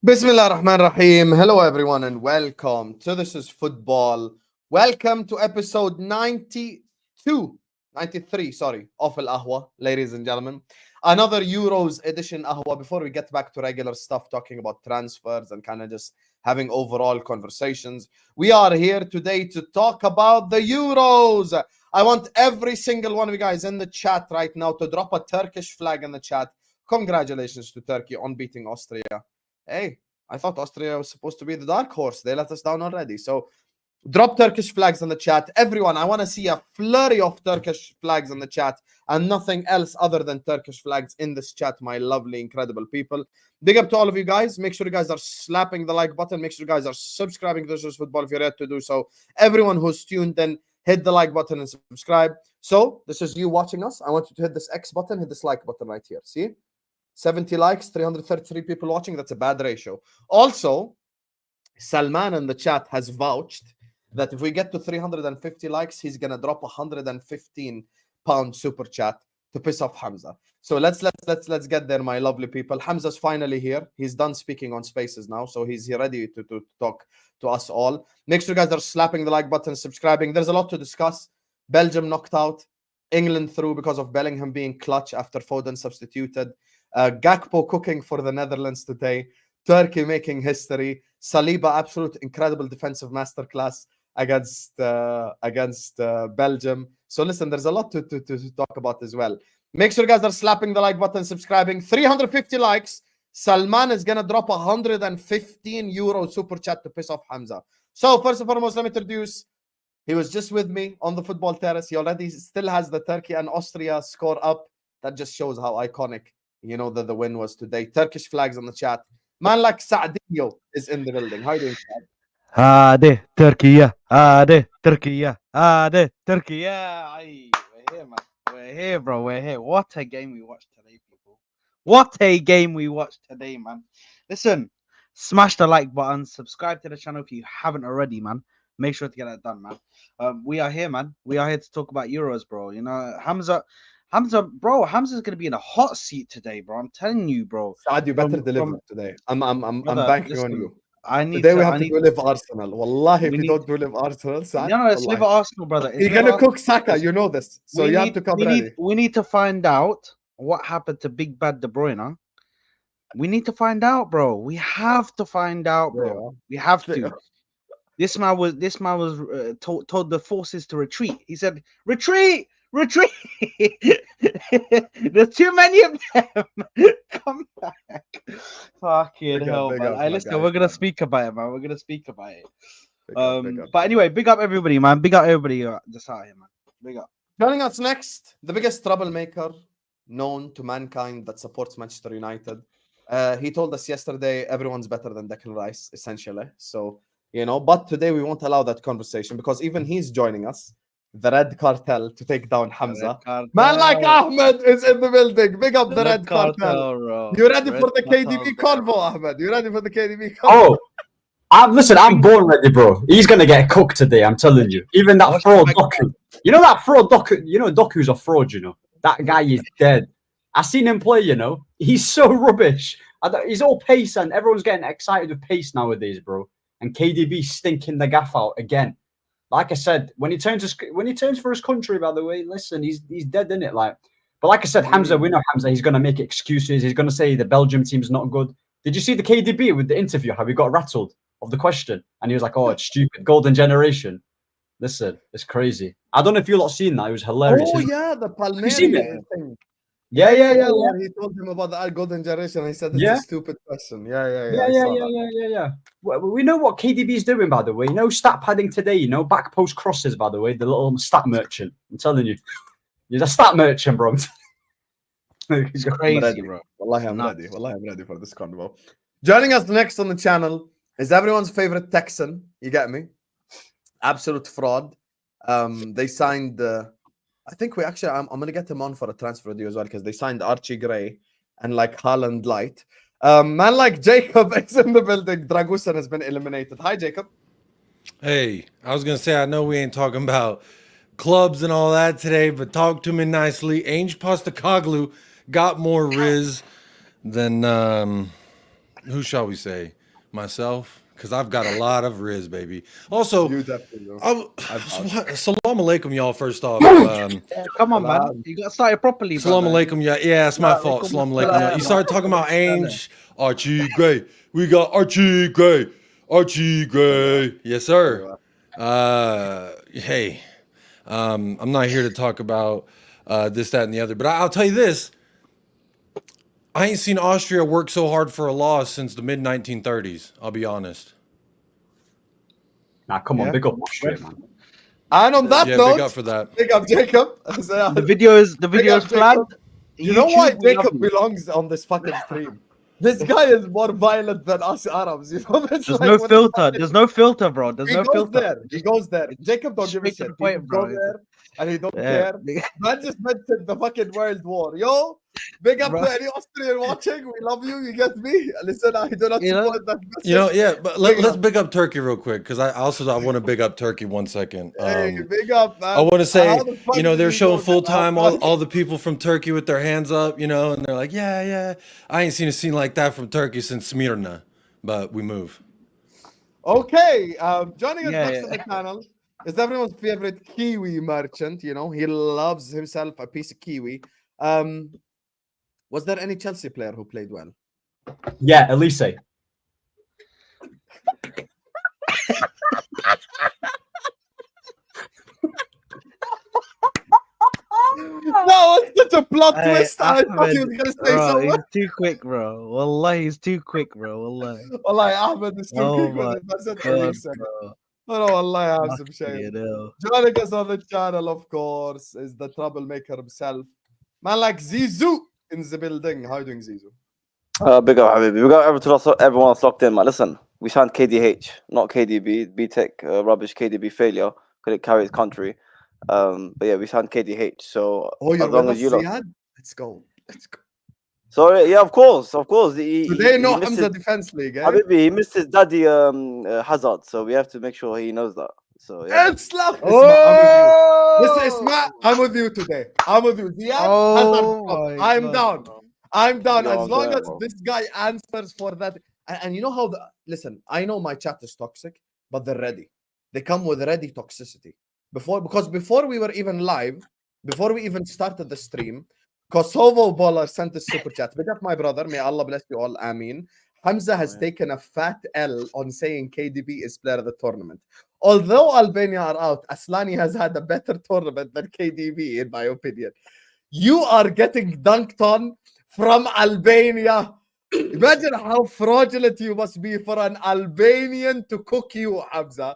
Bismillah ar-Rahman Rahim. Hello, everyone, and welcome to This is Football. Welcome to episode 93, sorry, of Al Ahwa, ladies and gentlemen. Another Euros edition Ahwa. Before we get back to regular stuff, talking about transfers and kind of just having overall conversations, we are here today to talk about the Euros. I want every single one of you guys in the chat right now to drop a Turkish flag in the chat. Congratulations to Turkey on beating Austria. Hey, I thought Austria was supposed to be the dark horse. They let us down already. So drop Turkish flags in the chat. Everyone, I want to see a flurry of Turkish flags in the chat and nothing else other than Turkish flags in this chat, my lovely, incredible people. Big up to all of you guys. Make sure you guys are slapping the like button. Make sure you guys are subscribing to This is Football if you're yet to do so. Everyone who's tuned in, hit the like button and subscribe. So this is you watching us. I want you to hit this X button, hit this like button right here. See? 70 likes, 333 people watching. That's a bad ratio. Also, Salman in the chat has vouched that if we get to 350 likes, he's gonna drop 115 pound super chat to piss off Hamza. So let's get there, my lovely people. Hamza's finally here. He's done speaking on Spaces now, so he's ready to talk to us all. Make sure you guys are slapping the like button, subscribing. There's a lot to discuss. Belgium knocked out, England through because of Bellingham being clutch after Foden substituted. Gakpo cooking for the Netherlands today. Turkey making history. Saliba, absolute incredible defensive masterclass against Belgium. So listen, there's a lot to talk about as well. Make sure you guys are slapping the like button, subscribing. 350 likes. Salman is gonna drop 115 euro super chat to piss off Hamza. So first and foremost, let me introduce. He was just with me on the football terrace. He already still has the Turkey and Austria score up. That just shows how iconic, that the win was today. Turkish flags on the chat. Man like Saadinho is in the building. How are you doing, Saad? Hadi Turkey, hadi Turkey, hadi Turkey. Aye, we're here, man. We're here, bro. We're here. What a game we watched today, people. What a game we watched today, man. Listen, smash the like button, subscribe to the channel if you haven't already, man. Make sure to get that done, man. We are here, man. We are here to talk about Euros, bro. Hamza, bro, Hamza's gonna be in a hot seat today, bro. I'm telling you, bro. Saad, you better deliver today. I'm Brother, banking on listen, you. I need Today to. we have I to need do live Arsenal. Wallahi, if we you need. don't do live Arsenal, Saad, No, it's live wallahi. Arsenal, brother. It's You're live gonna Arsenal. cook Saka, you know this. So you have to come ready. We need to find out what happened to Big Bad De Bruyne. We need to find out, bro. We have to find out, bro. We have to. This man was told the forces to retreat. He said, "Retreat, retreat." There's too many of them. Come back. Fucking hell, man. Listen, we're gonna speak about it, man. We're gonna speak about it. But anyway, big up everybody, man. Big up everybody just out here, man. Big up. Joining us next, the biggest troublemaker known to mankind that supports Manchester United. He told us yesterday everyone's better than Declan Rice, essentially. So, but today we won't allow that conversation because even he's joining us, the Red Cartel, to take down Hamza. Man like Ahmed is in the building. Big up the Red Cartel. Bro. You ready for the KDB convo, Ahmed? You ready for the KDB convo? Oh, listen, I'm born ready, bro. He's gonna get cooked today. I'm telling you. Even that fraud Doku. You know that fraud Doku. You know Doku's a fraud. That guy is dead. I seen him play. He's so rubbish. He's all pace, and everyone's getting excited with pace nowadays, bro. And KDB stinking the gaff out again. Like I said, when he turns for his country, by the way, listen, he's dead in it. But like I said, Hamza, we know Hamza. He's gonna make excuses. He's gonna say the Belgium team's not good. Did you see the KDB with the interview? How he got rattled of the question, and he was like, "Oh, it's stupid, golden generation." Listen, it's crazy. I don't know if you lot seen that. It was hilarious. Oh yeah, the Palmeiras thing. Yeah. He told him about the golden generation. He said it's a stupid question. Yeah. We know what KDB is doing, by the way. Stat padding today. Back post crosses, by the way. The little stat merchant. I'm telling you, he's a stat merchant, bro. He's crazy, bro. Wallahi, I'm ready for this convo. Joining us next on the channel is everyone's favorite Texan. You get me? Absolute fraud. They signed. I think I'm gonna get him on for a transfer deal as well because they signed Archie Gray and Haaland Light. Man like Jacob is in the building. Dragusan has been eliminated. Hi, Jacob. Hey, I was gonna say I know we ain't talking about clubs and all that today, but talk to me nicely. Ange Postecoglou got more riz than who shall we say? myself because I've got a lot of riz, baby. Also, You definitely do. salam alaikum, y'all. First off, Come on, man. You got started properly, salam brother. alaikum, yeah, it's my fault. Salam alaikum, y'all. You started talking about Ainge, Archie Gray. We got Archie Gray, yes, sir. Hey, I'm not here to talk about this, that, and the other, but I'll tell you this. I ain't seen Austria work so hard for a loss since the mid 1930s. I'll be honest. Nah, come on, Yeah. big up Austria, man. And on that Yeah, note, big up for that. big up Jacob. The video is flagged. You know why YouTube, we love Jacob you. belongs on this fucking stream? This guy is more violent than us Arabs. You know, it's There's like, no what the filter. fuck is- There's no filter, bro. There's He no goes filter. there. He goes there. Jacob don't give a Straight to shit. the point, He go bro. there and he don't Yeah. care. Man just mentioned the fucking world war. Yo, big up Bro. to any Austrian watching. We love you. You get me? Listen, I do not You know- support that. You know, yeah, but let's up. big up Turkey real quick because I want to big up Turkey 1 second. Hey, big up, man. I want to say, How the fuck you know, did they're you showing go full there? time all the people from Turkey with their hands up, you know, and they're like, yeah. I ain't seen a scene like that from Turkey since Smyrna, but we move. Okay, joining us Yeah, next yeah. on the channel is everyone's favorite Kiwi merchant. You know, he loves himself a piece of Kiwi. Was there any Chelsea player who played well? Yeah, Elise. No, it's such a plot Hey, twist. I thought he Ahmed, was going to say bro, something. he's too quick, bro. Wallah, he's too quick, bro. Wallah. Wallahi, Ahmed is too Oh quick my with it. That's it. God, Elise. bro. Oh, no, Wallahi, I have some shame. You know. Joining us on the channel, of course, is the troublemaker himself. Man like Zizou in the building. How you doing, Zizou? Big up, Habibi. Big up everyone that's locked in, man. Listen, we signed KDH, not KDB. BTEC, rubbish KDB failure. Couldn't carry his country. But yeah, we signed KDH. So Oh, you're as long with as us, you lot. Ziad? Let's go. Let's go. So yeah, of course. Today, no missed Hamza his, Defense League, eh? Habibi, he missed his daddy Hazard. So we have to make sure he knows that. So yeah. It's love. Oh! I'm with you today. I'm with you. Ziad, Oh Hazard, my I'm God, down. bro. I'm down. Yo, As I'm long down, as bro. this guy answers for that. And you know how listen, I know my chat is toxic, but they're ready. They come with ready toxicity. Before we were even live, before we even started the stream, Kosovo Baller sent a super chat. Big up my brother. May Allah bless you all. Ameen. Hamza has taken a fat L on saying KDB is player of the tournament. Although Albania are out, Aslani has had a better tournament than KDB, in my opinion. You are getting dunked on from Albania. Imagine how fraudulent you must be for an Albanian to cook you, Hamza.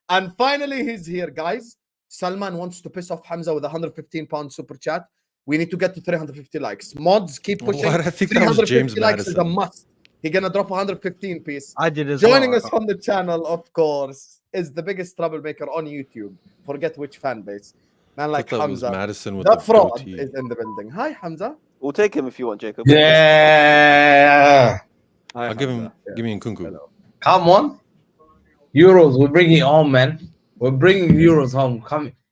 And finally, he's here, guys. Salman wants to piss off Hamza with a £115 super chat. We need to get to 350 likes. Mods, keep pushing. What? I think that was James 350 likes is a Madison. must. He's gonna drop 115 piece. I did as Joining well. us on the channel, of course, is the biggest troublemaker on YouTube. Forget which fan base. Man like I thought it was Hamza. Madison with The the fraud goatee. is in the building. Hi, Hamza. We'll take him if you want, Jacob. Yeah, Hi, I'll give him. Hamza. Yeah. Give me a kunku. Hello. come on. Euros, we're bringing it home, man. We're bringing Euros home.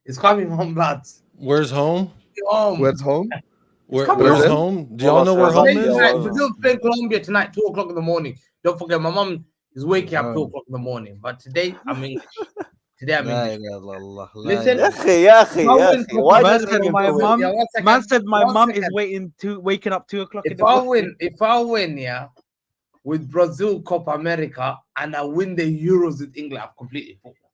It's coming home, lads. Where's home? Home. Where's home? coming Where's home. home? Do y'all know where home Slovakia, is? well, Brazil playing Colombia tonight, 2 o'clock in the morning. Don't forget, my mom is waking up 2 o'clock in the morning. But today, I'm English. Today, I'm La English. ilaha illallah, la Listen, ilaha Ya akhi. Why Man do you said think my mum. Yeah, 1 second. Man said my 1 mum is second. waking up 2 o'clock in If the morning. if I win, yeah, with Brazil Copa America and I win the Euros with England, I've completed football.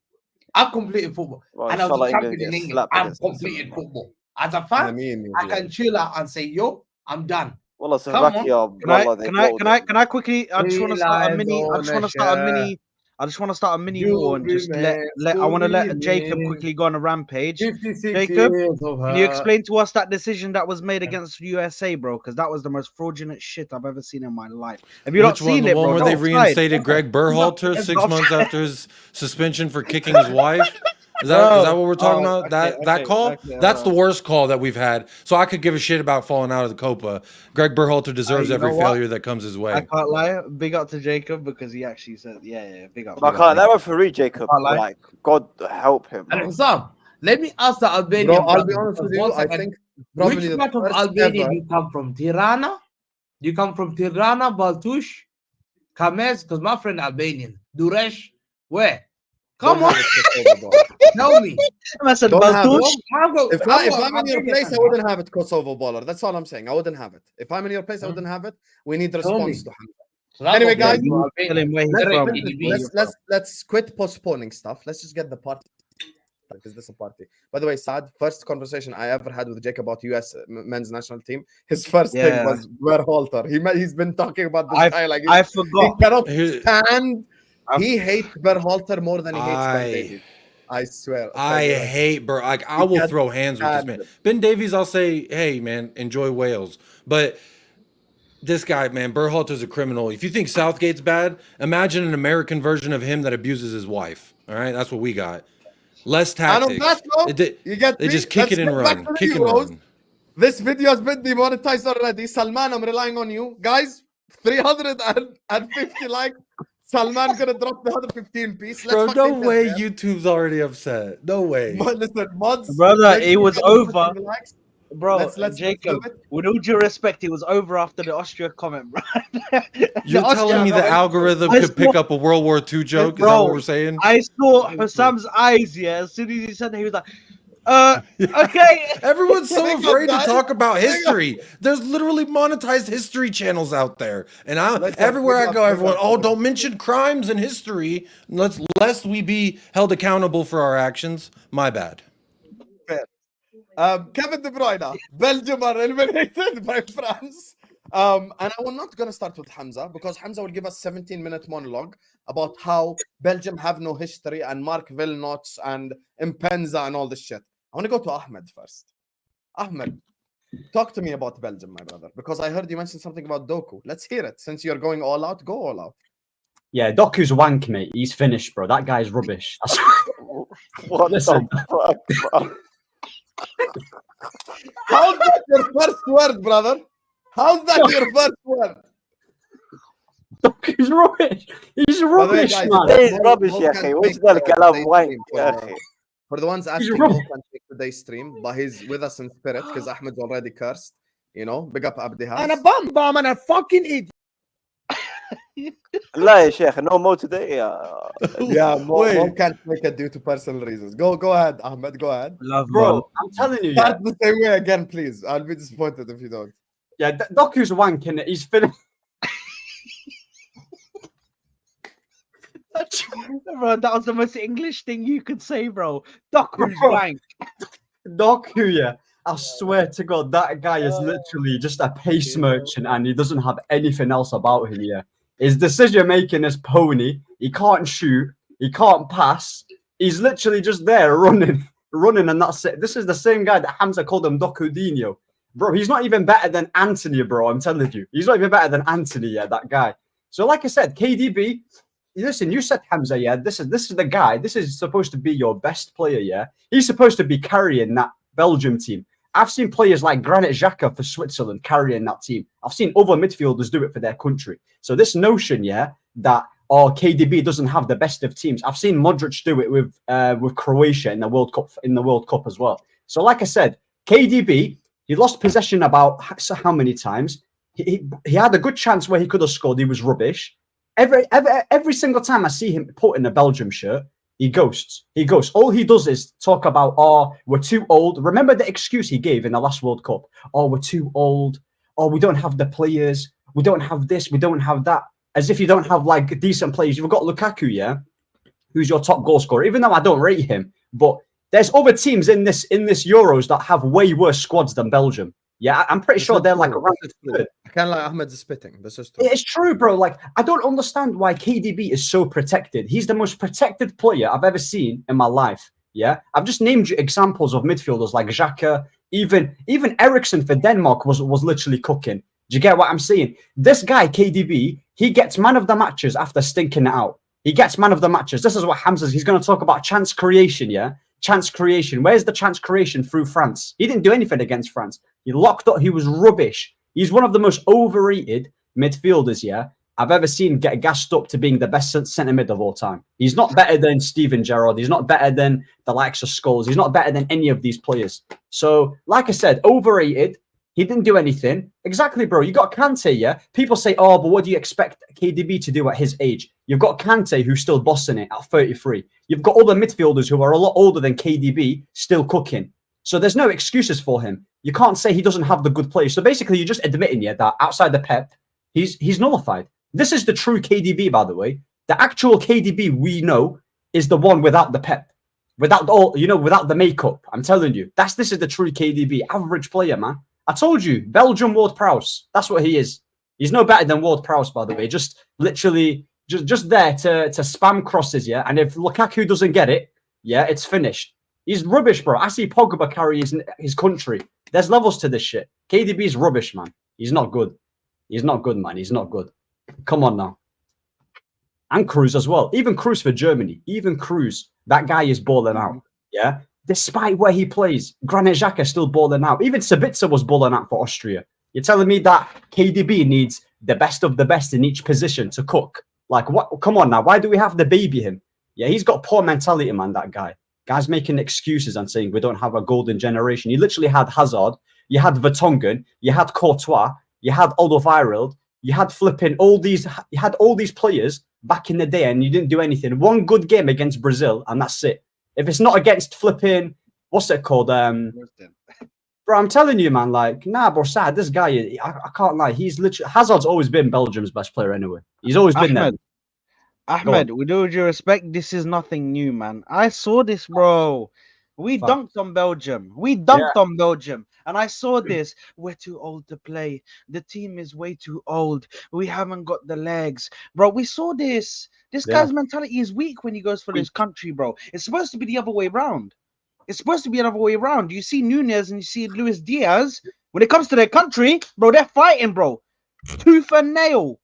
I've completed football. Well, And I was inshallah, a champion in England gets England. slapped I've against completed Switzerland. football. As a I fan, mean, I can chill out and say, yo, I'm done. Wallah, Come on. Slovakia, Can they I bloated. quickly? I just want to start a mini. I just want to start a mini. I just want to start a mini war and just let. I want to let Jacob quickly go on a rampage. 56 Jacob, years of Can you her. explain to us that decision that was made against USA, bro? Because that was the most fraudulent shit I've ever seen in my life. Have you not Which one? seen The it, one bro? where they That's offside. reinstated Greg Berhalter It's 6 months offside. after his suspension for kicking his wife? Is that what we're talking about? That call? That's the worst call that we've had. So I could give a shit about falling out of the Copa. Greg Berhalter deserves you every know what? failure that comes his I way. can't lie. Big up to Jacob because he actually said, yeah, big up. But big up, that referee, Jacob, Can't lie. like, God help him. And Hussam, let me ask the Albanian. Bro, I'll be brother, honest with because you. 1 I second, think probably which the part of first Albania ever. do you come from? Tirana? Do you come from Tirana, Baltush? Kames, because my friend Albanian. Duresh, where? Don't Come on, have it Kosovo baller. tell me. مثلا Don't have بلطوش If I'm in your place, I wouldn't have it Kosovo baller. That's all I'm saying. I wouldn't have it. If I'm in your place, I wouldn't have it. We need response to Hamza. Anyway, guys, tell him where he's from. let's quit postponing stuff. Let's just get the party. Is this a party? By the way, Saad, first conversation I ever had with Jake about US men's national team. His first thing was Berhalter. He's been talking about this guy like I he forgot. cannot stand. He hates Berhalter more than he hates Ben Davies. I swear. I hate Bur. Like I will throw hands with this man. Ben Davies, I'll say, hey man, enjoy Wales. But this guy, man, Berhalter's a criminal. If you think Southgate's bad, imagine an American version of him that abuses his wife. All right, that's what we got. Less tactics. They just kick it and run. Kick and run. This video has been demonetized already. Salman, I'm relying on you. Guys, 350 likes. Salman gonna drop the 115 piece. Bro, no way YouTube's already upset. No way. But listen, mods, brother, it was over. Bro, let's Jacob, with all due respect, it was over after the Austria comment, bro. You're telling me the algorithm could pick up a World War II joke? Is that what we're saying? I saw Hassam's eyes, as soon as he said that, he was like, okay. Everyone's so afraid to talk about history. There's literally monetized history channels out there. And everywhere I go, everyone, don't mention crimes in history lest we be held accountable for our actions. My bad. Kevin De Bruyne, Belgium are eliminated by France. And I'm not going to start with Hamza because Hamza will give us 17-minute monologue about how Belgium have no history and Mark Vilnots and Impenza and all this shit. I want to go to Ahmed first. Ahmed, talk to me about Belgium, my brother, because I heard you mention something about Doku. Let's hear it. Since you're going all out, go all out. Yeah, Doku's wank, mate. He's finished, bro. That guy's rubbish. What Listen. How's that your first word, brother? How's that your first word? Doku's rubbish. He's rubbish, guys, man. He's rubbish, يا أخي. وش ذا الكلام wank يا أخي. For the ones asking, Mo can take today's stream, but he's with us in spirit because Ahmed's already cursed. You know, big up Abdi House. And a bomb and a fucking idiot. لا يا شيخ, no more today. Yeah, Mo can't make it due to personal reasons. Go ahead, Ahmed. Go ahead. Bro, I'm telling you. Start the same way again, please. I'll be disappointed if you don't. Yeah, Doku's wank, and he's finished. Bro, that was the most English thing you could say, bro. Doku's wank. Doku, yeah. I swear to God, that guy is literally just a pace merchant and he doesn't have anything else about him, yeah. His decision making is pony. He can't shoot. He can't pass. He's literally just there running, and that's it. This is the same guy that Hamza called him Dokudinho. Bro, he's not even better than Anthony, bro. I'm telling you. He's not even better than Anthony, yeah, that guy. So like I said, KDB, listen, you said Hamza, yeah, this is the guy. This is supposed to be your best player, yeah. He's supposed to be carrying that Belgium team. I've seen players like Granit Xhaka for Switzerland carrying that team. I've seen other midfielders do it for their country. So this notion, yeah, that KDB doesn't have the best of teams. I've seen Modric do it with Croatia in the World Cup as well. So like I said, KDB, he lost possession about how many times? He had a good chance where he could have scored. He was rubbish. Every single time I see him put in a Belgium shirt, he ghosts. All he does is talk about, we're too old. Remember the excuse he gave in the last World Cup? We're too old. We don't have the players. We don't have this. We don't have that. As if you don't have like decent players. You've got Lukaku, yeah, who's your top goal scorer. Even though I don't rate him, but there's other teams in this Euros that have way worse squads than Belgium. Yeah, I'm pretty sure they're like around. I can't lie, Ahmed's spitting. This is true. It's true, bro. Like, I don't understand why KDB is so protected. He's the most protected player I've ever seen in my life. Yeah, I've just named you examples of midfielders like Xhaka. Even Eriksen for Denmark was literally cooking. Do you get what I'm saying? This guy, KDB, he gets man of the matches after stinking it out. He gets man of the matches. This is what Hamza's. He's going to talk about chance creation, yeah? Chance creation. Where's the chance creation through France? He didn't do anything against France. He locked up. He was rubbish. He's one of the most overrated midfielders, yeah, I've ever seen get gassed up to being the best centre mid of all time. He's not better than Steven Gerrard. He's not better than the likes of Scholes. He's not better than any of these players. So, like I said, overrated. He didn't do anything. Exactly, bro. You got Kante, yeah? People say, oh, but what do you expect KDB to do at his age? You've got Kante, who's still bossing it at 33. You've got all the midfielders who are a lot older than KDB still cooking. So there's no excuses for him. You can't say he doesn't have the good players. So basically, you're just admitting, yeah, that outside the Pep, he's nullified. This is the true KDB, by the way. The actual KDB we know is the one without the Pep, without without the makeup. I'm telling you, this is the true KDB, average player, man. I told you, Belgium Ward-Prowse. That's what he is. He's no better than Ward-Prowse, by the way. Just literally, just there to spam crosses, yeah. And if Lukaku doesn't get it, yeah, it's finished. He's rubbish, bro. I see Pogba carry his country. There's levels to this shit. KDB's rubbish, man. He's not good. He's not good, man. He's not good. Come on now. And Cruz as well. Even Cruz for Germany. Even Cruz. That guy is balling out. Yeah. Despite where he plays, Granit Xhaka is still balling out. Even Sabitzer was balling out for Austria. You're telling me that KDB needs the best of the best in each position to cook? Like, what? Come on now. Why do we have to baby him? Yeah, he's got poor mentality, man, that guy. Guy's making excuses and saying we don't have a golden generation. You literally had Hazard, you had Vertonghen, you had Courtois, you had Alderweireld, you had flipping all these players back in the day, and you didn't do anything. One good game against Brazil, and that's it. If it's not against flipping, what's it called? Bro, I'm telling you, man, like, nah, bro, Saad, this guy, I can't lie. He's literally, Hazard's always been Belgium's best player anyway. He's always been there. Ahmed, with all due respect, this is nothing new, man. I saw this, bro. We dunked on Belgium. On Belgium. And I saw this. We're too old to play. The team is way too old. We haven't got the legs. Bro, we saw this. This guy's mentality is weak when he goes for his country, bro. It's supposed to be the other way around. It's supposed to be another way around. You see Nunez and you see Luis Diaz. When it comes to their country, bro, they're fighting, bro. Tooth and nail.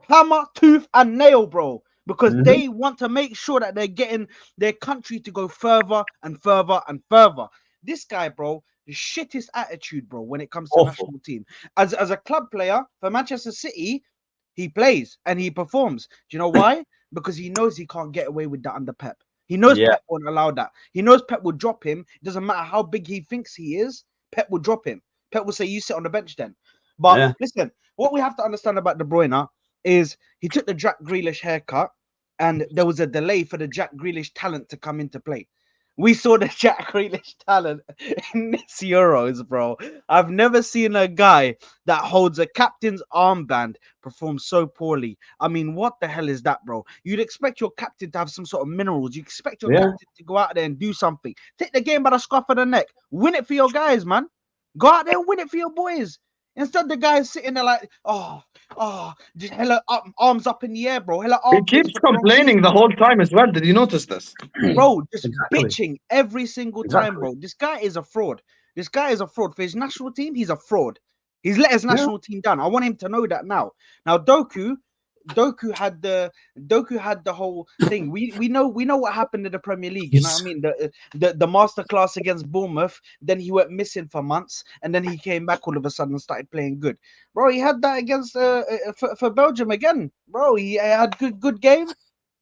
Hammer, tooth, and nail, bro. Because they want to make sure that they're getting their country to go further and further and further. This guy, bro, the shittest attitude, bro, when it comes to national team. As a club player for Manchester City, he plays and he performs. Do you know why? Because he knows he can't get away with that under Pep. He knows Pep won't allow that. He knows Pep will drop him. It doesn't matter how big he thinks he is. Pep will drop him. Pep will say, you sit on the bench then. But listen, what we have to understand about De Bruyne is he took the Jack Grealish haircut and there was a delay for the Jack Grealish talent to come into play. We saw the Jack Grealish talent in this Euros, bro. I've never seen a guy that holds a captain's armband perform so poorly. I mean, what the hell is that, bro? You'd expect your captain to have some sort of minerals. You expect your captain to go out there and do something. Take the game by the scruff of the neck. Win it for your guys, man. Go out there and win it for your boys. Instead, the guy's sitting there like, just hella arms up in the air, bro. Hella arms. He keeps complaining the whole time as well. Did you notice this? Bro, just bitching every single time, bro. This guy is a fraud. This guy is a fraud. For his national team, he's a fraud. He's let his national team down. I want him to know that now. Now, Doku had the whole thing. We know what happened in the Premier League. You know what I mean? The masterclass against Bournemouth. Then he went missing for months, and then he came back all of a sudden and started playing good. Bro, he had that against for Belgium again. Bro, he had good game,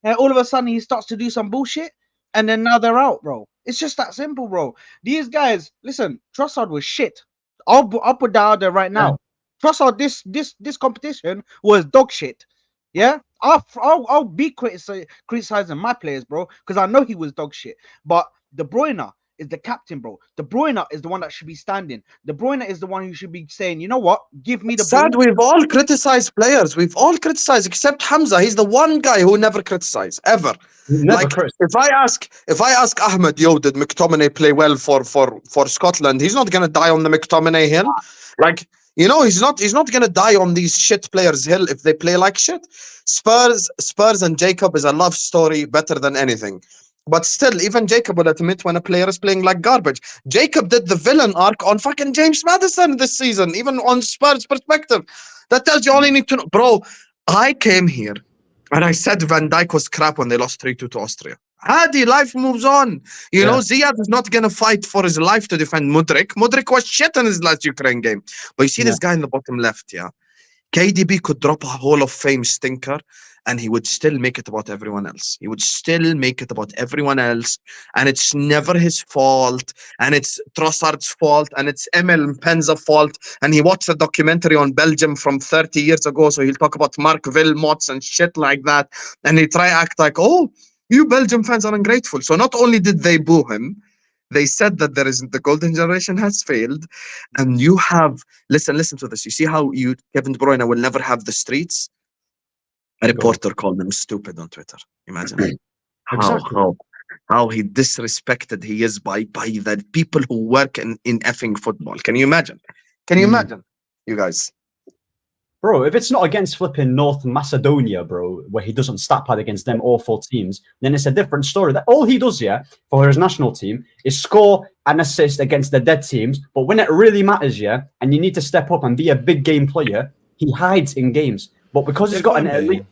and all of a sudden he starts to do some bullshit, and then now they're out, bro. It's just that simple, bro. These guys, listen, Trossard was shit. I'll put that out there right now. Trossard, this competition was dog shit. Yeah, I'll be criticizing my players, bro, because I know he was dog shit. But De Bruyne is the captain, bro. De Bruyne is the one that should be standing. De Bruyne is the one who should be saying, you know what? Give me the Sad, we've all criticized players. We've all criticized except Hamza. He's the one guy who never criticized ever. If I ask Ahmed, yo, did McTominay play well for Scotland? He's not gonna die on the McTominay hill. Like, you know, he's not gonna die on these shit players' hill if they play like shit. Spurs and Jacob is a love story better than anything. But still, even Jacob will admit when a player is playing like garbage. Jacob did the villain arc on fucking James Maddison this season, even on Spurs' perspective. That tells you all you need to know. Bro, I came here and I said Van Dijk was crap when they lost 3-2 to Austria. Hadi, life moves on. You know, Ziad is not going to fight for his life to defend Mudryk. Mudryk was shit in his last Ukraine game. But you see this guy in the bottom left, KDB could drop a Hall of Fame stinker and he would still make it about everyone else. He would still make it about everyone else. And it's never his fault. And it's Trossard's fault. And it's Emil Penza's fault. And he watched a documentary on Belgium from 30 years ago. So he'll talk about Mark Wilmots and shit like that. And he try act like, oh, you Belgium fans are ungrateful. So not only did they boo him, they said that the golden generation has failed. And you have, listen to this. You see how Kevin De Bruyne will never have the streets? A reporter called him stupid on Twitter. Imagine how he disrespected he is by the people who work in effing football. Can you imagine? Can you imagine, you guys? Bro, if it's not against flipping North Macedonia, bro, where he doesn't stat pad against them awful teams, then it's a different story. That all he does, for his national team is score and assist against the dead teams. But when it really matters, and you need to step up and be a big game player, he hides in games. But because he's got an elite...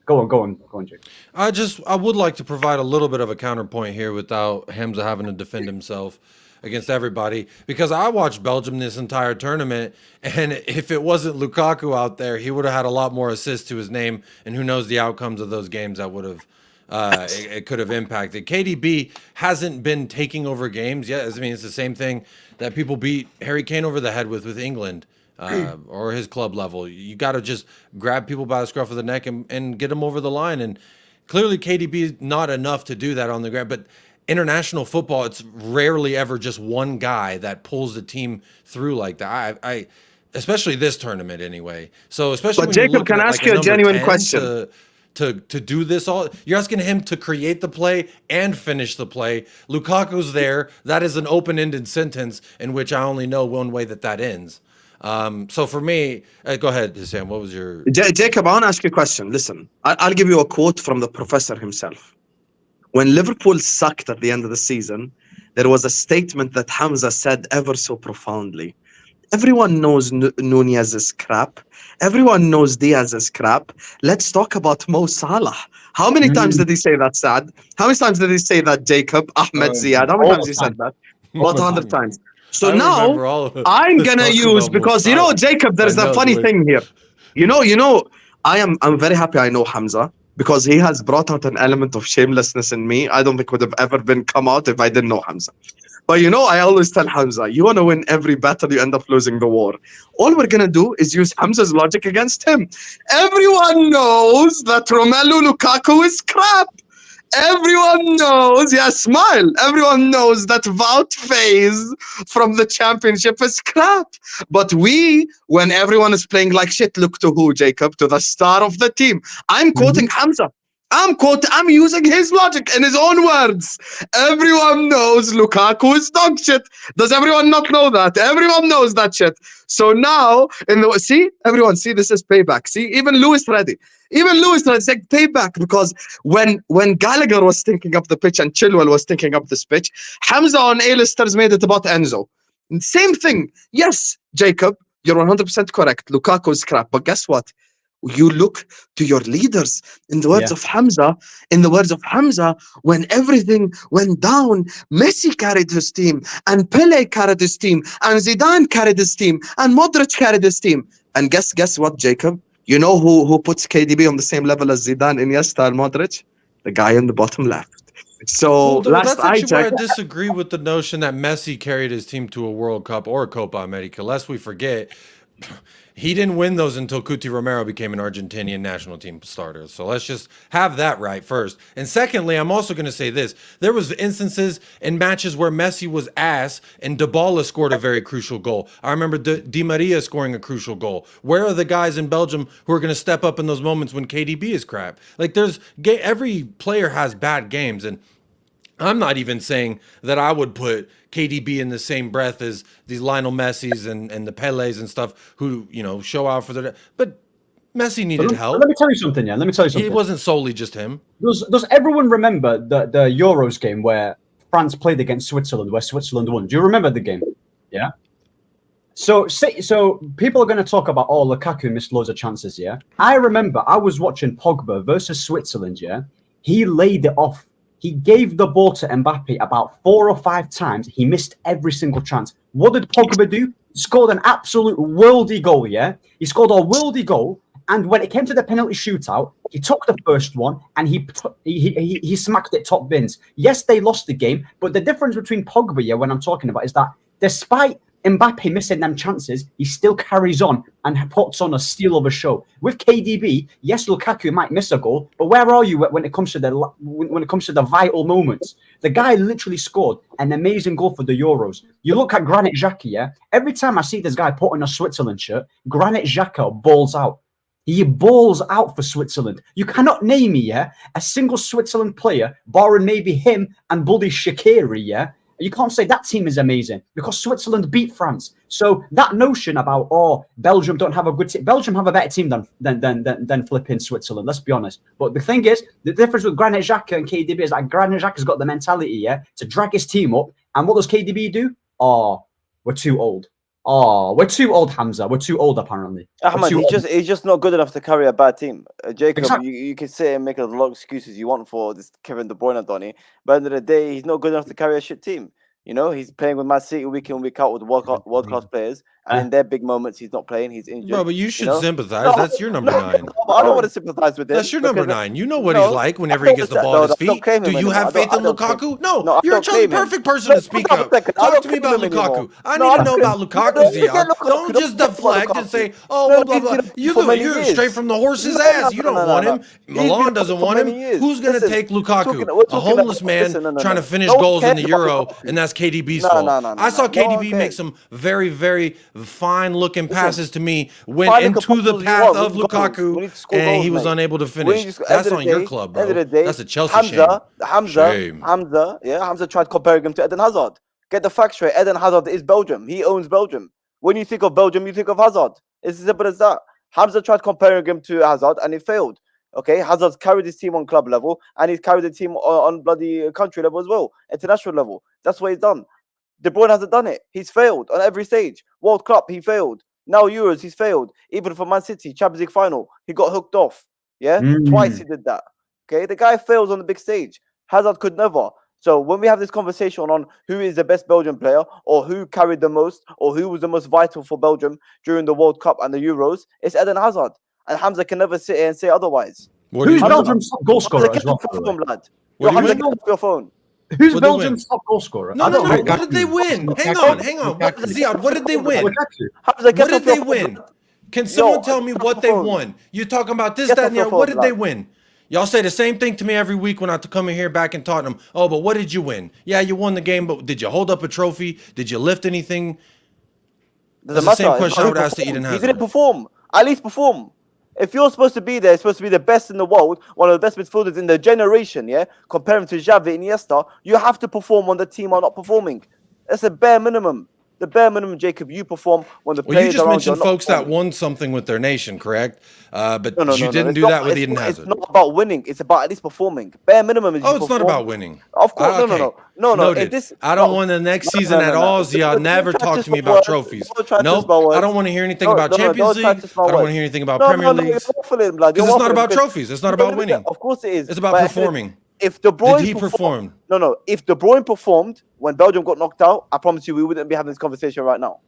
Go on, Jake. I would like to provide a little bit of a counterpoint here without Hamza having to defend himself against everybody, because I watched Belgium this entire tournament, and if it wasn't Lukaku out there, he would have had a lot more assists to his name, and who knows the outcomes of those games that would have it could have impacted. KDB hasn't been taking over games yet. I mean, it's the same thing that people beat Harry Kane over the head with England. Or his club level. You got to just grab people by the scruff of the neck and get them over the line. And clearly KDB is not enough to do that on the ground. But international football, it's rarely ever just one guy that pulls the team through like that. I especially this tournament anyway. So especially but Jacob, can I ask you a genuine question? To do this all, you're asking him to create the play and finish the play. Lukaku's there. That is an open-ended sentence in which I only know one way that ends. So for me, go ahead, Sam. What was your... Jacob, I want to ask you a question. Listen, I'll give you a quote from the professor himself. When Liverpool sucked at the end of the season, there was a statement that Hamza said ever so profoundly. Everyone knows Nunez is crap. Everyone knows Diaz is crap. Let's talk about Mo Salah. How many times did he say that, Saad? How many times did he say that, Jacob? Ahmed, Ziad? How many times he said that? About 100 times. So now I'm gonna use, because Jacob, there's a funny thing here. I'm very happy I know Hamza, because he has brought out an element of shamelessness in me. I don't think would have ever come out if I didn't know Hamza. But I always tell Hamza, you want to win every battle, you end up losing the war. All we're gonna do is use Hamza's logic against him. Everyone knows that Romelu Lukaku is crap. Everyone knows, smile. Everyone knows that Wout phase from the championship is crap. But when everyone is playing like shit, look to who, Jacob? To the star of the team. I'm quoting Hamza. I'm using his logic in his own words. Everyone knows Lukaku is dog shit. Does everyone not know that? Everyone knows that shit. So now, everyone, this is payback. See, even Lewis ready. It's like payback, because when Gallagher was thinking up the pitch and Chilwell was thinking up this pitch, Hamza on A-listers made it about Enzo. Same thing. Yes, Jacob, you're 100% correct. Lukaku is crap. But guess what? You look to your leaders. In the words of Hamza, when everything went down, Messi carried his team, and Pele carried his team, and Zidane carried his team, and Modric carried his team. And guess what, Jacob? You know who puts KDB on the same level as Zidane, Iniesta, and Modric? The guy in the bottom left. So that's actually where I disagree with the notion that Messi carried his team to a World Cup or a Copa America. Lest we forget, he didn't win those until Cuti Romero became an Argentinian national team starter. So let's just have that right first. And secondly, I'm also going to say this. There was instances in matches where Messi was ass and Dybala scored a very crucial goal. I remember Di Maria scoring a crucial goal. Where are the guys in Belgium who are going to step up in those moments when KDB is crap? Like, every player has bad games, and I'm not even saying that I would put KDB in the same breath as these Lionel Messis and the Pelés and stuff who, show out for their... But Messi needed help. Let me tell you something, It wasn't solely just him. Does everyone remember the Euros game where France played against Switzerland, where Switzerland won? Do you remember the game? Yeah? So people are going to talk about, Lukaku missed loads of chances, yeah? I remember I was watching Pogba versus Switzerland, yeah? He laid it off. He gave the ball to Mbappe about 4 or 5 times. He missed every single chance. What did Pogba do? scored an absolute worldy goal, yeah? He scored a worldy goal, and when it came to the penalty shootout, he took the first one and he smacked it top bins. Yes, they lost the game, but the difference between Pogba, yeah, when I'm talking about, is that despite Mbappe missing them chances, he still carries on and puts on a steal of a show. With KDB, yes, Lukaku might miss a goal, but where are you when it comes to the vital moments? The guy literally scored an amazing goal for the Euros. You look at Granit Xhaka, yeah. Every time I see this guy put on a Switzerland shirt, Granit Xhaka balls out. He balls out for Switzerland. You cannot name me, yeah, a single Switzerland player, barring maybe him and bloody Shaqiri, yeah. You can't say that team is amazing because Switzerland beat France. So that notion about Belgium don't have a good team, Belgium have a better team than flipping Switzerland. Let's be honest. But the thing is, the difference with Granit Xhaka and KDB is that Granit Xhaka's got the mentality, yeah, to drag his team up. And what does KDB do? We're too old. We're too old, Hamza. We're too old, apparently. Ahmed, he's just not good enough to carry a bad team. Jacob, Exactly. you can sit and make a lot of excuses you want for this Kevin De Bruyne Donny, but at the end of the day, he's not good enough to carry a shit team. You know, he's playing with Man City week in, week out with world class players, and in their big moments, he's not playing. He's injured. Bro, but you should know? sympathize. No, That's your number no, 9. no, I don't want to sympathize with him. That's your number because- 9. You know what No, he's like whenever I he don't gets the accept- ball no, at his I don't feet. claim Do him you anymore. have faith I in don't claim- Lukaku? No, No, I you're a don't claim him. perfect person No, to speak hold on up. a second. I Talk don't to me claim about him anymore. Lukaku. I No, need I to know don't about claim- Lukaku, No, forget Ziad. Lukaku. Don't just Don't talk about deflect and Lukaku. say, No, blah, blah, he's blah. been for You're many years. straight from the horse's No, ass. no, You no, don't no, want no. him. He's been Milan for doesn't want many him. years. Who's going to Listen, take we're Lukaku? talking A homeless about- man listen, no, trying to no. finish No one goals in the cares about Euro, Lukaku. and that's KDB's No, fault. no, no, no, I saw no. No one KDB make cares. some very, very fine-looking passes to me, went Fine looking into the passes, path we of want goals. We Lukaku, need to score and goals, he was mate. unable to We finish. need to- That's end of on the your day- club, End of bro. the day, That's a Chelsea shame. Shame. Hamza tried comparing him to Eden Hazard. Get the facts straight. Eden Hazard is Belgium. He owns Belgium. When you think of Belgium, you think of Hazard. It's as simple as that. Hamza tried comparing him to Hazard, and it failed. Okay, Hazard's carried his team on club level, and he's carried the team on bloody country level as well, international level. That's what he's done. De Bruyne hasn't done it. He's failed on every stage. World Cup, he failed. Now Euros, he's failed. Even for Man City, Champions League final, he got hooked off. Yeah, twice he did that. Okay, the guy fails on the big stage. Hazard could never. So when we have this conversation on who is the best Belgian player, or who carried the most, or who was the most vital for Belgium during the World Cup and the Euros, it's Eden Hazard. And Hamza can never sit here and say otherwise. What do Who's you Belgium's top goal scorer Hamza, as get well? off your phone, lad. What do you Hamza, win? get off your phone. Who's What they Belgium's top goal scorer? No, I no, don't no. know. What did they win? Hang on. What, Ziad, what did they win? Hamza, get What off did they your phone. win? Can someone Yo, tell me get what off they your phone. won? You're talking about this, Get that, off and your the other. What phone, did they lad. win? Y'all say the same thing to me every week when I come in here back in Tottenham. Oh, but what did you win? Yeah, you won the game, but did you hold up a trophy? Did you lift anything? Doesn't That's the same matter. question I would He ask to Eden performed. He Hazard. didn't perform. At least perform. If you're supposed to be there, supposed to be the best in the world, one of the best midfielders in the generation, yeah, comparing to Xavi and Iniesta, you have to perform when the team are not performing. That's a bare minimum. The bare minimum, Jacob. You perform when the Well, you players just around you mentioned are not folks that performing. won something with their nation, correct? But No, you didn't it's do not- that with it's Eden not- Hazard. It's not about winning. It's about at least performing. Bare minimum is you Oh, it's not perform. about winning. Of course, Okay. no. Noted. If this, I don't no, want the next no, season no, at no. all, Ziad. Don't Never try talk to to me twist about words. trophies. Don't try to Nope. twist my words. I don't want to hear anything No, about no, Champions don't try to League. twist my I don't want words. to hear anything about No, Premier no, Leagues. you're waffling, blood. Because You're it's not waffling about because- trophies. It's not about winning. Of course it is. It's about But performing. If De Bruyne Did he perform? No. If De Bruyne performed when Belgium got knocked out, I promise you we wouldn't be having this conversation right now.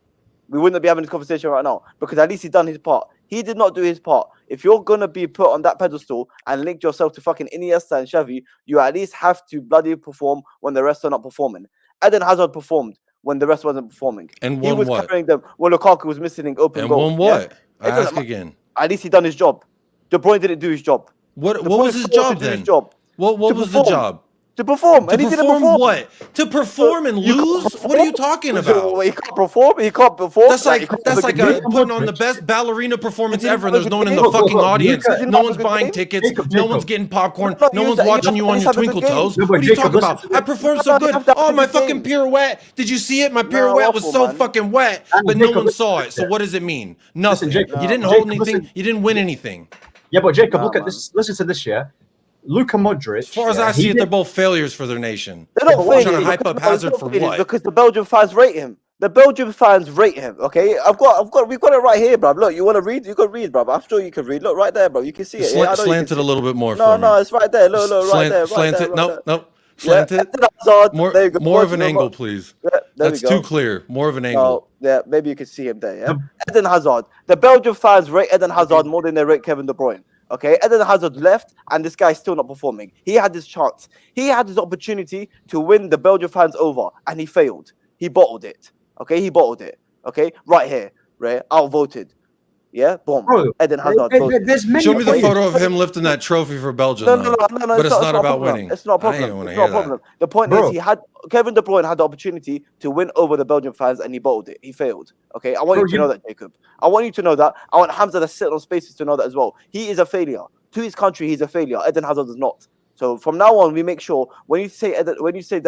We wouldn't be having this conversation right now because at least he done his part. He did not do his part. If you're gonna be put on that pedestal and link yourself to fucking Iniesta and Xavi, you at least have to bloody perform when the rest are not performing. Eden Hazard performed when the rest wasn't performing. And He won was what? carrying them when Lukaku was missing an open And goal. won what? Yeah? I It doesn't ask matter. again. At least he done his job. De Bruyne didn't do his job. What De was Bruyne his failed job to do then? his job. What To was the perform. job? To perform, To and he didn't perform perform. what? To perform and You can't lose? perform? What are you talking about? He can't perform. He can't perform. That's like he can't that's have like good game. putting on the best ballerina performance Did he ever, and have a there's good no one in game? the fucking Look, audience. Did he No have a one's good buying game? tickets. Jacob, No one's Jacob. getting popcorn. No, No use one's that. watching you on He's your having a twinkle good game. toes. No, but What are you Jacob, talking listen about? to this. I performed No, so you good. have to have Oh, a my good fucking game. pirouette. Did you see it? My No, pirouette was awful, so man. fucking wet, And but no Jacob, one listen saw to it. So this. what does it mean? Nothing. Jacob, You didn't Jacob, hold anything. listen. You didn't win anything. Yeah, but Jacob, Nah, look at man. this. Listen to this, yeah. Luka Modric. As far as yeah, I see he it, they're did- both failures for their nation. They're not Trying to failures. hype up No, Hazard they're for not failures what? because the Belgian fans rate him. The Belgian fans rate him. Okay, we've got it right here, bro. Look, you want to read? You can read, bro. I'm sure you can read. Look right there, bro. You can see it. Yeah, I know you Slant can it a see little bit more No, for me. No, it's right there. Look, right there. Right Slant there. it. Right No, there. no. Slant it. Eden Hazard. More, There you go. more of an Portugal, angle, please. Yeah, there That's we go. too clear. More of an angle. No, yeah, maybe you can see him there. Yeah, Eden Hazard. The Belgian fans rate Eden Hazard more than they rate Kevin De Bruyne. Okay, Eden Hazard left, and this guy's still not performing. He had his chance. He had his opportunity to win the Belgian fans over, and he failed. He bottled it. Okay, he bottled it. Okay, right here, right, outvoted. Yeah, boom. Bro, Eden Hazard. there's many Show me the players. photo of him lifting that trophy for Belgium. No, though. But it's not about winning. It's not a I ain't problem. wanna It's not a hear that. problem. The point Bro. is, Kevin De Bruyne had the opportunity to win over the Belgian fans, and he bottled it. He failed. Okay, I want you to know that, Jacob. I want you to know that. I want Hamza to sit on spaces to know that as well. He is a failure to his country. He's a failure. Eden Hazard is not. So from now on, we make sure when you say De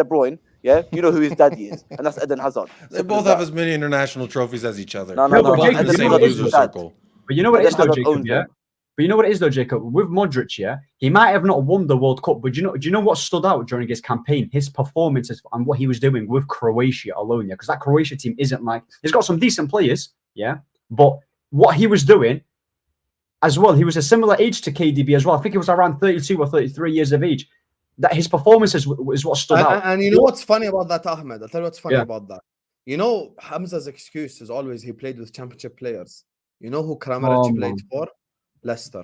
Bruyne, yeah, you know who his daddy is, and that's Eden Hazard. They both have as many international trophies as each other. No, They're but both Jacob, in the you same know what loser is that? circle. But you know what it is though, Hazard Jacob, owns yeah? them. But you know what it is though, Jacob? With Modric, yeah, he might have not won the World Cup, but do you know what stood out during his campaign? His performances and what he was doing with Croatia alone, yeah, because that Croatia team isn't like, he's got some decent players, yeah, but what he was doing as well, he was a similar age to KDB as well. I think he was around 32 or 33 years of age. That his performances is what stood out. And you know what's funny about that, Ahmed? I'll tell you what's funny Yeah. about that. You know, Hamza's excuse is always he played with championship players. You know who Kramaric played for? Leicester.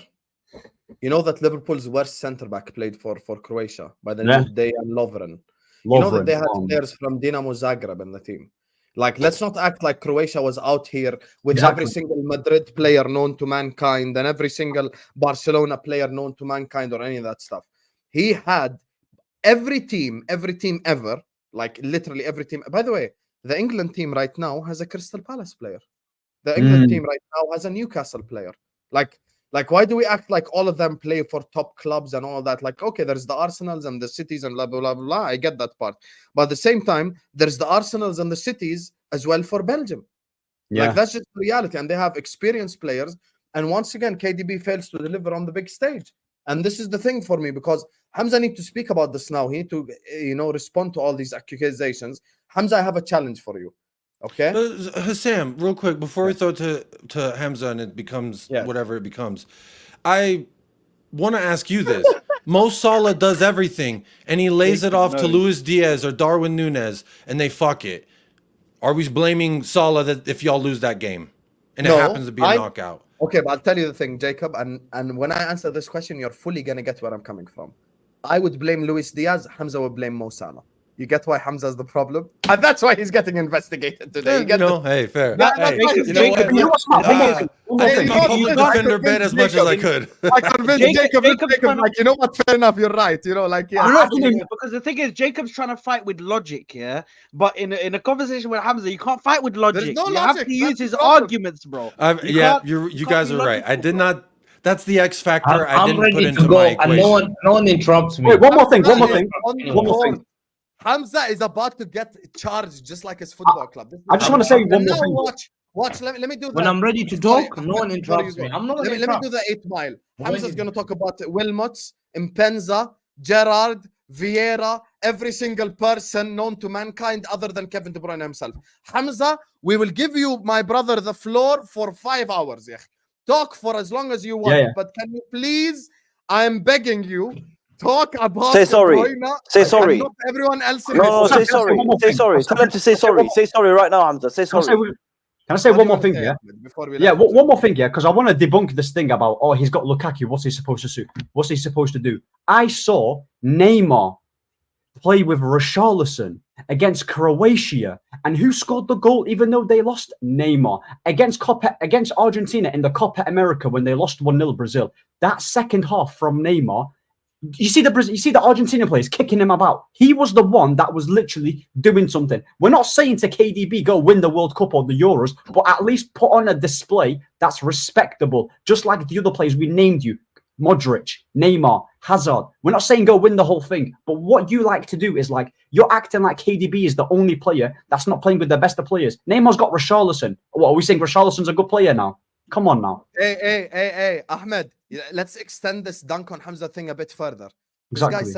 You know that Liverpool's worst centre-back played for Croatia by the name of Dejan Lovren. You know that they had players from Dinamo Zagreb in the team. Like, let's not act like Croatia was out here with every single Madrid player known to mankind and every single Barcelona player known to mankind or any of that stuff. He had every team ever, like literally every team. By the way, the England team right now has a Crystal Palace player. The England team right now has a Newcastle player. Like, why do we act like all of them play for top clubs and all that? Like, okay, there's the Arsenals and the Cities and blah, blah, blah, blah. I get that part. But at the same time, there's the Arsenals and the Cities as well for Belgium. Yeah. Like, that's just reality. And they have experienced players. And once again, KDB fails to deliver on the big stage. And this is the thing for me, because Hamza need to speak about this now. He need to, respond to all these accusations. Hamza, I have a challenge for you. Okay. Hassam, real quick, before we throw it to Hamza and it becomes whatever it becomes, I want to ask you this. Mo Salah does everything, and he lays it off to Luis Diaz or Darwin Núñez, and they fuck it. Are we blaming Salah that if y'all lose that game, and it happens to be a knockout? Okay, but I'll tell you the thing, Jacob, and when I answer this question, you're fully going to get where I'm coming from. I would blame Luis Diaz. Hamza would blame Mo Salah. You get why Hamza's the problem? And that's why he's getting investigated today. You get hey, fair. Hey, you know what? I took my public defender bed as much as I could. I convinced Jacob, like, you know what? Fair enough, you're right. You know, like, yeah. Because the thing is, Jacob's trying to fight with logic, yeah. But in a conversation with Hamza, you can't fight with logic. There's no you logic. have to use That's his the problem. arguments, bro. You guys are right. I did not. That's the X factor I I'm didn't ready put to into go, my and equation. no one interrupts me. Wait, one more thing. Hamza is about to get charged just like his football club. I just want to say one more thing. Watch. Let me do that. When I'm ready to talk, no one interrupts me. I'm not. Let me do the 8 Mile. Hamza's going to talk about Wilmots, Impenza, Gerrard, Vieira, every single person known to mankind other than Kevin De Bruyne himself. Hamza, we will give you, my brother, the floor for 5 hours. Talk for as long as you want, but can you please, I'm begging you, talk about say sorry. Say sorry. Not everyone else. No, say sorry. Say sorry. Tell him to say sorry. Say sorry right now, Hamza. Say sorry. Can I say one more thing here? One more thing here, because I want to debunk this thing about, he's got Lukaku. What's he supposed to do? What's he supposed to do? I saw Neymar play with Richarlison against Croatia, and who scored the goal? Even though they lost, Neymar against Argentina in the Copa America when they lost 1-0 Brazil. That second half from Neymar. You see the Argentinian players kicking him about. He was the one that was literally doing something. We're not saying to KDB go win the World Cup or the Euros, but at least put on a display that's respectable, just like the other players we named you. Modric, Neymar, Hazard. We're not saying go win the whole thing, but what you like to do is like you're acting like KDB is the only player that's not playing with the best of players. Neymar's got Richarlison. What are we saying? Richarlison's a good player now? Come on now. Hey, Ahmed. Let's extend this dunk on Hamza thing a bit further. Exactly.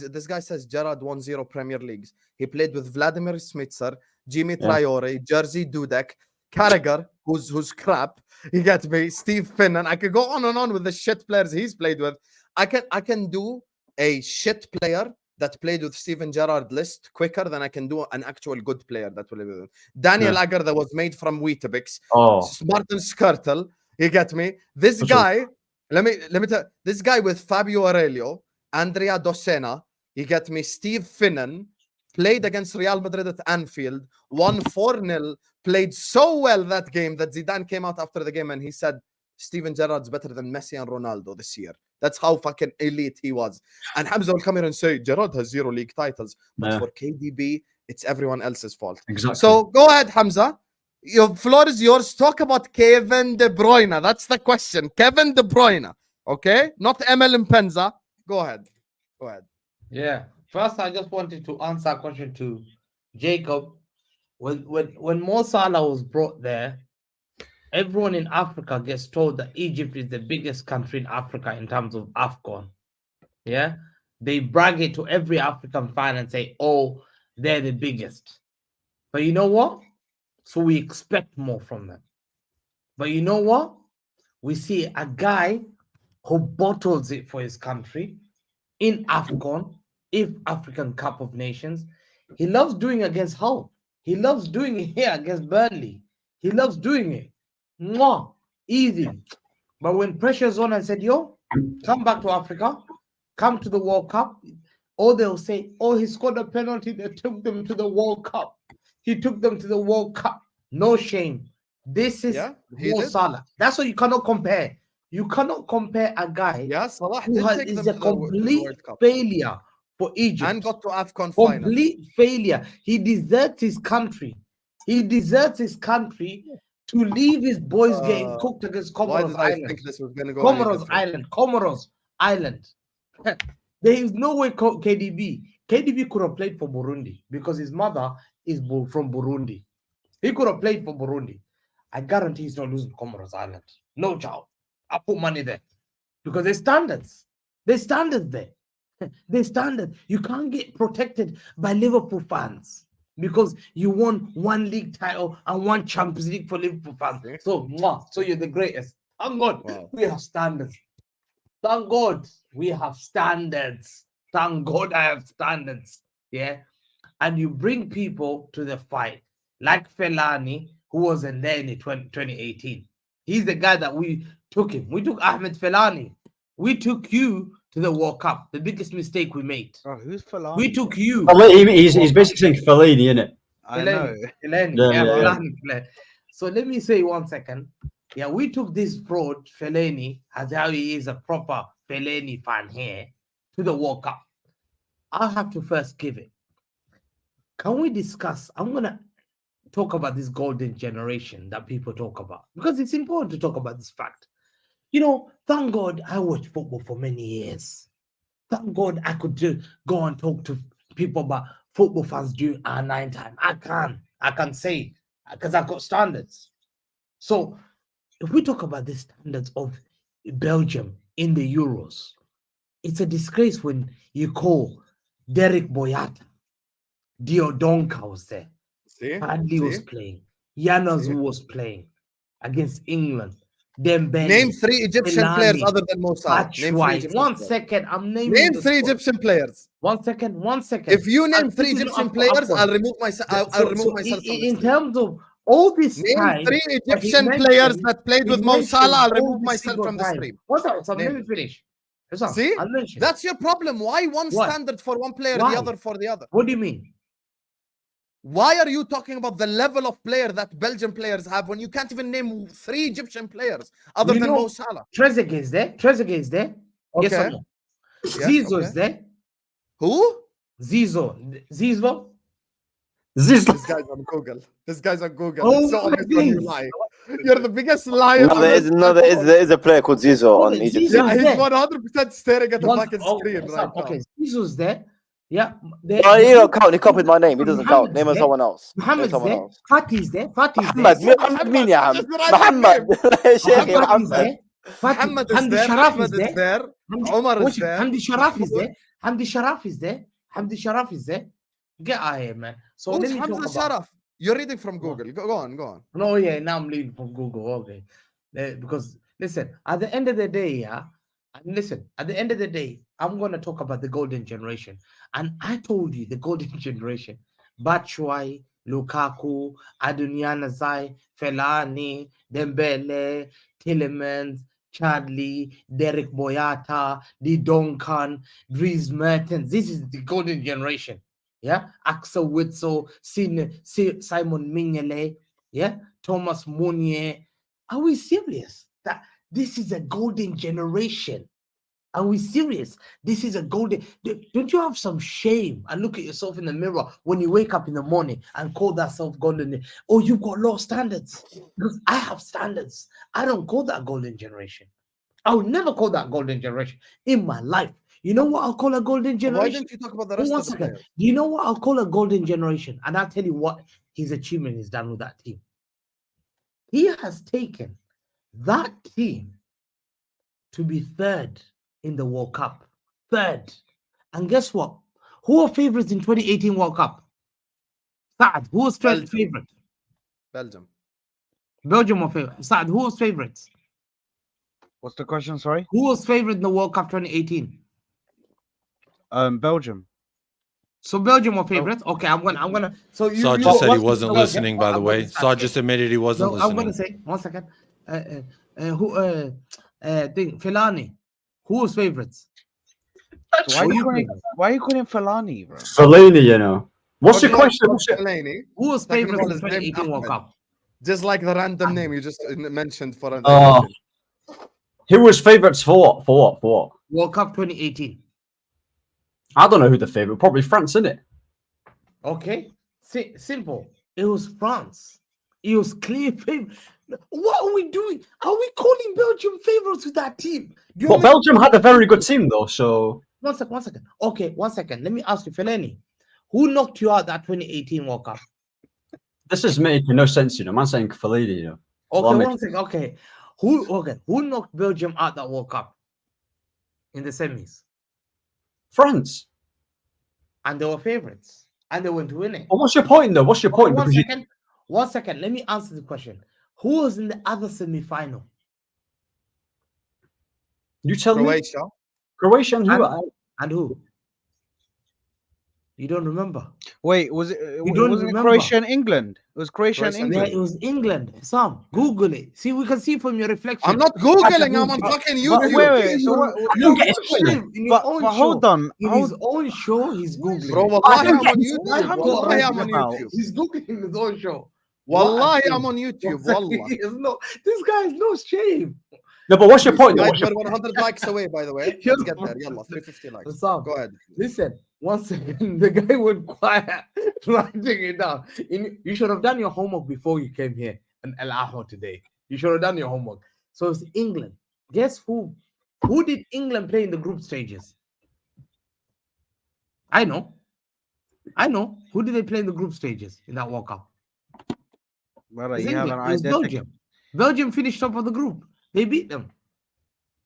This guy says Gerrard won 0 Premier Leagues. He played with Vladimir Smitser, Jimmy Traore, Jerzy Dudek, Carragher, who's crap. You get me? Steve Finn, and I could go on and on with the shit players he's played with. I can do a shit player that played with Steven Gerrard list quicker than I can do an actual good player that will live with. Daniel Yeah. Agger that was made from Weetabix. Oh, Martin Skirtle. You get me? This That's right. guy, let me tell this guy with Fabio Aurelio, Andrea Dossena, you get me, Steve Finnan, played against Real Madrid at Anfield, won 4-0, played so well that game that Zidane came out after the game and he said, Steven Gerrard's better than Messi and Ronaldo this year. That's how fucking elite he was. And Hamza will come here and say, Gerrard has 0 league titles. But Yeah. for KDB, it's everyone else's fault. exactly. So go ahead, Hamza. Your floor is yours. Talk about Kevin De Bruyne. That's the question. Kevin De Bruyne. Okay? Not Emil Mpenza. Go ahead. Go ahead. Yeah. First, I just wanted to answer a question to Jacob. When Mo Salah was brought there, everyone in Africa gets told that Egypt is the biggest country in Africa in terms of AFCON. Yeah. They brag it to every African fan and say, oh, they're the biggest. But you know what? So we expect more from them. But you know what? We see a guy who bottles it for his country in AFCON, if African Cup of Nations. He loves doing it against Hull. He loves doing it here against Burnley. He loves doing it. Mwah, easy. But when pressure's on, I said, yo, come back to Africa, come to the World Cup. Or they'll say, oh, he scored a penalty that took them to the World Cup. He took them to the World Cup. No shame. This is Mo Salah. That's what you cannot compare. You cannot compare a guy Salah who is a to the complete World Cup failure for Egypt. and got to AFCON final. Complete failure. He deserts his country. He deserts his country to leave his boys getting cooked against Why Comoros did I Island. think this was going to go any Comoros different? Island. Comoros Island. There is no way KDB could have played for Burundi because his mother is from Burundi. He could have played for Burundi. I guarantee he's not losing Comoros Island. No doubt. I put money there because there's standards. There's standards there. There's standards. You can't get protected by Liverpool fans because you won 1 league title and 1 Champions League for Liverpool fans. So you're the greatest. Thank God we have standards. Thank God we have standards. Thank God I have standards. Yeah. And you bring people to the fight like Fellaini, who wasn't there in 2018. He's the guy that we took him. We took Ahmed Fellaini. We took you to the World Cup. The biggest mistake we made. Oh, who's Fellaini? We took you. He's basically saying Fellaini, isn't it? I know. Fellaini. So let me say 1 second. Yeah, we took this fraud, Fellaini, as how he is a proper Fellaini fan here, to the World Cup. I'll have to first give it. Can we discuss? I'm going to talk about this golden generation that people talk about because it's important to talk about this fact. You know, thank God I watched football for many years. Thank God I could go and talk to people about football fans during our 9 time. I can say because I've got standards. So if we talk about the standards of Belgium in the Euros, it's a disgrace when you call Derek Boyata, Diodonka was there. Hadley was playing. Janos was playing against England. Dembele. Name 3 Egyptian Fellaini, players other than Mo Salah. Name 3 Egyptian One players. second. I'm naming. Name 3 Egyptian players. 1 second. 1 second. If you name 3 Egyptian players, I'll remove myself. I'll remove myself from in this. terms of all this Name time, 3 Egyptian players that played with Mo Salah. I'll remove myself from the stream. Let me finish. See, that's your problem. Why one standard for one player, the other for the other? What do you mean? Why are you talking about the level of player that Belgian players have when you can't even name 3 Egyptian players other than Mo Salah? Trezeguet is there. Okay. Yes or no? Zizou is there. Who? Zizou. This guy's on Google. This guy's on Google. Oh, it's so obvious when you lie. You're the biggest liar. There is a player called Zizou on Egypt. Yeah, he's 100% staring at the fucking screen right now. Okay, Zizou's there. Yeah. He don't count. He copied my name. He doesn't count. Name someone else. Muhammad's there. Fatih's there. Muhammad mean ya Muhammad. Muhammad is there. Ahmed is there. Omar is there. Hamdi Sharaf is there. Hamdi Sharaf is there. Get out of here, man. So who's let me Hamza Sharaf? You're reading from Google. Go on. No, yeah, now I'm reading from Google. Okay. Because listen, at the end of the day, at the end of the day, I'm gonna talk about the golden generation, and I told you the golden generation: Batshuayi, Lukaku, Adunyanazai, Fellaini, Dembele, Tielemans, Chadli, Derek Boyata, the Duncan, Dries Mertens. This is the golden generation. Yeah, Axel Witsel, Simon Mignolet, yeah, Thomas Meunier. Are we serious? That this is a golden generation? Are we serious? This is a golden. Don't you have some shame and look at yourself in the mirror when you wake up in the morning and call that self golden? Oh, you've got low standards. Because I have standards. I don't call that golden generation. I would never call that golden generation in my life. You know what I'll call a golden generation? Why didn't you talk about the rest of the players? Do you know what I'll call a golden generation? And I'll tell you what his achievement is done with that team. He has taken that team to be third in the World Cup. Third. And guess what? Who are favorites in 2018 World Cup? Saad, who was favorite? Belgium. Belgium were favorite. Saad, who was favorites? What's the question? Sorry. Who was favorite in the World Cup 2018? Belgium. So Belgium were favorites. Okay, I'm gonna. So you. Saad just said he wasn't listening. By the way, Saad just admitted he wasn't listening. I'm gonna say 1 second. Fellaini. Who was favorites? Why are you calling Fellaini, bro? Fellaini, you know. What's your question? Fellaini. Who was Second favorites one in is 2018 named World Ahmed. Cup? Just like the random name you just mentioned for an. Who was favourites for what? World Cup 2018. I don't know who the favourite. Probably France, isn't it? Okay, simple. It was France. It was clear favorite. What are we doing? Are we calling Belgium favorites with that team? But Belgium had a very good team though. So 1 second. Okay, 1 second. Let me ask you, Fellaini, who knocked you out that 2018 World Cup? this is making no sense, you know. Man saying Fellaini, you know. Okay, Well, 1 second. Okay, who knocked Belgium out that World Cup in the semis? France. And they were favorites, and they went to win it. Well, what's your point though? What's your point? One Because second. 1 second. Let me answer the question. Who was in the other semi-final? you tell me. Croatia. Croatia and who? And who? You don't remember? Wait, was it? You don't Was it remember? Croatia and England? It was Croatia and Croatia and Yeah, England. it was England. Sam, Google it. See, we can see from your reflection. I'm not googling. I'm on fucking YouTube. Wait. So what? I don't get it. But hold on. In his own show, he's Googling. Bro, it. wallahi, I'm on What YouTube. Hamza Wallahi, I'm on talking about? YouTube. He's Googling his own show. Wallahi, I'm on YouTube. Wallah. Wallah. This guy has no shame. No, but what's your point? Though? Guys, What's your we're 100 likes away, by the way. Let's get there. Yalla, 350 likes. Sam, Go ahead. listen, 1 second. The guy went quiet, writing it down. You should have done your homework before you came here and Ahwa today. You should have done your homework. So it's England. Guess who? Who did England play in the group stages? I know. Who did they play in the group stages in that World Cup? Brother, It's you have England. an It was idea. Belgium. Belgium finished top of the group. They beat them.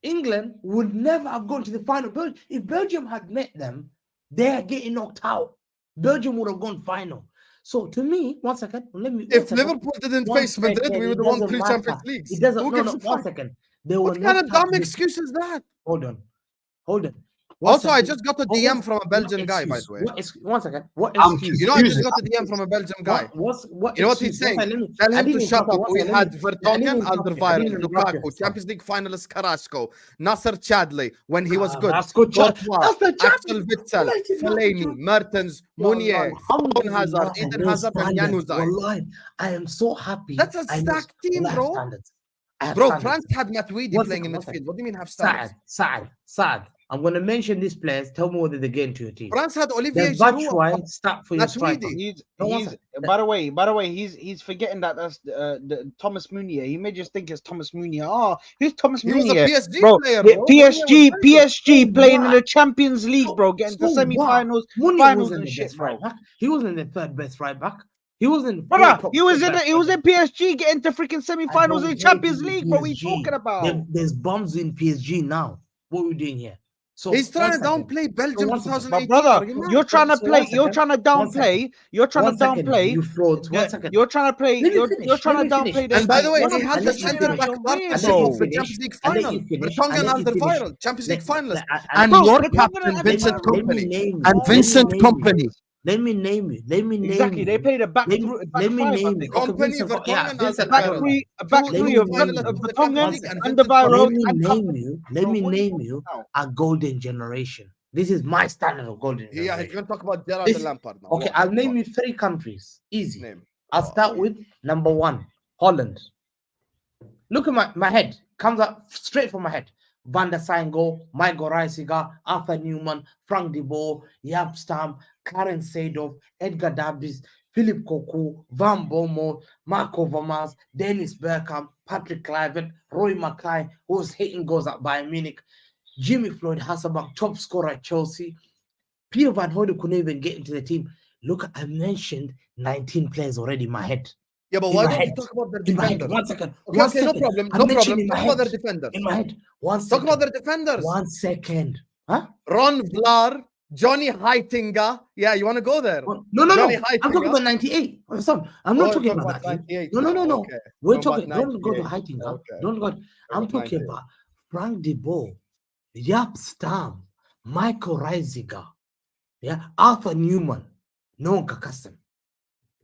England would never have gone to the final. If Belgium had met them, they're getting knocked out. Belgium would have gone final. So to me, 1 second. Let me. If Liverpool didn't face Madrid, we would have won 3 Champions Leagues. It doesn't. Who No, gives no. a 1 fuck? second. They were What kind of knocked out dumb excuse is that? Hold on. 1 second. I just got a DM from a Belgian guy, by the way. 1 second. What I'm excuse? You know, I just Excuse got a DM from a Belgian guy. What You know what he's excuse? saying? One second, Tell I him to didn't shut interrupt you. up. One We second, had I Vertonghen, didn't interrupt you. I Alderweireld, didn't interrupt you. Lukaku, Champions League finalist Carrasco, Nasser Chadli when he was good, That's good. Courtois, That's the Axel Champions Witsel, League. Fellaini, Mertens, Meunier, Eden Hazard, Eden Hazard, and Januzaj. Wallahi, I am so happy. That's a I know- stacked team, I have bro. standards. I have Bro, standards. France had Matuidi One playing in second, one midfield. What do you mean have Saad, standards? Saad. I'm going to mention these players. Tell me whether they get into your team. France had Olivier There's Giroud. Batshuayi, start for your Matuidi. striker. He's No, one he's second. by the way, he's forgetting that that's the Thomas Meunier. He may just think it's Thomas Meunier. Oh, who's Thomas He was a Meunier? PSG Bro, player, bro. PSG So playing in what? the Champions League, bro, getting to So semi-finals, Meunier finals wasn't and the shit, best bro. right back. He wasn't the third best right back. He wasn't. Brother, he was in PSG getting to freaking semi-finals I in don't Champions hate League. What are we PSG. talking about? There's bombs in PSG now. What are we doing here? So He's trying to one second. downplay Belgium one second. 2018. But brother, Are you mad? you're trying to So play. one You're second. trying to One second. downplay. You're trying One to second, downplay. you frauds. One second. You're trying to play. Let me You're finish. trying Let to me finish. downplay. And by the way, Let he me- had I'll the let you centre finish. back You're partnership weird, I'll let you of the finish. Champions League I'll let final. you finish. Vertonghen I'll let and you finish. Alderweireld, Champions League finalist. Let And Bro, your Vertonghen captain, and Vincent Alderweireld. Kompany. name you. And Let me Vincent name you. Kompany. Let me name you. Let me name Exactly. you. They played a back Let me, back let me five, I name think. you. Okay, Kompany, Vincent, Vertonghen, Vincent, Back Alderweireld. three, Two back Let three me of name finalists you. of the Champions Vertonghen, League and Let Vincent Alderweireld, Kompany. and me name Kompany. you. Let Bro, me what are you name talking you about? a golden generation. This is my standard of golden Yeah, he's generation. going to talk about Gerrard This- and Lampard now. Okay, Go I'll on, name go you 3 countries. Easy. on. Name. I'll start with number 1, Holland. Look at my head. Comes up straight from my head. Van der Sar goal, Michael Reisiger, Arthur Newman, Frank de Boer, Jaap Stam, Karen Seedorf, Edgar Davids, Philip Cocu, Van Bommel, Marco Vermaas, Dennis Bergkamp, Patrick Kluivert, Roy Mackay, who was hitting goals at Bayern Munich, Jimmy Floyd Hasselbank, top scorer at Chelsea. Peter Van Hooydonk couldn't even get into the team. Look, I mentioned 19 players already in my head. Yeah, but In why my don't head. you talk about their In my head. defenders? 1 second. Okay, One okay, no second. problem. I No mentioned problem. in my Talk about their head. defenders. In my head. 1 Talk second. about their defenders. 1 second. Huh? Ron Vlaar, Johnny Heitinga. Yeah, you want to go there? No. Johnny I'm talking Heitinga. about 98. I'm not talking about that. 98. No. now, Okay. We're Talk talking. about Don't go to 98. Heitinga. Okay. Don't go. I'm about talking 98. about Frank de Boer, Jaap Stam, Michael Reisiger, yeah, Arthur Newman. No one can cast him.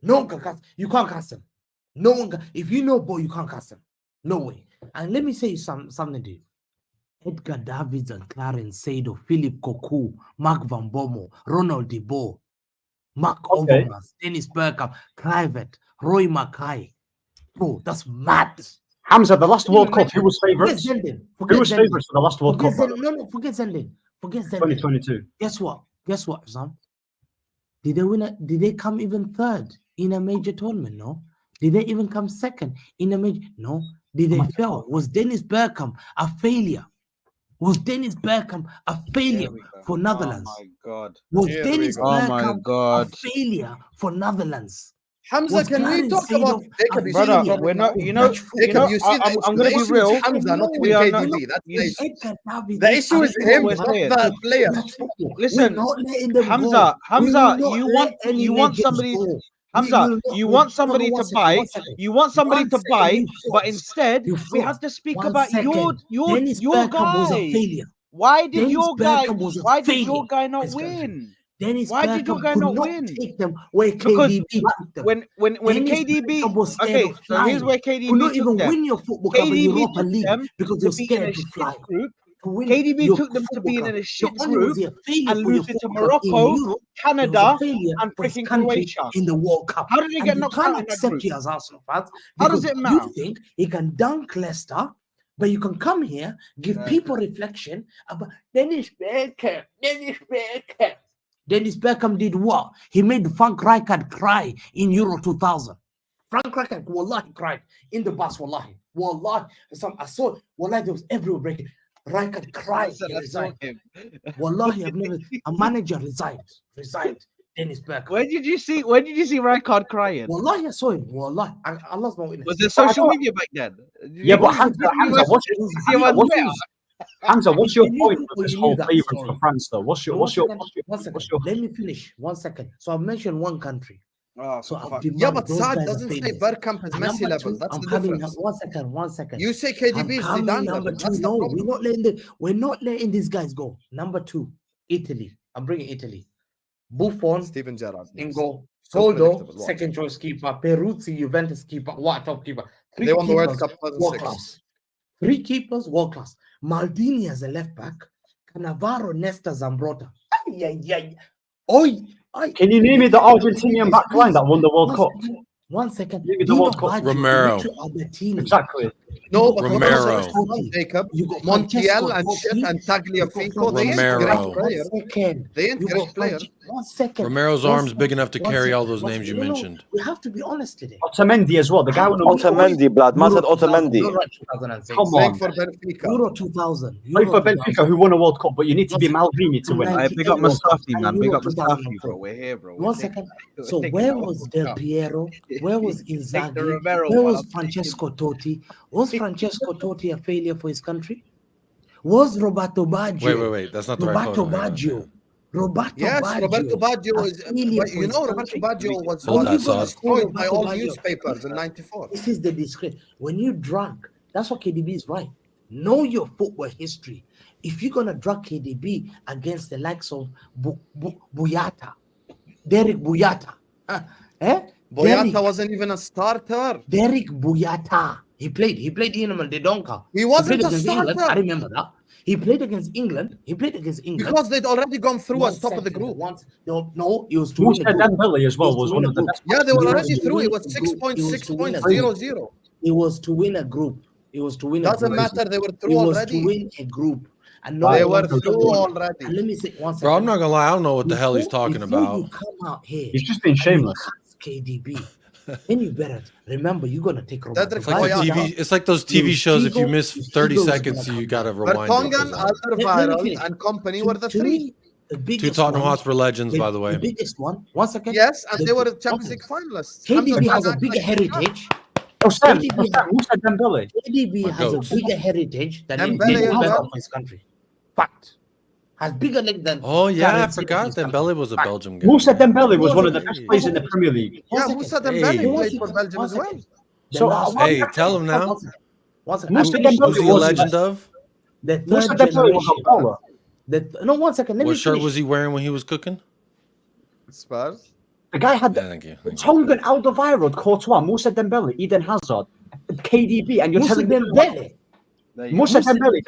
No one can cast. You can't cast him. No one can. If you know ball, you can't cast him. No way. And let me say something to you. Edgar Davids and Clarence Seedorf, Philip Cocu, Mark Van Bommel, Ronald de Boer, Mark Overmars, Dennis Bergkamp, Kluivert, Roy Mackay. Bro, that's mad. Hamza, the last World Cup, who was favourites? Who was favourites for the last World Cup? No, forget Zenden. Forget Zenden. 2022. Guess what, Sam? Did they win? Did they come even third in a major tournament? No. Did they even come second in a major? No. Did they fail? Was Dennis Bergkamp a failure? Was Dennis Bergkamp a failure for Netherlands? Oh my god. Was Here Dennis we go. Oh my Bergkamp God. a failure for Netherlands? Hamza, Was can we Clarence talk about Seedorf Jacob? a You see the Brother, failure? we're problem not. now? You know. Jacob, You know. you see the issue. I'm gonna The be issue is real. Hamza, not We even are KDB. not. That's the You issue. Edgar Davids, The issue is That's him, what we're not saying. the players. Listen, we're not letting them Hamza, go. Hamza, We will not you let want any you want legends somebody. go. Hamza, you want somebody to buy. One second. You want somebody One to second, buy, you but frauds. instead You we frauds. have to speak 1 about your second. Dennis your Bergkamp was a guy. failure. Why did Dennis your guy? Bergkamp was a Why did failure your guy not this country. win? Dennis Why did your Bergkamp guy could not not win? take them where Because KDB took them. when Dennis KDB Bergkamp was scared okay, of so here's flying. where Could KDB not took even them. win your football club in KDB Europa took League them because to you're be in scared a to shit fly. group. To win KDB your took them to football being club, in a shit not only was group he a failure and for your losing to football club in Morocco, Europe, he was a Canada, failure and for his freaking country Croatia. in the World Cup. How did he And get you knocked can't out in that accept group? you as Arsenal fans How does because it matter? you think he can dunk Leicester, but you can come here, give people reflection about Dennis Bergkamp. Dennis Bergkamp did what? He made Frank Rijkaard cry in Euro 2000. Frank Rijkaard, wallahi, cried in the bus, wallahi. Wallahi. I saw, wallahi, there was everywhere breaking. Rijkaard cried. He resigned. Wallahi, I've never, a manager resigned. Dennis Bergkamp. Where did you see Rijkaard crying? Wallahi, I saw him. Wallahi, Allah's my witness. Was there social media back then? Yeah, but Hamza, what's your point with this whole favourites for France, though? What's your One second. Let me finish. 1 second. So I've mentioned one country. Oh, So I've Yeah, but those Saad guys are doesn't say failures. Bergkamp is And Messi number level. two, That's I'm the coming. difference. 1 second. You say I'm KDB is coming Zidane number level. two. That's the No, problem. we're not letting these guys go. Number 2, Italy. I'm bringing Italy. Buffon Steven Gerrard. in goal. So Soldo, predictable. second choice keeper. Peruzzi, Juventus keeper. What top keeper? They won the World keepers, Cup world 2006. class. 3 keepers, world class. Maldini as a left back. Cannavaro, Nesta, Zambrotta. Can you name me the Argentinian back line that won the World Cup? 1 second. Maybe the World Cup. Romero. Exactly. No, but Romero. Jacob, You got Montiel and Francesco shit and Tagliafico. They ain't Romero. great players. They ain't great players. 1 second. Romero's arm's big enough to 1 carry all second. those 1 names you second. No, mentioned. we have to be honest today. Otamendi as well. The guy won the World Cup. Otamendi, blood. Man said Euro 2000, Otamendi. not right 2006. Come Playing on. for Benfica. Euro 2000. Play Euro for 2000. Benfica, who won a World Cup, but you need to be Maldini to win. I big up 98 World Cup Mustafi, and man. Big Euro up Mustafi, 2004. bro. We're here, bro. 1 second. So taking where that was World Del Cup. Piero? Where was Take the Inzaghi? Romero Where one, was I'm Francesco Totti? Was Francesco Totti a failure for his country? was Roberto Baggio. Wait. That's not the right Roberto photo. Hang on, hang Baggio. on. Roberto Yes, Baggio. Roberto Baggio is. Affiliate But for you his know, Roberto country. Baggio was Hold that, you gonna Saad. destroyed by Roberto all Baggio? newspapers in '94. This is the disgrace. When you drunk, that's what KDB is right. Know your football history. If you're gonna drug KDB against the likes of Boyata, Derek Boyata, Boyata wasn't even a starter. Derek Boyata. He played in the Donka. He wasn't a against England. I starter remember that. He played against England. because they'd already gone through as top of the group. No, it was to Musa win the group. Dembele as well It was was to one win of the a best. Yeah, they were It was already to through. win It was a group. It was to win a 6.6.00. It was to win a group. It was to win a Doesn't group. matter. They were It through was already. to win a group. And They no were one through won. already. And let me say one second. Bro, I'm not gonna lie. I don't know what the hell he's Before- talking before about. You come out here. He's just being and you shameless. cast KDB. Then you better remember you're gonna take Roberto Cedric It's like the Boyata. TV. It's like those TV shows. If you miss Stigo 30 is gonna seconds, you come gotta back. rewind it. Vertonghen, 'cause, Let me Alderweireld, finish. and company were the To three. me, the Two biggest Tottenham one, Hotspur legends, by the way. The biggest one. One second. Yes, and they were the Champions League finalists. KDB Hamza has a Tanak, bigger like, heritage. Oh, Sam, KDB Musa Dembele. KDB My has goats. a bigger heritage than Dembele any as player well. for his country. Fact. Has bigger leg than. Oh yeah, I Gareth forgot Bale's that country. Belly was a Fact. Belgium guy. Musa Dembele was One one of the second. best players in the Premier League. Yeah, One Moussa second. Dembele Hey. played for Belgium One as well. second. The So, last- Hey, tell him now. One second. Musa I'm finishing. Dembele Who's he a was- legend of? The third Musa Dembele was generation. a baller. No, one second. Let me What shirt finish. was he wearing when he was cooking? Spurs. The guy had Yeah, thank you. Tongan, Alderweireld, Courtois, Musa Dembele, Eden Hazard, KDB, and you're Musa telling me Dembele. Musa Dembele.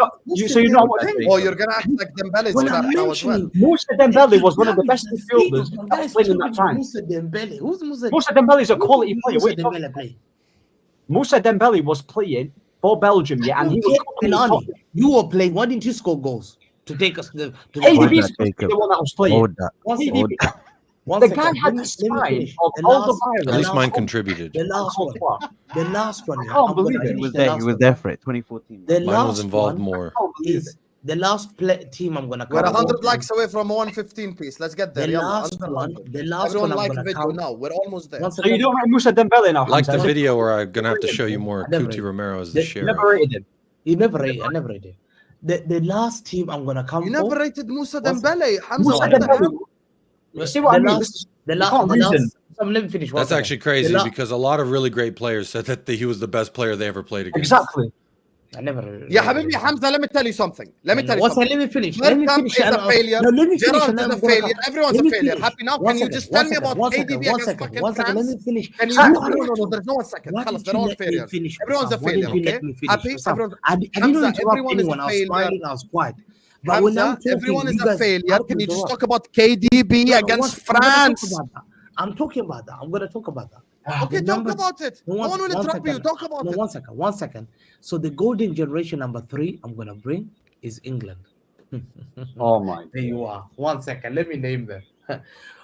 So you know what? Oh, you're gonna act like Dembele's When crap I'm now as well. mentioning Musa Dembele was one of the best Guys, midfielders guys, that was playing in that time. Musa Dembele. Who's Musa? Musa Dembele is a quality player. Musa What are you talking Dembele about? play? Musa Dembele was playing for Belgium, yeah, and he was Milani, you were playing. Why didn't you score goals to take us to the? KDB that, is supposed to be Jacob. the one that was playing. Hold that. One KDB. second. One The second. guy had Let me the spine finish. of The last- Alderweireld. At least last mine one. contributed. The last one. The last one. I can't believe it. He Finish was the there. last He was one. there for it. 2014. The Mine last was involved one more. is the last team I'm gonna We're cover. 100 likes away from a 115 piece. Let's get there. The Yalla, last under one. 100. The last Everyone one I'm like gonna video count. now. We're almost there. Once So you again, don't rate Musa Dembele now, Like the Hamza? video where I'm gonna have to show you more Never Kuti rated. Romero as the The- sheriff. Never rated him. you never rated. I never rated. The last team I'm gonna come You for. never rated Moussa What's- Dembele. Hamza, Musa what the Dembele. hell? You see what I the mean? last, the you last, can't the reason. last. Let me finish. one That's second. actually crazy The la- because a lot of really great players said that he was the best player they ever played against. Exactly. I never. Yeah, Habibi Hamza, let me tell you something. Let me tell you What's something. Let me finish. Let me Bergkamp finish. is a failure. No, let me finish. Gerrard and is then a I'm gonna failure. come. Everyone's Let a me failure. finish. Happy now? One Can you second, just one tell me second, about one KDB second, one against second, fucking one second. Let France? me finish. Can you? Sam, No. There's no 1 second. Why Khalas, didn't they're you all let me failures. finish? Everyone's a Sam? Why failure. didn't you Okay. let me finish? Happy? Sam, Everyone. I didn't Hamza, interrupt everyone is anyone. a I was failure. smiling. I was quiet. But when I'm Hamza, talking, everyone is you a guys failure. have to Can you just interrupt. talk about KDB No, against I'm gonna France? talk about that. I'm talking about that. I'm gonna talk about that. Okay, talk about it. No one will interrupt you. Talk about No, it. 1 second. 1 second. So the golden generation number 3 I'm gonna bring is England. Oh my. There you are. 1 second. Let me name them.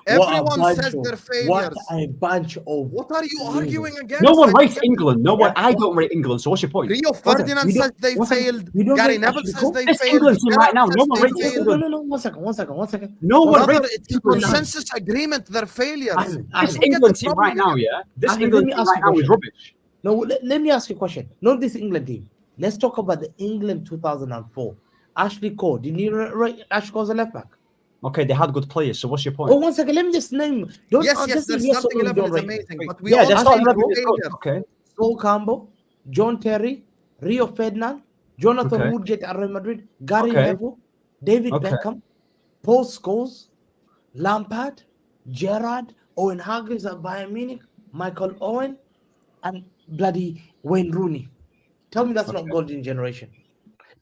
Everyone says they're What failures. a bunch of. What are you arguing against? No one I don't rates get- England. No one. I don't rate England. So what's your point? Rio Ferdinand You don't- says they one second. failed. You don't Gary rate Neville Ashley says Cole? they This failed. England team right now, Gerrard no says one they rates failed. England. No. 1 second. 1 second. 1 second. No one Brother, rates it's a England. consensus agreement. They're failures. Ahmed, I This don't get England the team problem right now, here. yeah. This Ahmed, England let me team ask right you a now is question. rubbish. No, let me ask you a question. Not this England team. Let's talk about the England 2004. Ashley Cole. Did you rate Ashley Cole as a left back? Okay, they had good players. So what's your point? Oh, 1 second. Let me just name. Don't, Yes, just their say yes or starting no, 11 don't is rate amazing. them. But we Yeah, all that's say not they're 11 is good. failures. Okay. Sol Campbell, John Terry, Rio Ferdinand, Jonathan Okay. Woodgate at Real Madrid, Gary Okay. Neville, David Okay. Beckham, Paul Scholes, Lampard, Gerrard, Owen Hargreaves at Bayern Munich, Michael Owen, and bloody Wayne Rooney. Tell me that's not golden generation.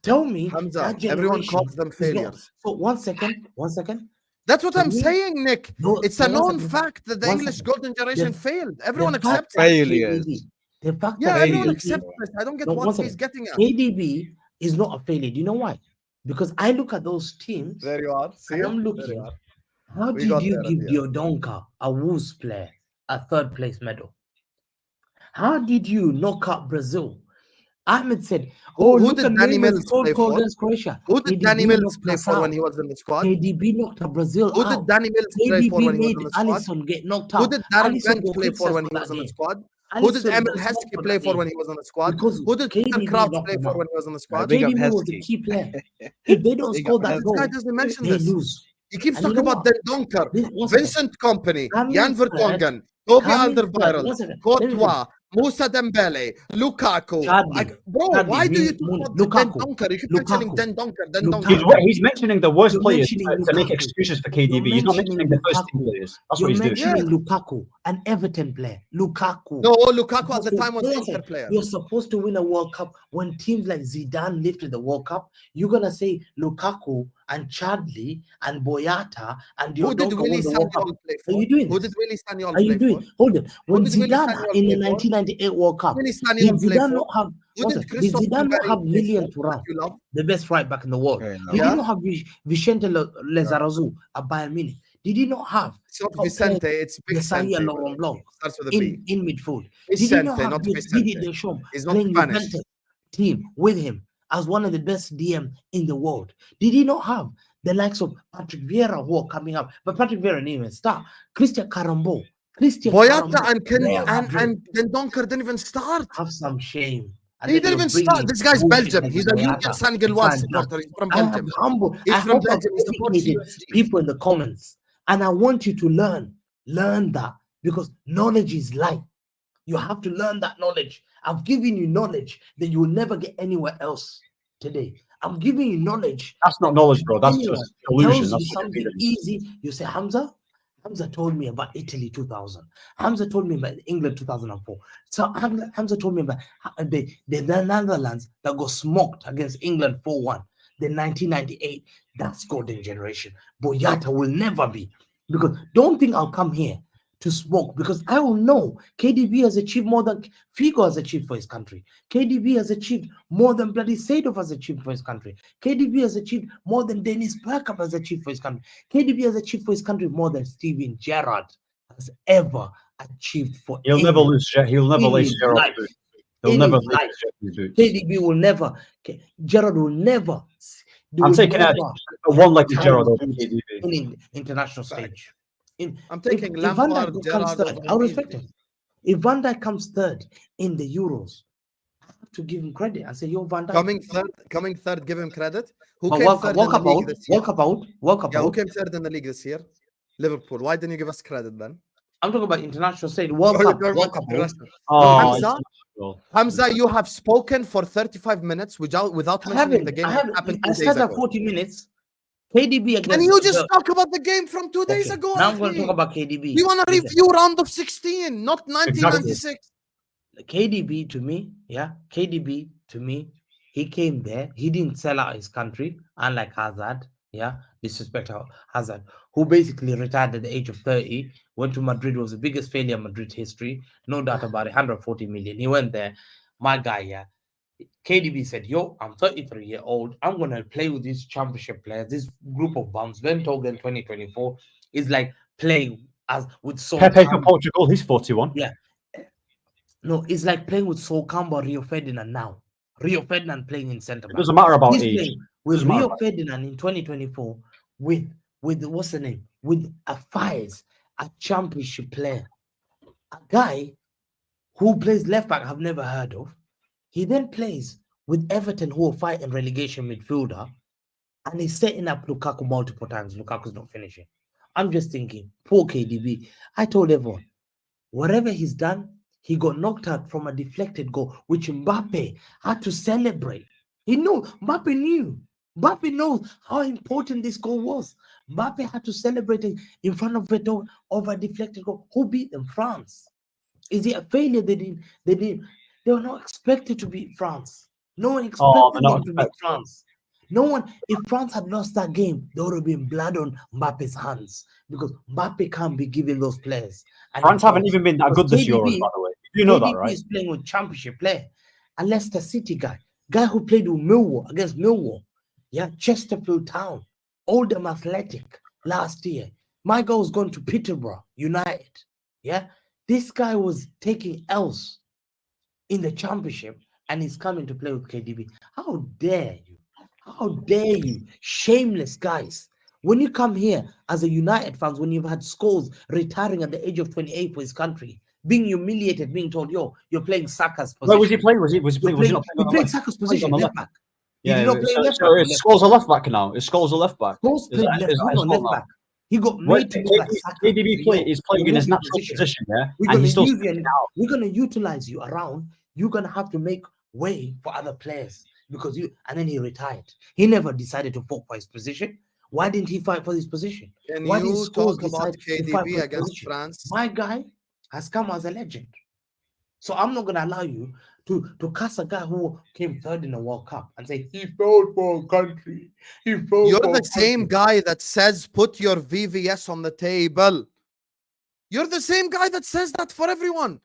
Tell me Hamza, that everyone generation calls them is not- failures. So 1 second, 1 second. That's what For I'm me- saying, Nick. No, It's no, a 1 known second. fact that the 1 English second. golden generation The- failed. Everyone The fact accepts that it. Failures. KDB the fact Yeah, that everyone KDB accepts it. I don't get No, what 1 he's second. getting at. KDB is not a failure. Do you know why? Because I look at those teams There you are. See? and I'm There looking. you are. How We did got you there at give the end. Diodonka, a Wolves player, a third place medal? How did you knock out Brazil? Ahmed said, Who look did at Danny Neymar's Mills goal play for? against Croatia. Who did KDB Danny Mills knocked play us for when out. he was in the squad? KDB knocked a Brazil Who did out. Danny Mills play for KDB when he was made in the squad? Alisson get knocked Who out. did Darren Alisson Bent got play fixed for us when for he that was in the game. squad? Who did Alisson Emil got smoked Heskey for play that for game when he was on the squad? because Who did Peter KDB Crouch knocked play him for out. when he was on the squad? Big up KDB was the Heskey. key player. If they don't Big score up that This goal, guy doesn't mention they this. lose. He keeps And you talking know about what? Den Donker, One second. Vincent Company, Coming Jan third, Vertonghen, Toby coming third. Alderweireld, One second. Let me finish. Courtois, Musa Dembele, Lukaku. Chadli. Bro, Chadli, why do you talk Muni, about Den Lukaku. Donker? You keep mentioning Lukaku. Den Donker, Den Lukaku. Donker. He's mentioning the worst You're players mentioning to make Lukaku. excuses for You're KDB. He's not mentioning the first team Lukaku. players. That's You're what he's doing. mentioning Lukaku, an Everton player. Lukaku. No, Lukaku at the So, time was the listen, Inter player. you're supposed to win a World Cup. When teams like Zidane lifted the World Cup, you're gonna say Lukaku and Chadli and Boyata and Who did Diodonka Willie won the World Cup. Sanyol play Are for? you doing Who this? did Willie Sanyol Are you play doing? for? Hold it. When did Willie Zidane Sagnol in the play for? 1998 World Cup, Willie did Sanyol play Zidane for? not have? Who Did did Christophe Zidane not have Dugarry play Lilian for? Thuram, That you love? the best right back in the world? Fair Did enough. he Yeah. not have Vicente Lizarazu at Bayern Munich? Did he not have It's not top Vicente, players, it's Desailly Vicente. and by the Laurent way. Blanc Starts with a B. in midfield? Did he not Vicente, have not Didier Vicente. Deschamps He's not playing Spanish. Juventus team with him as one of the best DM in the world? Did he not have the likes of Patrick Vieira who are coming up? But Patrick Vieira didn't even start. Christian Carambo. Boyata and Real Madrid. and Den Donker didn't even start. Have some shame. And He then didn't you're even start. bringing This guy's bullshit Belgium. like He's a Boyata Union to San try Gilloise and supporter. He's from I have Belgium. humble. He's I from hope I've Belgium. He supports educated USG. people in the comments, and I want you to learn that, because knowledge is light. You have to learn that knowledge. I've given you knowledge that you will never get anywhere else today. I'm giving you knowledge. That's not knowledge, bro. That's Anyone just illusion. tells That's you what you're something feeding. easy, you say, Hamza told me about Italy 2000. Hamza told me about England 2004. So Hamza told me about the Netherlands that got smoked against England 4-1. The 1998, that's golden generation. Boyata will never be. Because don't think I'll come here to smoke, because I will know KDB has achieved more than Figo has achieved for his country. KDB has achieved more than bloody Seedorf has achieved for his country. KDB has achieved more than Dennis Bergkamp has achieved for his country. KDB has achieved for his country more than Steven Gerrard has ever achieved for He'll never England. lose. He'll never In lace his Gerrard's life. boots. He'll In never his lace life. his boots. KDB will never. Gerrard will never. I'm taking a one-legged Gerrard over in KDB. international stage. I'm taking if Van Lampard, Dijk comes Gerrard third, over I'll him respect easily. him. If Van Dijk comes third in the Euros, I have to give him credit and say, "Yo, Van Dijk Coming third, give him credit. Who But came World third Cup in the league out, this year? World Cup Yeah, who out. came third in the league this year? Liverpool. Why didn't you give us credit then? I'm talking about international stage. World Oh, you're Cup, talking World about Cup out. international. Oh, Hamza, well, Hamza, you have spoken for 35 minutes without I mentioning the haven't. game I that haven't. happened I 2 said days that ago. 40 minutes. KDB against. Can you just the- talk about the game from 2 days Okay, ago? now I'm going to Akhi? talk about KDB. We want to Listen, review round of 16, not 1996. KDB to me, yeah, KDB to me, he came there. He didn't sell out his country, unlike Hazard. Yeah, disrespect Hazard, who basically retired at the age of 30, went to Madrid, was the biggest failure in Madrid history, no doubt about it, 140 million. He went there. My guy, yeah. KDB said, "Yo, I'm 33 years old. I'm gonna play with these championship players, this group of bums." When Togen 2024 is like playing as with Sol Pepe for Campbell. Portugal, he's 41. Yeah. No, it's like playing with Sol Campbell, Rio Ferdinand now. Rio Ferdinand playing in centre It back. doesn't matter about He's age. playing with Doesn't matter Rio about- Ferdinand in 2024 with what's the name? With a Fires, a championship player, a guy who plays left back I've never heard of. He then plays with Everton, who are fighting relegation midfielder, and he's setting up Lukaku multiple times. Lukaku's not finishing. I'm just thinking, poor KDB. I told everyone, whatever he's done, he got knocked out from a deflected goal, which Mbappe had to celebrate. He knew, Mbappe knew. Mbappe knows how important this goal was. Mbappe had to celebrate it in front of Veto over a deflected goal. Who beat them? France. Is it a failure? They were not expected to beat France. No one expected them to beat France. No one, if France had lost that game, there would have been blood on Mbappe's hands, because Mbappe can't be giving those players. And France haven't even been that good this Euro, by the way. You know that, right? He's playing with championship player, a Leicester City guy who played with Millwall against Millwall. Yeah, Chesterfield Town, Oldham Athletic last year. My guy was going to Peterborough United. Yeah, this guy was taking L's in the championship, and he's coming to play with KDB. How dare you? How dare you? Shameless guys. When you come here as a United fans, when you've had Scholes retiring at the age of 28 for his country, being humiliated, being told, "Yo, you're playing Saka's position." Where was he playing? Was he playing? Was he not He playing on the played left? Saka's position, on the left back. Yeah, He did not play left so back. Scholes a left back now. Is Scholes a left back? Scholes played left. is that No, his left fault now? back. He got made to look like Saka. KDB is playing in his Your natural position, yeah, We're and gonna he's still use you and we're gonna utilize you around. You're gonna have to make way for other players because you. And then he retired. He never decided to fight for his position. Why didn't he fight for his position? Can Why did you Scholes talk about decide to fight for KDB his against position? France? My guy has come as a legend. So I'm not gonna allow you to cast a guy who came third in the World Cup and say he fought for a country. He fought You're for the a same country. guy that says put your VVS on the table. You're the same guy that says that for everyone.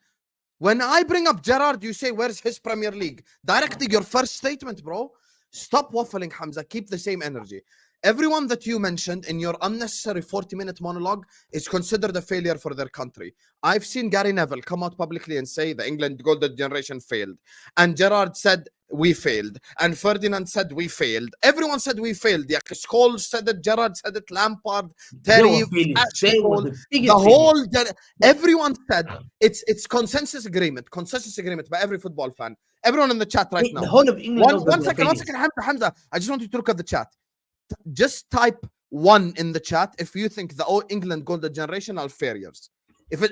When I bring up Gerrard, you say, where's his Premier League? Directly your first statement, bro. Stop waffling, Hamza. Keep the same energy. Everyone that you mentioned in your unnecessary 40-minute monologue is considered a failure for their country. I've seen Gary Neville come out publicly and say the England golden generation failed. And Gerrard said, we failed. And Ferdinand said, we failed. Everyone said we failed. Yeah, Scholes said it, Gerrard said it, Lampard, Terry, everyone said it's consensus agreement by every football fan. Everyone in the chat right now. The whole of England One second, Hamza. I just want you to look at the chat. Just type 1 in the chat if you think the England golden generation are failures.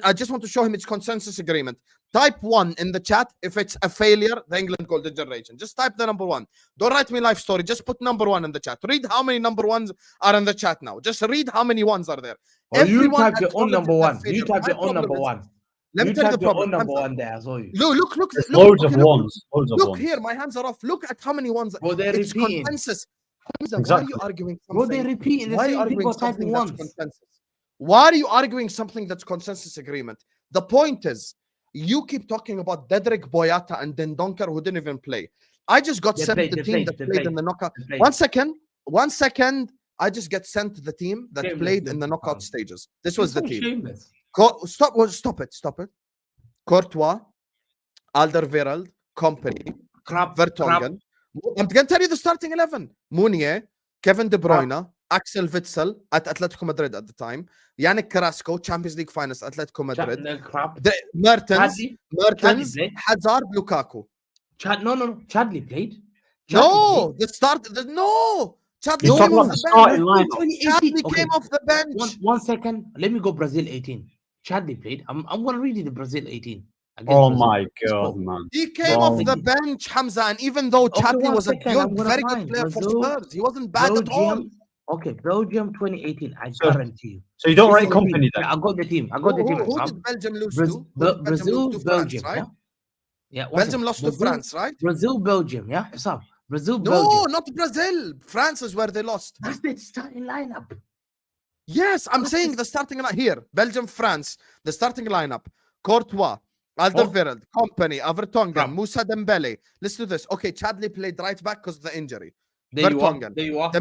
I just want to show him it's consensus agreement. Type 1 in the chat if it's a failure, the England golden generation. Just type the number 1. Don't write me life story. Just put number 1 in the chat. Read how many number 1s are in the chat now. Just read how many 1s are there. Or you type your own number 1. You type your own number 1. Let me tell you the problem. Number 1 there, I saw you. Look. Loads of ones. Look here, my hands are off. Look at how many 1s. Well, they're it's repeating. Consensus. Exactly. Why are you arguing something? Well, they're repeating. Why are you arguing something that's consensus? Why are you arguing something that's consensus agreement? The point is, you keep talking about Dedrick Boyata and Dendonker who didn't even play. I just got sent the team that played in the knockout. 1 second. I just get sent the team that played in the knockout stages. This was the team. Stop it. Courtois, Alderweireld, Company, Vertonghen. I'm going to tell you the starting 11. Mounier, Kevin De Bruyne, Axel Witsel at Atletico Madrid at the time, Yannick Carrasco, Champions League finals, Atletico Madrid, Mertens, Hazard, Lukaku. Chadley played. Chadley came off the bench. 1 second. Let me go Brazil 18. Chadley played. I'm going to read you the Brazil 18. Oh my God, man. He came off the bench, Hamza, and even though Chadley was a very good player for Spurs, he wasn't bad at all. Okay, Belgium 2018, I guarantee you. So you don't rate Company then? I got the team. Who did Belgium lose to? Brazil, Belgium, right? Yeah. Belgium lost to France, right? Brazil, Belgium, yeah. Brazil, no, Belgium. Not Brazil. France is where they lost. That's the starting lineup. Yes, I'm saying the starting lineup here. Belgium, France, the starting lineup. Courtois, Alderweireld, Company, Vertonghen, Moussa Dembele. Listen to this. Okay, Chadley played right back because of the injury. Vertonghen. There you are.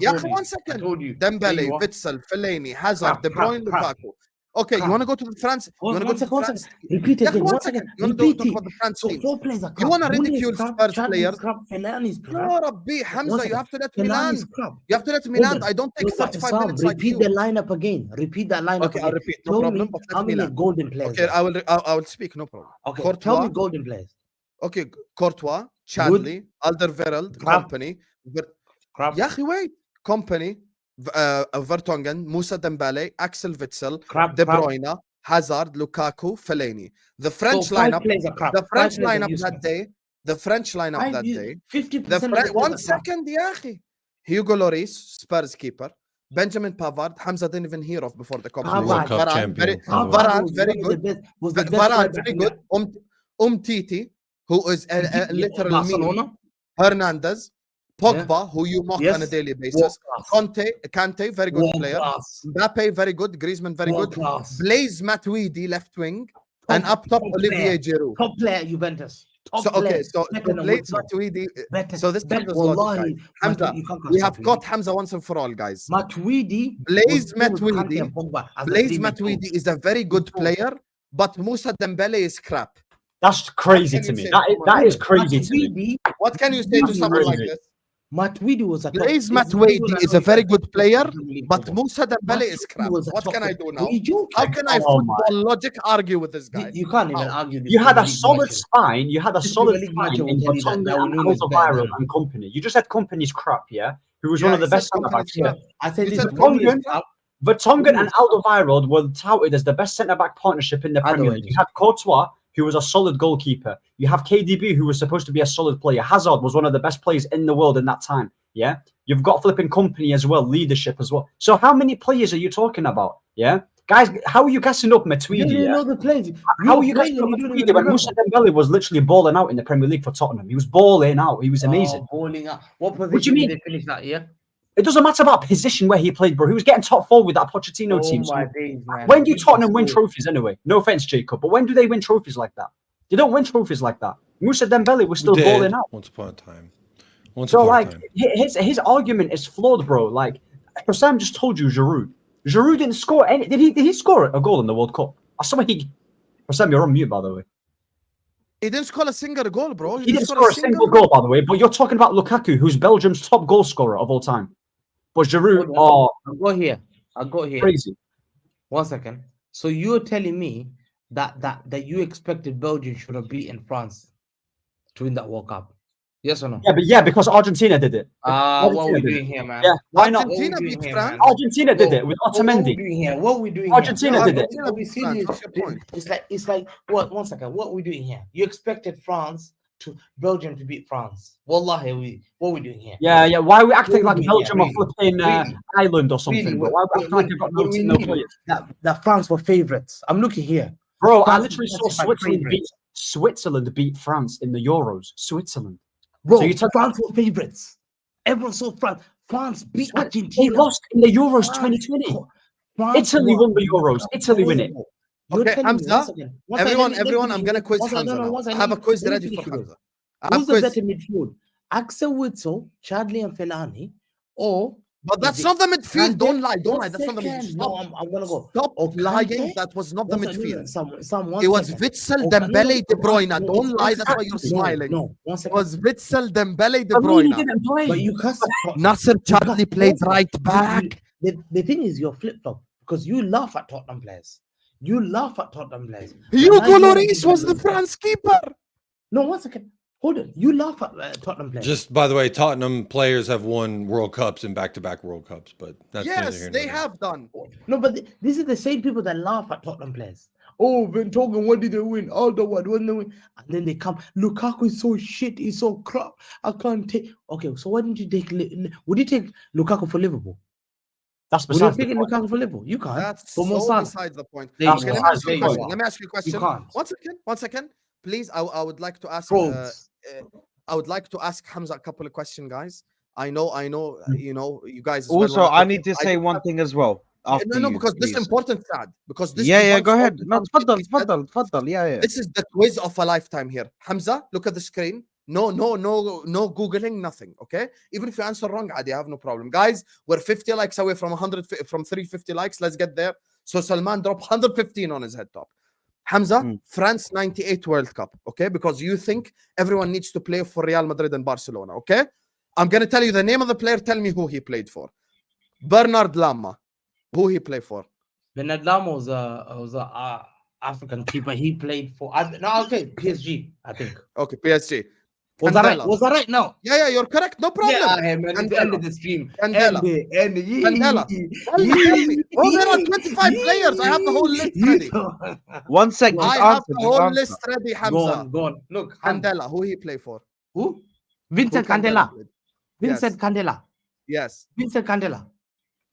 Yeah, 1 second. Dembele, Witsel, Fellaini, Hazard, De Bruyne, Lukaku. Okay, you want to go to the France? You want to go to France? Repeat again. 1 second. You want to talk about the France team? You want to ridicule Spurs players? No, Rabbi, Hamza, you have to let me land. You have to let me land. I don't take 35 minutes like you. Repeat the lineup again. Repeat that lineup. Okay, I'll repeat. No problem. But how many golden players? Okay, I will speak. No problem. Okay, tell me golden players. Okay, Courtois, Chadley, Alderweireld, Company. Wait. Company, Vertonghen, Moussa Dembele, Axel Witsel, De Bruyne, Hazard, Lukaku, Fellaini. The French lineup. The French lineup that day. 50%. 1 second, Yahi. Hugo Lloris, Spurs keeper. Benjamin Pavard, Hamza didn't even hear of before the competition. Varane, very good. Varane, very good. Titi, who is a literal meme. Hernandez. Pogba, who you mock on a daily basis. Kante, very good player. Mbappe, very good. Griezmann, very good. Blaise Matuidi, left wing. And up top, Olivier Giroud. Top player, Juventus. So Blaise Matuidi. So this tells us logic, Hamza, we have got Hamza once and for all, guys. Blaise Matuidi is a very good player, but Moussa Dembele is crap. That's crazy to me. That is crazy to me. What can you say to someone like this? Matuidi was a top. Blaise this Matuidi one I is know a you very guys good player, don't believe but football. Musa Dembele is Matuidi crap. was a What top can I player. do now? Are you joking? How can I Oh my. football logic argue with this guy? You can't even How? argue this. You had Premier a League solid matchup. spine. You had a This solid Premier League spine matchup in will tell you that Vertonghen and Laulu is better Alderweireld than and company. You just had company's crap, yeah? Who was one Yeah, of the he said best centre company's backs, yeah? crap. I said You this said company is Vertonghen, crap. Vertonghen and Alderweireld were touted as the best centre back partnership in the Premier League. You had Courtois, who was a solid goalkeeper. You have KDB, who was supposed to be a solid player. Hazard was one of the best players in the world in that time. Yeah, you've got flipping company as well, leadership as well. So how many players are you talking about? Yeah, guys, how are you gassing up You Matuidi? don't even Yeah? know the players. How are you guys doing Matuidi when Musa Dembele was literally balling out in the Premier League for Tottenham? He was balling out. He was amazing. Balling out. What do you position mean? did they finish that year? It doesn't matter about position where he played, bro. He was getting top four with that Pochettino Oh team. So my days, man. when do Big Tottenham win score. trophies anyway? No offense, Jacob, but when do they win trophies like that? They don't win trophies like that. Musa Dembele was still Did balling out. once upon a time. Once So upon like a time. his argument is flawed, bro. Like Sam just told you, Giroud. Giroud didn't score any. Did he score a goal in the World Cup? I saw he. Sam, you're on mute, by the way. He didn't score a single goal, bro. He didn't score a single goal, by the way. But you're talking about Lukaku, who's Belgium's top goal scorer of all time. But Giroud, I'll go here. crazy. 1 second. So you're telling me that you expected Belgium should have beaten France to win that World Cup? Yes or no? Yeah, because Argentina did it. What are we Argentina did doing it. here, man? Yeah, why not? Argentina beat France. Argentina did it with What are we Otamendi. doing here? What are we doing Argentina here? did it. Are we serious? What's your point? It's like what? 1 second. What are we doing here? You expected Belgium to beat France. Wallahi, what are we doing here? Yeah. Why are we acting What like do you Belgium mean, or flipping Ireland or something, Really, bro? Why are we acting like they've got no players? That France were favorites. I'm looking here. Bro, I France literally is saw classified Switzerland beat France in the Euros. Switzerland. Bro, So you tell- France were favorites. Everyone saw France. France beat They Argentina. lost in the Euros France- 2020. France Italy were won the Euros. Italy win it. unbelievable. You're Okay, telling me, Hamza, once again, once I- let me Everyone, I'm finish gonna it. quiz Once I- Hamza no, now. once I have a quiz let me ready for finish it. Hamza. I have Who's the quiz. better midfield? Axel Witsel, Chadley, and Fellaini, or But that's is it not the midfield. Kante? Don't lie. Don't One lie. That's not the midfield. second. No, I'm gonna go. Stop Or lying. Kante? That was not the One second, midfield. one It was second. Witsel, Or- Dembele, De Bruyne. no, Don't it's lie. That's why you're no, smiling. No, 1 It second. was Witsel, Dembele, De I mean, he Bruyne. didn't play. But you can't. Nasser Chadli played Listen, right back. The thing is, you're flip flop because you laugh at Tottenham players. You laugh at Tottenham players. Hugo But now you Lloris wanna was give the them- France keeper. No, 1 second. Hold on. You laugh at Tottenham players. Just by the way, Tottenham players have won World Cups and back-to-back World Cups, but that's neither Yes, here nor they there. have done. No, but this is the same people that laugh at Tottenham players. Oh, Vertonghen, what did they win? Alderweireld, what did they win? And then they come, Lukaku is so shit, he's so crap. I can't take. Okay, so why didn't you take? Would you take Lukaku for Liverpool? That's Would you besides take the point. Lukaku for Liverpool? You can't. That's For Mo so Salah. besides the point. There you That's Okay, go. let me ask you There a you question. go. Let me ask you a question. can't. 1 second. 1 second. Please, I would like to ask. Probes. I would like to ask Hamza a couple of questions, guys. I know. You know, you guys. as well Also, wanna I talk. need to I say don't one have- thing as well. After No, you, because this is please. important, Saad. Because this. Yeah, debunks go all ahead. the No, bullshit تفضل he said. تفضل. Yeah. This is the quiz of a lifetime here. Hamza, look at the screen. No Googling, nothing. Okay? Even if you answer wrong, I have no problem. Guys, we're 50 likes away from 350 likes. Let's get there. So Salman dropped 115 on his head top. Hamza, France 98 World Cup. Okay? Because you think everyone needs to play for Real Madrid and Barcelona. Okay? I'm gonna tell you the name of the player. Tell me who he played for. Bernard Lama. Who he played for? Bernard Lama was a African keeper. He played for PSG, I think. Okay, PSG. Was that right? Candela. Was that right? No. Yeah, you're correct. No problem. Yeah, man. It's the end Candela. of the stream. Candela. End. Candela. Tell me. Oh, there are 25 players. I have the whole list ready. 1 second. I have the whole list ready, Go Hamza. on. Look, Candela, who he play for? Who? Vincent Who Candela. played? Vincent Candela. Yes. Vincent Candela.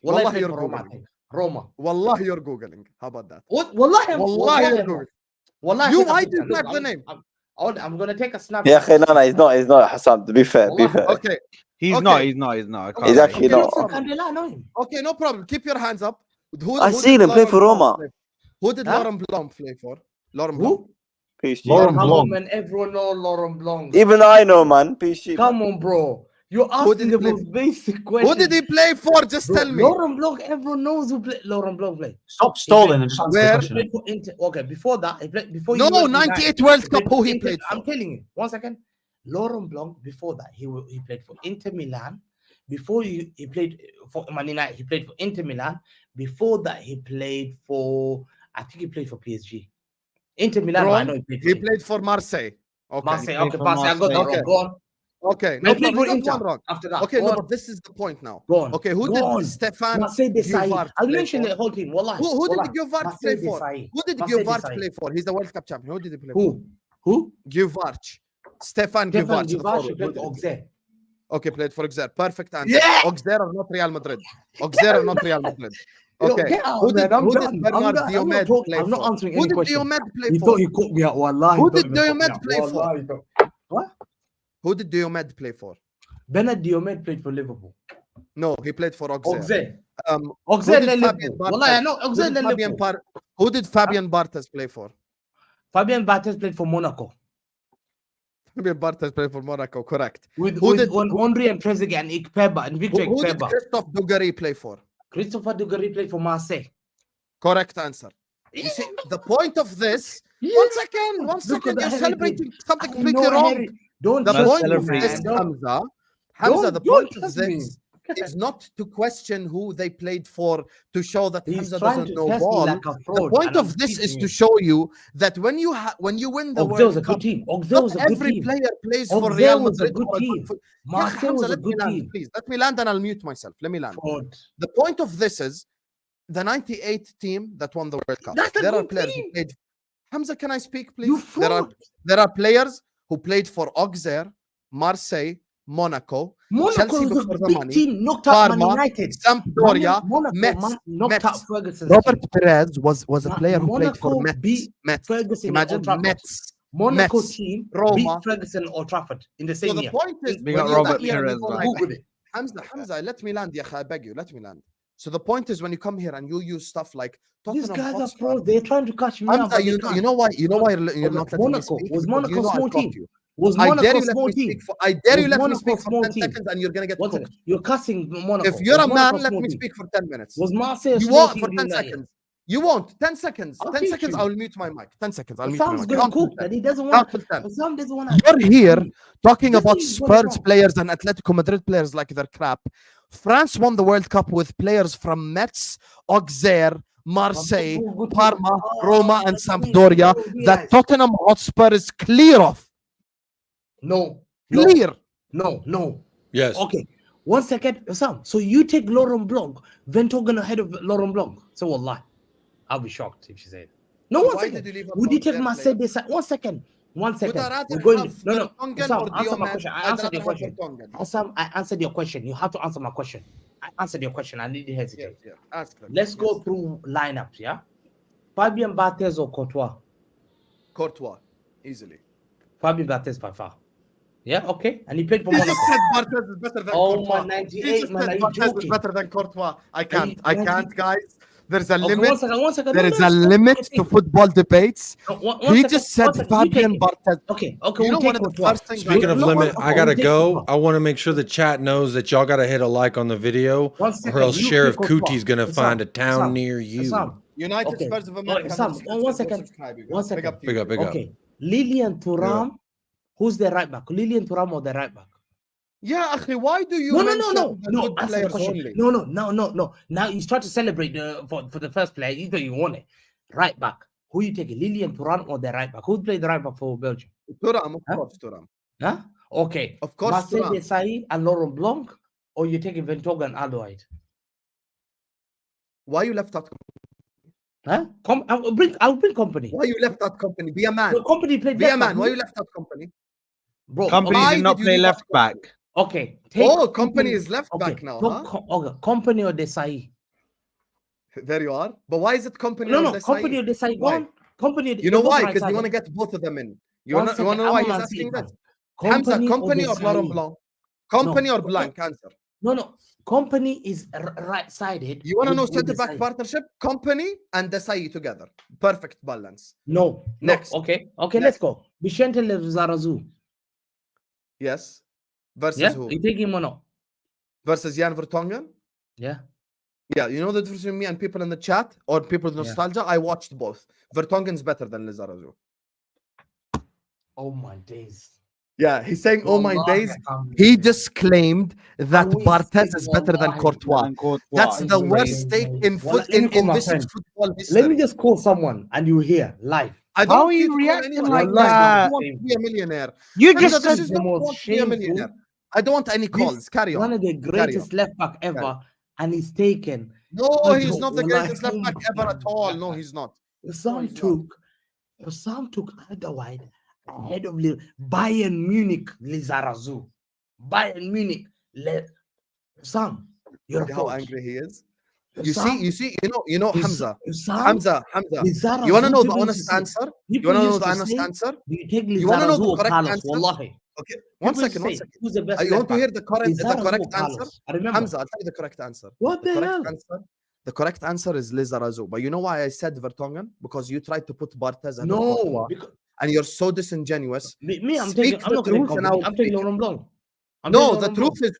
Wallah, Wallahi, you're Roma, I Googling. think. Roma. Wallah, you're Googling. How about that? What? Wallahi, Wallah, you're Googling. Wallahi, You, take a why picture. did you Look, type the name? I'm gonna take a snap. Yeah, no, he's not Hassan. To be fair, be Wallah. fair. Okay. He's Okay. not. I can't He's lie. actually Okay, no not. problem. Candela, I know him. Okay, no problem. Keep your hands up. I seen him play for Roma. Who did Huh? Laurent Blanc play for? Laurent Blanc. Who? PSG. Laurent Come Blanc. on, man. Everyone know Laurent Blanc. Even I know, man. PSG. Come on, bro. You're Who did asking he the play most basic question. Who did he play for? Just Bro, tell me. Laurent Blanc. Everyone knows who Laurent Blanc played. Stop stalling and just answer the Where? question. Played for Inter. Okay, before that, he played before No, you went to 98 United, World Cup. for Who he Inter. played I'm for? telling you. 1 second. Laurent Blanc, before that, he played for Inter Milan. Before he played for Man United, he played for Inter Milan. Before that, he played for, I think he played for PSG. Inter Milan, Wrong. I know he played for He Inter. played for Marseille. Okay. Marseille. played Okay, for Marseille. I got that Marseille. wrong. Go on. Okay. No, No he played for problem. You got Inter. one wrong. After that, Okay, go no, on. but this is the point now. Go on. Okay, who Go did on. Stefan Marseille Desailly. Guvart I'll play mention for? the whole team. Wallahi. Who did Wallahi. Guvart Marseille play for? Desailly. Who did Marseille Guvart Desailly. play for? He's the World Cup champion. Who did he play for? Who? Guvart. Stefan Stefan Guvart. the Guvart forward. played Who for did he play? Auxerre. Okay, played for Auxerre. Perfect answer. Yeah! Auxerre or not Real Madrid? Auxerre or not Real Madrid? Yo, Okay. get out, Who did, man. I'm who did done. Bernard I'm not Diomed talking. play I'm not for? answering Who any did question. Diomed play He for? thought he caught me out. Wallahi. Who he did thought he caught me Diomed out. play for? Wallahi, he thought- What? Who did Diomed play for? Bernard Diomed played for Liverpool. No, he played for Auxerre. Auxerre. Who Auxerre did then Fabian Liverpool. Wallahi, I know Barthez? Auxerre then Liverpool. Who did Fabian Barthez play for? Fabian Barthez played for Monaco. Fabian Barthez played for Monaco, correct. With Who did- Henri and Trezeguet and Ikpeba and Victor Who did Ikpeba. Christophe Dugarry play for? Christopher Dugarry played for Marseille. Correct answer. You see, the point of this. Yeah. One second. Look at the You're heritage. celebrating something I completely know wrong. Harry. Don't The Let's trust point me, of celebrate. this, man. Hamza, Don't- the don't point of trust me. this is not to question who they played for to show that He's Hamza trying doesn't to know test me ball. like a The fraud, point and I'm of this is teaching to you. show you that when you win the Auxerre was a World good Cup, team. Auxerre was not a good every team. player plays for Auxerre Real was a Madrid. good or team. for- Yeah, Marseille Hamza, was a let me good land, team. please. Let me land and I'll mute myself. Let me land. Fraud. The point of this is the 98 team that won the World Cup. That's a There are good players team. who played. Hamza, can I speak, please? You fraud. There are players who played for Auxerre, Marseille, Monaco, Monaco Chelsea was a before the big money, team. Knocked out Man Parma, United. Sampdoria, Monaco Metz. knocked out Metz. Ferguson's Robert team. Perez was a player who played for Monaco Metz. beat Metz. Ferguson in Imagine Old Trafford. Metz. Monaco Metz, team Roma. beat Ferguson in Old Trafford in the So same the year. point is, We when got you Robert come here and Perez, you go man. like, Google it. Hamza, let me land, ya akhi, I beg you, let me land. So the point is, when you come here and you use stuff like These Tottenham guys are Hotspur, pros. They're trying to catch me out. Hamza, but they you can't. know why you're not letting Monaco. me speak? Was Because Monaco you know I'll small clock team? you. Was I dare Monaco you let small me team? speak for I dare you Was let me Monaco speak for small 10 team? seconds and you're gonna get One cooked. second. You're cussing Monaco. If you're Was a Monaco man, let small me team? speak for 10 minutes. Was Marseille a You small won't team for in 10 United? seconds. You won't. 10 seconds. I'll 10 teach seconds, you. I'll mute my mic. 10 seconds, I'll mute my Sam's mic. gonna Count till cook 10. that he doesn't Count want. till 10. Sam doesn't want to. You're here talking This about is what is Spurs wrong. players and Atletico Madrid players like they're crap. France won the World Cup with players from Metz, Auxerre, Marseille, Parma, Roma, and Sampdoria that Tottenham Hotspur is clear of. No. Clear. No. Yes. Okay. 1 second, Sam. So you take Laurent Blanc, Ventogen ahead of Laurent Blanc. So wallah, I'll be shocked if she said. No, So 1 why second. did you leave out Would you take Auxerre Marseille players? Desailly? 1 second. 1 second. Would I rather We're going. have No. Vertonghen Sam, or answer my Diomed? question. I I'd answered rather your have question. Vertonghen. Sam, I answered your question. You have to answer my question. I answered your question. I need to hesitate. Yes. Ask them. Let's go Yes. through lineups, yeah? Fabien Barthez or Courtois? Courtois, easily. Fabien Barthez by far. Yeah, okay. And he played for You Monaco. just said Barthez is better than Oh, Courtois. my You 98, just man. said Are you Barthez is joking? better than Courtois. I you- can't, guys. There's a Okay, limit. 1 second. There No, is no, a no, limit okay, to football debates. no, one He second, just said 1 second. You Fabian take it. Barthez. Okay, You we'll know, take one of the Courtois. first things Speaking of No, limit, no, I gotta we'll take go. Courtois. I want to make sure the chat knows that y'all gotta hit a like on the video, 1 or second, else you Sheriff take Courtois. Cootie's gonna Sam, find a town Sam, near you. Sam, United okay. Spurs of America. Sam, one second. 1 second. Big up, big up. Okay, Lilian Thuram. Who's the right back? Lilian Thuram or the right back? Yeah, akhi, why do you No. mention the good Answer the players question. only? No. Now you start to celebrate for the first player. You know you want it. Right back. Who you take? Lilian Thuram or the right back? Who played the right back for Belgium? Thuram, of Huh? course, Thuram. Huh? Okay. Of course, Marcel Thuram. Desailly and Laurent Blanc, or you taking Ventoga and Alderweireld? Why you left out? Huh? I'll bring company. Why you left out company? Be a man. The company played Be a left man. back. Why you left out company? Bro, Company Why did not did you play leave left out back. okay. Company is left okay. back now, Talk huh? okay. Company or Desailly? There you are. But why is it company? No, or no. Desailly? Company or Desailly. Go Why? on. Company. You know they're both why? right Because you want to sided. get both of them in. You One want to second, know why I'm he's on asking Ziad. this? Hamza, company or Desailly? Laurent Blanc? Company No. or blank answer? No. Company is right sided. You want to know centre back partnership? Company and Desailly together. Perfect balance. No. Next. Okay. Next. Let's go. Vicente Lizarazu. Yes. Versus Yeah. who? You take him or no? Versus Jan Vertonghen? Yeah. Yeah, you know the difference between me and people in the chat or people with Yeah. nostalgia? I watched both. Vertonghen's better than Lizarazu. Oh my days. Yeah, he's saying all my Wallahi, days. Hamza. He just claimed that And we Barthez speak, is better than wallahi, Courtois. That's Wait, the wait, worst wait, take wait. in Wallah, foot let me in call my this friend. football Let me history. just call someone and you hear live. I How don't are want you you to call reacting anyone. like Hamza, that? I want to be a millionaire. You Hamza, just this said is the not most want to be a shameful. millionaire. I don't want any calls. This Carry one on. of the greatest left back ever, and he's taken. No, I he's don't- not the wallahi, greatest left back oh ever at all. my No, God. he's not. Some he's not. took Alderweireld ahead of Bayern Munich, Lizarazu. Bayern Munich, Sam, you're See a how fraud. angry he is. Sam, You see, Hamza. Sam, Hamza. Lizarazu You want to know the people honest used to say- answer? You people want to know used the to honest say, answer? Do you take You want to know Lizarazu the or correct Carlos? answer? Wallahi. Okay, one People used second, to one say, second. Who's the best You left want to back? hear the correct Lizarazu or answer? Carlos? I remember. Hamza, I'll tell you the correct answer. What The the correct hell? answer. The correct answer is Lizarazu. But you know why I said Vertonghen? Because you tried to put Barthez ahead of No, Courtois, because and you're so disingenuous. I'm Speak I'm the not going to truth and cover. I'll I'm taking speak it. Laurent Blanc. No, the truth is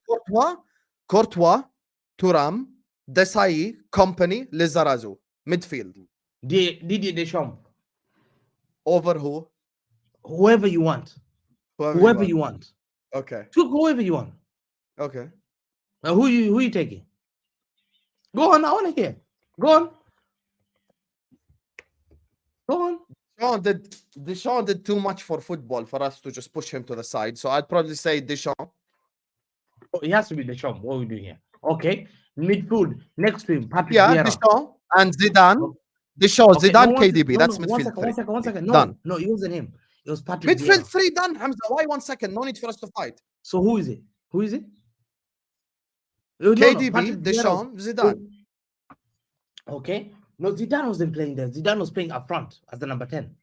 Courtois, Thuram, Desai, Company, Lizarazu. Midfield. Didier Deschamps. Over who? Whoever you want. Whoever you want. Okay. Took whoever you want. Okay. Now who you taking? Go on, I want to hear. Go on. Go on. Deschamps did too much for football for us to just push him to the side. So I'd probably say Deschamps. Oh, it has to be Deschamps. What are we doing here? Okay. Midfield. Next to him, Patrick Yeah, Vieira. Deschamps and Zidane. Okay. Deschamps, Okay, Zidane, no, one KDB. sec- That's no, midfield three. One second. No, Done. no, it wasn't him. It was Patrick Midfield Vieira. three done, Hamza. Why 1 second? No need for us to fight. So who is it? Who is it? No, KDB, Patrick Vieira. Deschamps, Zidane. Okay. No, Zidane wasn't playing there. Zidane was playing up front as the number 10.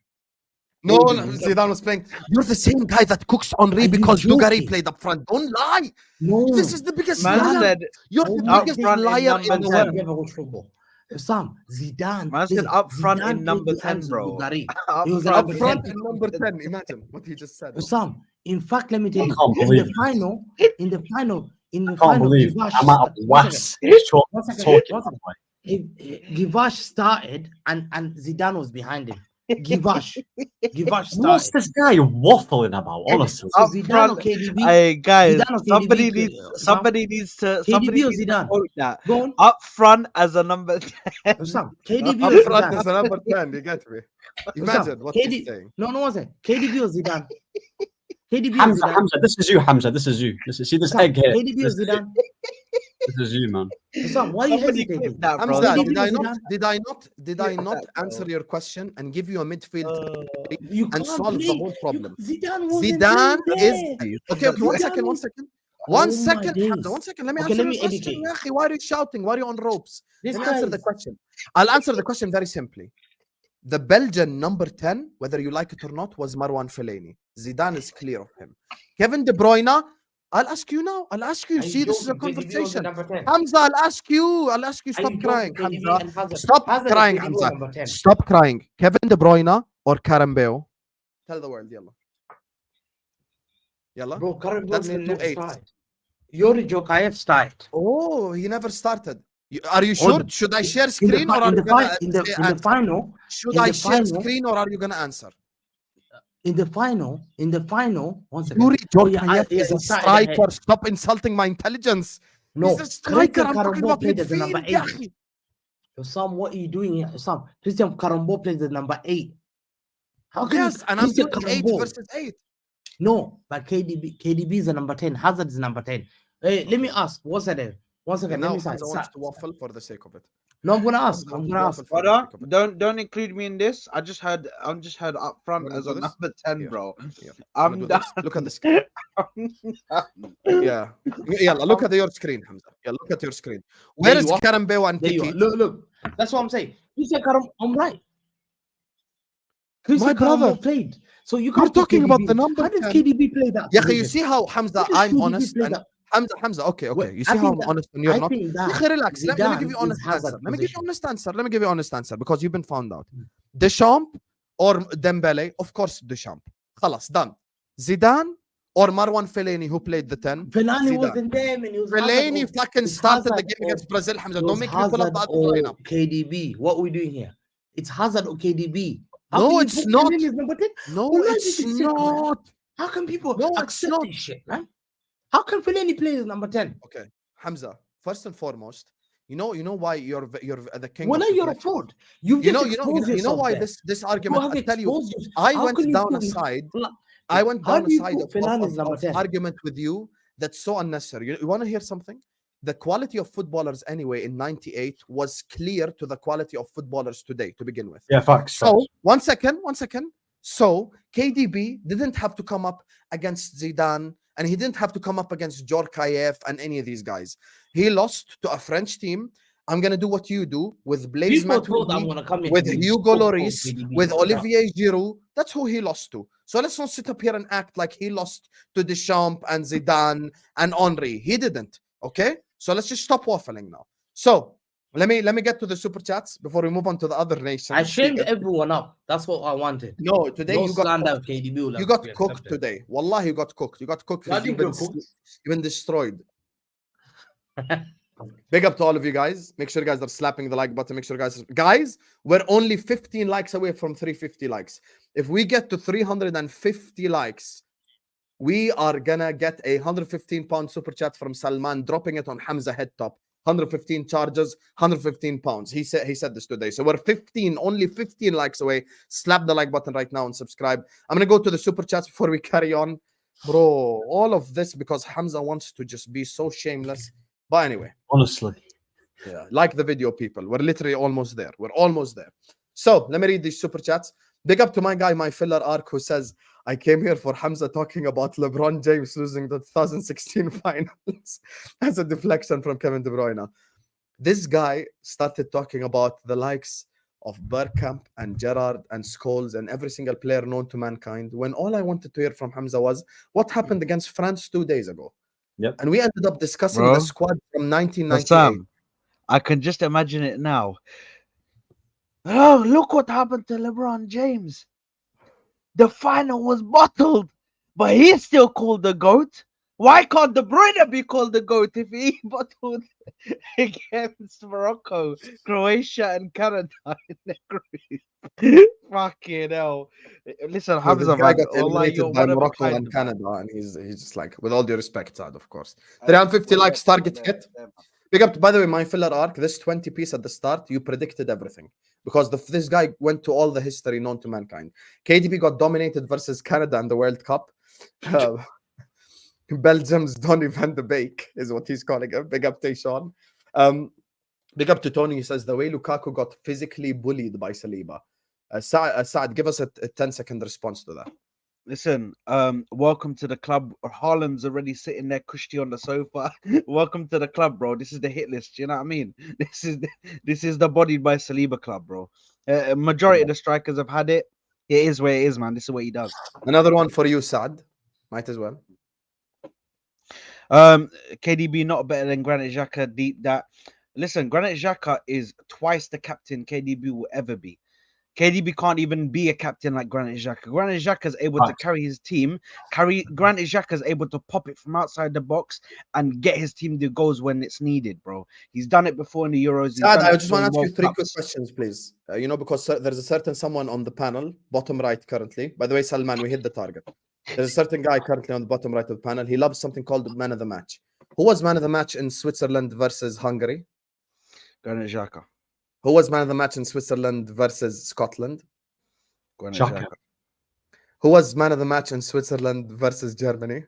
No, Oh, no, Zidane. Zidane was playing. You're the same guy that cooks Henri Are because you Dugarry joking? played up front. Don't lie. No. This is the biggest Man liar. said You're Oh the my biggest front in liar number in the 10. world. I've never watched football. Sam, Zidane. Man said listen, up front in Zidane number played 10, behind bro. Dugarry. Up He was a front. number Up front 10. and number 10. Imagine what he just said. Sam, in fact, let me tell I you, can't in believe the this. final, I can't believe Givash I'm at one second. was talking One that second. way. Givash started and Zidane was behind him. Givash What's started. this guy waffling about? Honestly, So Up Zidane front. or KDB? Hey guys, Zidane or KDB, somebody Sam? needs to KDB or needs to Zidane? quote that. Go on. Up front as a number 10. Sam, KDB Up or front Zidane? is the number 10. You get me? Imagine what he's saying. No, one second. KDB or Zidane? KDB or Hamza, Zidane? Hamza, this is you, Hamza. This is you. See this Sam, egg here. KDB or Zidane? This is you, man. Sam, why are you Somebody hesitating? clip that, bro. Hamza, KDB did I or not Yeah, bro. answer your question and give you a midfield You and can't solve the play. whole problem? Zidane wasn't Zidane playing there. is okay. One Zidane second. was- One Oh second, my Hamza. days. 1 second. Let me Okay, answer let me your question. educate. Ya akhi, why are you shouting? Why are you on ropes? This Let me guy answer the is- question. I'll answer the question very simply. The Belgian number 10, whether you like it or not, was Marwan Fellaini. Zidane is clear of him. Kevin De Bruyne, I'll ask you now. I'll ask you. Are you See, this is a joking? KDB was the conversation. number 10. Hamza, I'll ask you. Are Stop you crying, joking? KDB Hamza. and Hazard. Stop Hazard crying, and KDB were Hamza. number 10. Stop crying. Kevin De Bruyne or Karambeu? Tell the world, yalla. Yalla. Bro, Karim That's the never 2-8. started. Yuri Jokayev started. Oh, he never started. Are you sure? Oh, Should I share In the, screen or fi- are in you the, gonna fi- in the, say in the answer? final, Should in I the share final- screen or are you gonna answer? in the final, one second. Yuri Oh, yeah, Jokayev is he a started ahead. striker. Stop insulting my intelligence. No, He's a striker. Christian I'm talking Karambo about played as the number midfield. ya 8. akhi. Sam, what are you doing here? Sam, Christian Karambo plays the number 8. How can Yes, and I'm Christian doing 8 Karambo- versus 8. No, but KDB is the number 10. Hazard is number 10. Hey, let me ask. What's that? 1 second. Okay, Let now me say. Hamza wants to waffle for the sake of it. No, I'm gonna ask. Hamza I'm wants gonna to ask. waffle for Hold the on. sake of it. Don't include me in this. I just heard up front Wanna as do a this? number 10, Yeah. bro. Yeah. I'm Wanna do done. this? Look at the screen. Yeah. Yalla, look at your screen, Hamza. Yeah, look at your screen. Where There is you are. Karambeu and There you are. Tiki? Look. That's what I'm saying. Christian Karambo, I'm right. Christian My brother. Karambo played. So you We're can't put talking about KDB. the number How does 10. KDB play that? Yeah, you position? see how Hamza, How does I'm KDB honest, play and that? Hamza, okay. Well, You I see how think I'm that- honest and you're I not? think that Akhi, relax. Let me give you Zidane honest is Hazard answer. Let me give you position. honest answer. Let me give you honest answer because you've been found out. Deschamps or Dembele? Of course, Deschamps. Khalas, done. Zidane or Marwan Fellaini, who played the 10? Fellaini Zidane. wasn't there, man. He was Hazard Fellaini or- fucking it's started the Hazard game or- against Brazil, Hamza. it Don't was make me pull up Hazard the other or lineup. KDB. What are we doing here? It's Hazard or KDB. How No, can you it's put not. Fellaini as number 10? No, Why it's did you say, man? not. How can people No, it's accept not. this shit, man? How can Fellaini play as number 10? Okay, Hamza. First and foremost, you know why you're the king Well, of you're a deflection? fraud. You've You just know exposed yourself why there. this You argument. have I tell you, exposed yourself. I How went can you down put a him- side. Like, I went how down do a you side put Fellaini as number of 10? argument with you that's so unnecessary. You want to hear something? The quality of footballers anyway in '98 was clear to the quality of footballers today to begin with. Yeah, facts. So one second. So KDB didn't have to come up against Zidane, and he didn't have to come up against Djorkaeff and any of these guys. He lost to a French team. I'm gonna do what you do with Blaise People thought I'm Matuidi, gonna come here with to be Hugo so Lloris, KDB. with Olivier Giroud. That's who he lost to. So let's not sit up here and act like he lost to Deschamps and Zidane and Henry. He didn't. Okay. So let's just stop waffling now. So let me get to the super chats before we move on to the other nations. I shamed everyone up. That's what I wanted. No, today No you got slander cooked. of KDB. will You have got to be cooked accepted. today. Wallah, you got cooked. You got cooked. I because didn't get cooked. You've been destroyed. Big up to all of you guys. Make sure you guys are slapping the like button. Make sure guys, we're only 15 likes away from 350 likes. If we get to 350 likes, we are gonna get a £115 super chat from Salman, dropping it on Hamza head top. 115 charges, 115 pounds. He said this today. So we're only 15 likes away. Slap the like button right now and subscribe. I'm gonna go to the super chats before we carry on. Bro, all of this because Hamza wants to just be so shameless. But anyway, honestly, yeah, like the video, people. We're literally almost there. We're almost there. So let me read these super chats. Big up to my guy, my filler arc, who says, I came here for Hamza talking about LeBron James losing the 2016 finals as a deflection from Kevin De Bruyne. This guy started talking about the likes of Bergkamp and Gerrard and Scholes and every single player known to mankind, when all I wanted to hear from Hamza was what happened against France 2 days ago. Yep. And we ended up discussing Bro, the squad from 1998. Sam, I can just imagine it now. Oh, look what happened to LeBron James. The final was bottled, but he's still called the GOAT. Why can't De Bruyne be called the GOAT if he bottled against Morocco, Croatia, and Canada in the group? Fucking hell. Listen, So this Hamza, guy man, got Allah, eliminated you're by one of a Morocco kind, and man. Canada, and he's just like, with all due respect, Saad, of course. 350 likes target hit. There, man. Big up, by the way, my filler arc, this 20 piece at the start, you predicted everything. Because this guy went to all the history known to mankind. KDB got dominated versus Canada in the World Cup. Belgium's Donny van de Beek is what he's calling him. Big up to Sean. Big up to Tony. He says, the way Lukaku got physically bullied by Saliba. Saad, give us a 10-second response to that. Listen, welcome to the club. Haaland's already sitting there cushy on the sofa. Welcome to the club, bro. This is the hit list. You know what I mean? This is the bodied by Saliba club, bro. Majority of the strikers have had it. It is where it is, man. This is what he does. Another one for you, Saad. Might as well. KDB not better than Granit Xhaka. Deep that. Listen, Granit Xhaka is twice the captain KDB will ever be. KDB can't even be a captain like Granit Xhaka. Granit Xhaka is able to carry his team. Granit Xhaka is able to pop it from outside the box and get his team the goals when it's needed, bro. He's done it before in the Euros. Saad, I just want to ask you 3 quick questions, please. Because there's a certain someone on the panel, bottom right currently. By the way, Salman, we hit the target. There's a certain guy currently on the bottom right of the panel. He loves something called man of the match. Who was man of the match in Switzerland versus Hungary? Granit Xhaka. Who was man of the match in Switzerland versus Scotland? Granit Xhaka. Who was man of the match in Switzerland versus Germany?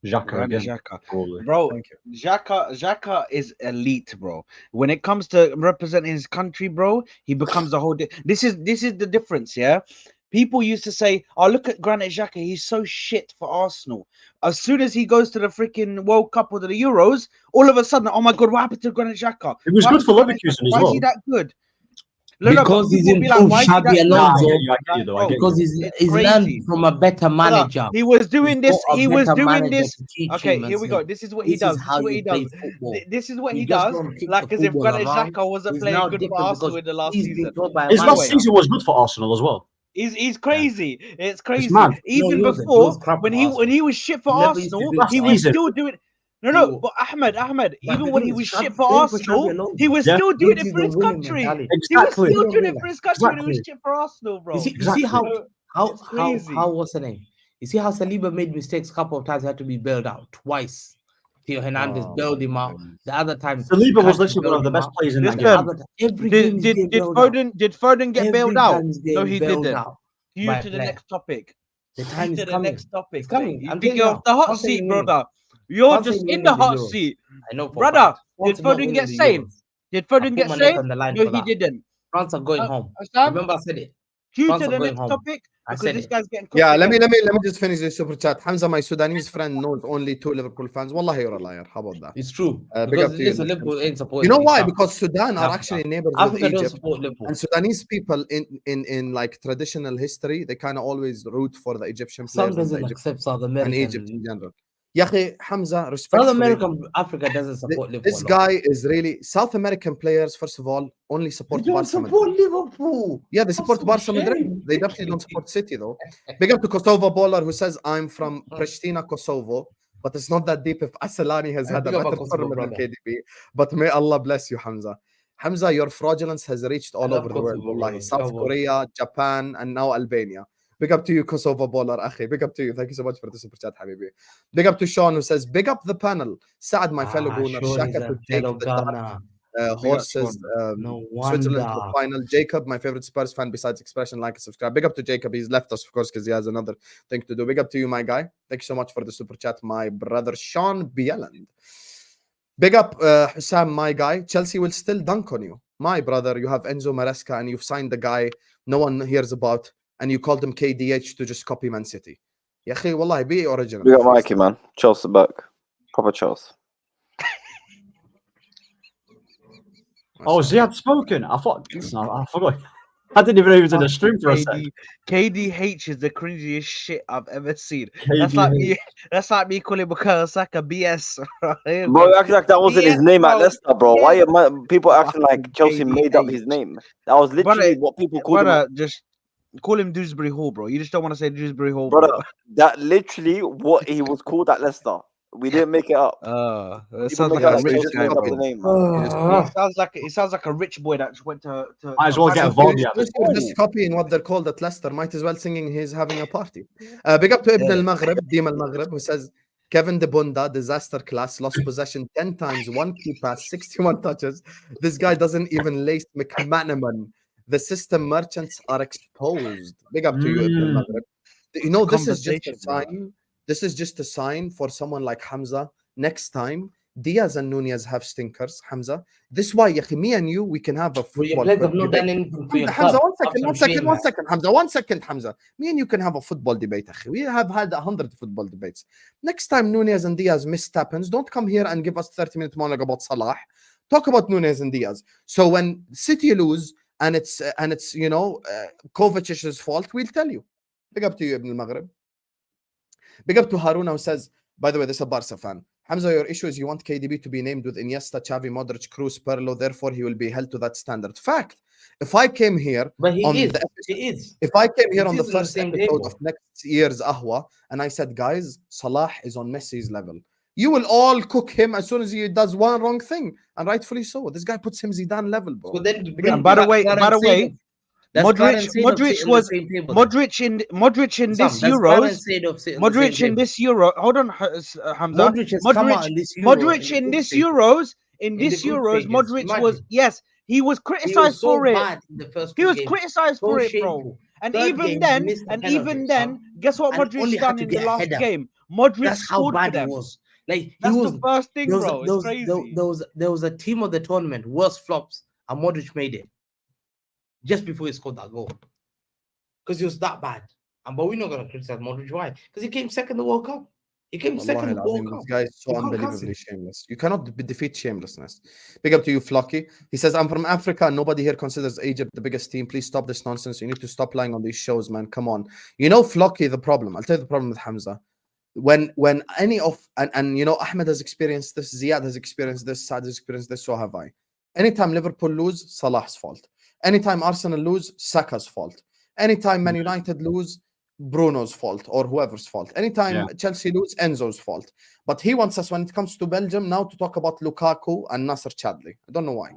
Xhaka again. Xhaka. Bro, Xhaka is elite, bro. When it comes to representing his country, bro, he becomes a whole. This is the difference, yeah. People used to say, "Oh, look at Granit Xhaka. He's so shit for Arsenal." As soon as he goes to the freaking World Cup or the Euros, all of a sudden, oh my God, what happened to Granit Xhaka? It was good for Leverkusen as well. Why is he that good? Because he's improved Xabi Alonso. Because he's learned from a better manager. He was doing this. He was doing this. Okay, him here we go. This is what he this does. is how you play football. This is what You he just does. don't kick Like the as if football Granit around. Xhaka wasn't He's playing now good for different Arsenal because in the last he's been season. told by a His last manager. season was good for Arsenal as well. He's crazy. It's crazy. mad. Even No, he wasn't. He before was crap when for he Arsenal. was shit for He never used to Arsenal, do he that. was Season. still doing. No, but Ahmed, But even the when thing he is, was Xabi- shit for playing for Arsenal, Xabi Alonso he was Yeah. still doing gives it you for the his winning country. mentality. He was Exactly. still doing it for his country when he was Exactly. shit for Arsenal, bro. You see how It's how crazy. what's the name? You see how Saliba made mistakes a couple of times, had to be bailed out twice. Theo Hernandez Oh, bailed him my out. goodness. The other time, Saliba was Kante literally one of the bailed him best out. players in that The game. other time, every Did game he's getting did bailed out. Foden get bailed Every out? time he's No, getting he bailed didn't. out You by a to the player. next topic. The time You is to the coming. next topic. It's coming. mate. You I'm think telling you're you off the now. hot Can't say seat, him winning. brother. You're Can't say just him in winning the the hot Euros. seat, I know for a brother. fact. Did France are not Foden winning get the saved? Euros. Did I Foden put get my neck saved? on the line No, for he that. didn't. France are going home. Understand? Remember, I said it. Due France to are the going next home. topic, I because said this it. guy's getting cooked Yeah, let again. me just finish this super chat. Hamza, my Sudanese friend, knows only 2 Liverpool fans. Wallahi, you're a liar. How about that? It's true. Big Because up to you, listen, Muslims. Liverpool ain't supporting You know these why? stuff. Because Sudan are Africa. actually neighbors Africa with don't Egypt, support Liverpool. and Sudanese people in like traditional history, they kind of always root for the Egyptian Some players and the doesn't Egypt accept South and Egypt in American. general. Yahi Hamza, South respectfully, American Africa doesn't support Liverpool. this guy is really South American players. First of all, only They support don't Barca support Madrid. Liverpool. Yeah, they That's support so Barca Madrid. shame. They definitely don't support City though. Big up to Kosovo baller who says I'm from Pristina, Kosovo, but it's not that deep if Asalani has had a Big up better Kosovo, tournament than brother. KDB. But may Allah bless you, Hamza. Hamza, your fraudulence has reached all love over the world. Kosovo, Wallahi. brother. South Come on. Korea, Japan, and now Albania. Big up to you, Kosovo baller, akhi. Big up to you. Thank you so much for the super chat, habibi. Big up to Sean who says, big up the panel. Saad, my fellow gooner. Sean is Shaka a to Jake, fellow the dark Ghana. horses. No Switzerland to the wonder. final. Jacob, my favorite Spurs fan besides Expression, like and subscribe. Big up to Jacob. He's left us, of course, because he has another thing to do. Big up to you, my guy. Thank you so much for the super chat, my brother Sean Bieland. Big up Hussam, my guy. Chelsea will still dunk on you. My brother, you have Enzo Maresca and you've signed the guy no one hears about and you called him KDH to just copy Man City. Ya akhi, wallahi, be original. We got Mikey, man. Chelsea back. Proper Chelsea. Oh, Ziad spoken. I thought. Listen, I forgot. I didn't even know he was in the stream for a second. KDH is the cringiest shit I've ever seen. That's like me. That's like me calling Bukayo Saka BS. Right? Bro, you act like that wasn't his BS, name at bro. Leicester, bro. Why are people acting like Fucking Chelsea made up KDH. his name? That was literally what people called him. Brother, just call him Dewsbury Hall, bro. You just don't want to say Dewsbury Hall, Brother, bro. that literally what he was called at Leicester. We didn't make it up. It People sounds make like it a like rich Chelsea guy, made up bro. the name, man. It sounds like a rich boy that just went to Might as well get a Vardy at this You're just copying what they're called at Leicester. Might as well singing he's having a party. Big up to Ibn al-Maghrib, Dim al-Maghrib, who says, Kevin De Bunda, disaster class, lost possession 10 times, 1 key pass, 61 touches. This guy doesn't even lace McManaman. The system merchants are exposed. Big up to you, Ibn al-Maghrib. You know, this is just a sign. This is just a sign for someone like Hamza. Next time, Diaz and Nunez have stinkers, Hamza. This is why, me and you, we can have a football debate. Hamza, one second, Hamza, 1 second, Hamza. Me and you can have a football debate. We have had 100 football debates. Next time Nunez and Diaz miss tap-ins, don't come here and give us 30-minute monologue about Salah. Talk about Nunez and Diaz. So when City lose and it's Kovacic's fault, we'll tell you. Big up to you, Ibn al-Maghrib. Big up to Haruna who says, by the way, this is a Barca fan. Hamza, your issue is you want KDB to be named with Iniesta, Xavi, Modric, Kroos, Pirlo, therefore he will be held to that standard. Fact. If I came here If I came here on the first episode of next year's Ahwa and I said, guys, Salah is on Messi's level, you will all cook him as soon as he does one wrong thing, and rightfully so. This guy puts him Zidane level, bro. So then, by the way, Modric in this Euro. Hold on, Hamza. Modric in this Euros. Modric was he was criticized for it. He was criticized for it, bro. And even then, guess what Modric done in the last game? Modric scored for them. Like that's the first thing, bro. It's crazy. There was a team of the tournament, worst flops, and Modric made it just before he scored that goal because he was that bad. But we're not gonna criticize Modric. Why? Because he came second in the World Cup. He came second in the World Cup. This guy is so unbelievably shameless. You cannot defeat shamelessness. Big up to you, Flocky. He says, I'm from Africa. Nobody here considers Egypt the biggest team. Please stop this nonsense. You need to stop lying on these shows, man. Come on. You know, Flocky, the problem. I'll tell you the problem with Hamza. When any of and you know, Ahmed has experienced this, Ziad has experienced this, Saad has experienced this, so have I. Anytime Liverpool lose, Salah's fault. Anytime Arsenal lose, Saka's fault. Anytime Man United lose, Bruno's fault or whoever's fault. Anytime Chelsea lose, Enzo's fault. But he wants us, when it comes to Belgium, now to talk about Lukaku and Nasser Chadli. I don't know why.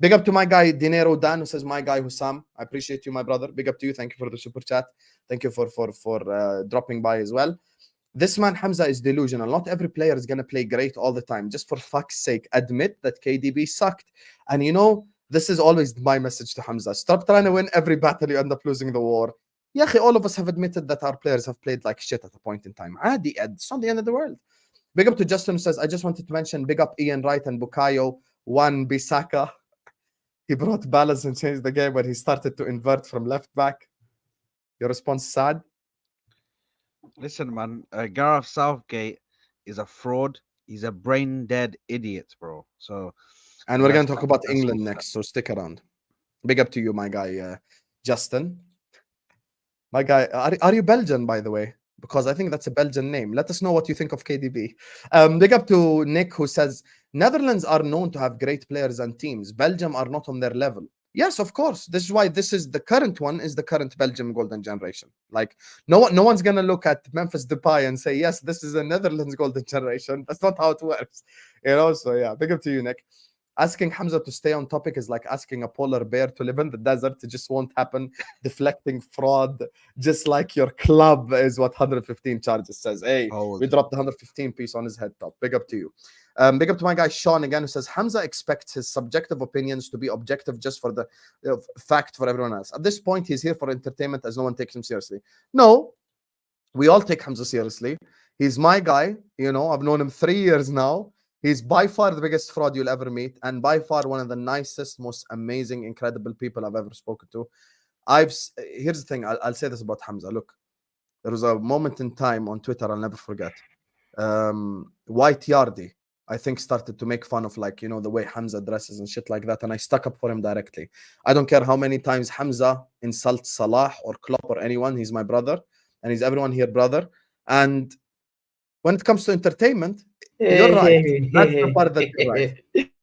Big up to my guy Dinero Dan, who says, my guy Hussam. I appreciate you, my brother. Big up to you. Thank you for the super chat. Thank you for dropping by as well. This man Hamza is delusional. Not every player is gonna play great all the time. Just for fuck's sake, admit that KDB sucked. And you know, this is always my message to Hamza. Stop trying to win every battle. You end up losing the war. Yeah, all of us have admitted that our players have played like shit at a point in time. Adi, it's not the end of the world. Big up to Justin, who says, I just wanted to mention, big up Ian Wright and Bukayo, Wan Bisaka. He brought balance and changed the game when he started to invert from left back. Your response, Saad? Listen, man, Gareth Southgate is a fraud. He's a brain dead idiot, bro. So, and we're going to talk about England next, so stick around. Big up to you, my guy, Justin. My guy, are you Belgian, by the way? Because I think that's a Belgian name. Let us know what you think of KDB. Big up to Nick, who says, Netherlands are known to have great players and teams. Belgium are not on their level. Yes, of course. This is why this is the current one, is the current Belgium golden generation. Like, no one's going to look at Memphis Depay and say, yes, this is a Netherlands golden generation. That's not how it works. You know, so yeah, big up to you, Nick. Asking Hamza to stay on topic is like asking a polar bear to live in the desert. It just won't happen. Deflecting fraud, just like your club, is what 115 charges says. Hey, we dropped the 115 piece on his head top. Big up to you. Big up to my guy Sean again, who says Hamza expects his subjective opinions to be objective just for the fact for everyone else. At this point, he's here for entertainment as no one takes him seriously. No, we all take Hamza seriously. He's my guy. You know, I've known him 3 years now. He's by far the biggest fraud you'll ever meet, and by far one of the nicest, most amazing, incredible people I've ever spoken to. Here's the thing. I'll say this about Hamza. Look, there was a moment in time on Twitter I'll never forget. White Yardy, I think, started to make fun of, like, you know, the way Hamza dresses and shit like that, and I stuck up for him directly. I don't care how many times Hamza insults Salah or Klopp or anyone. He's my brother, and he's everyone here, brother. And when it comes to entertainment, you're right. That's the part that you're right.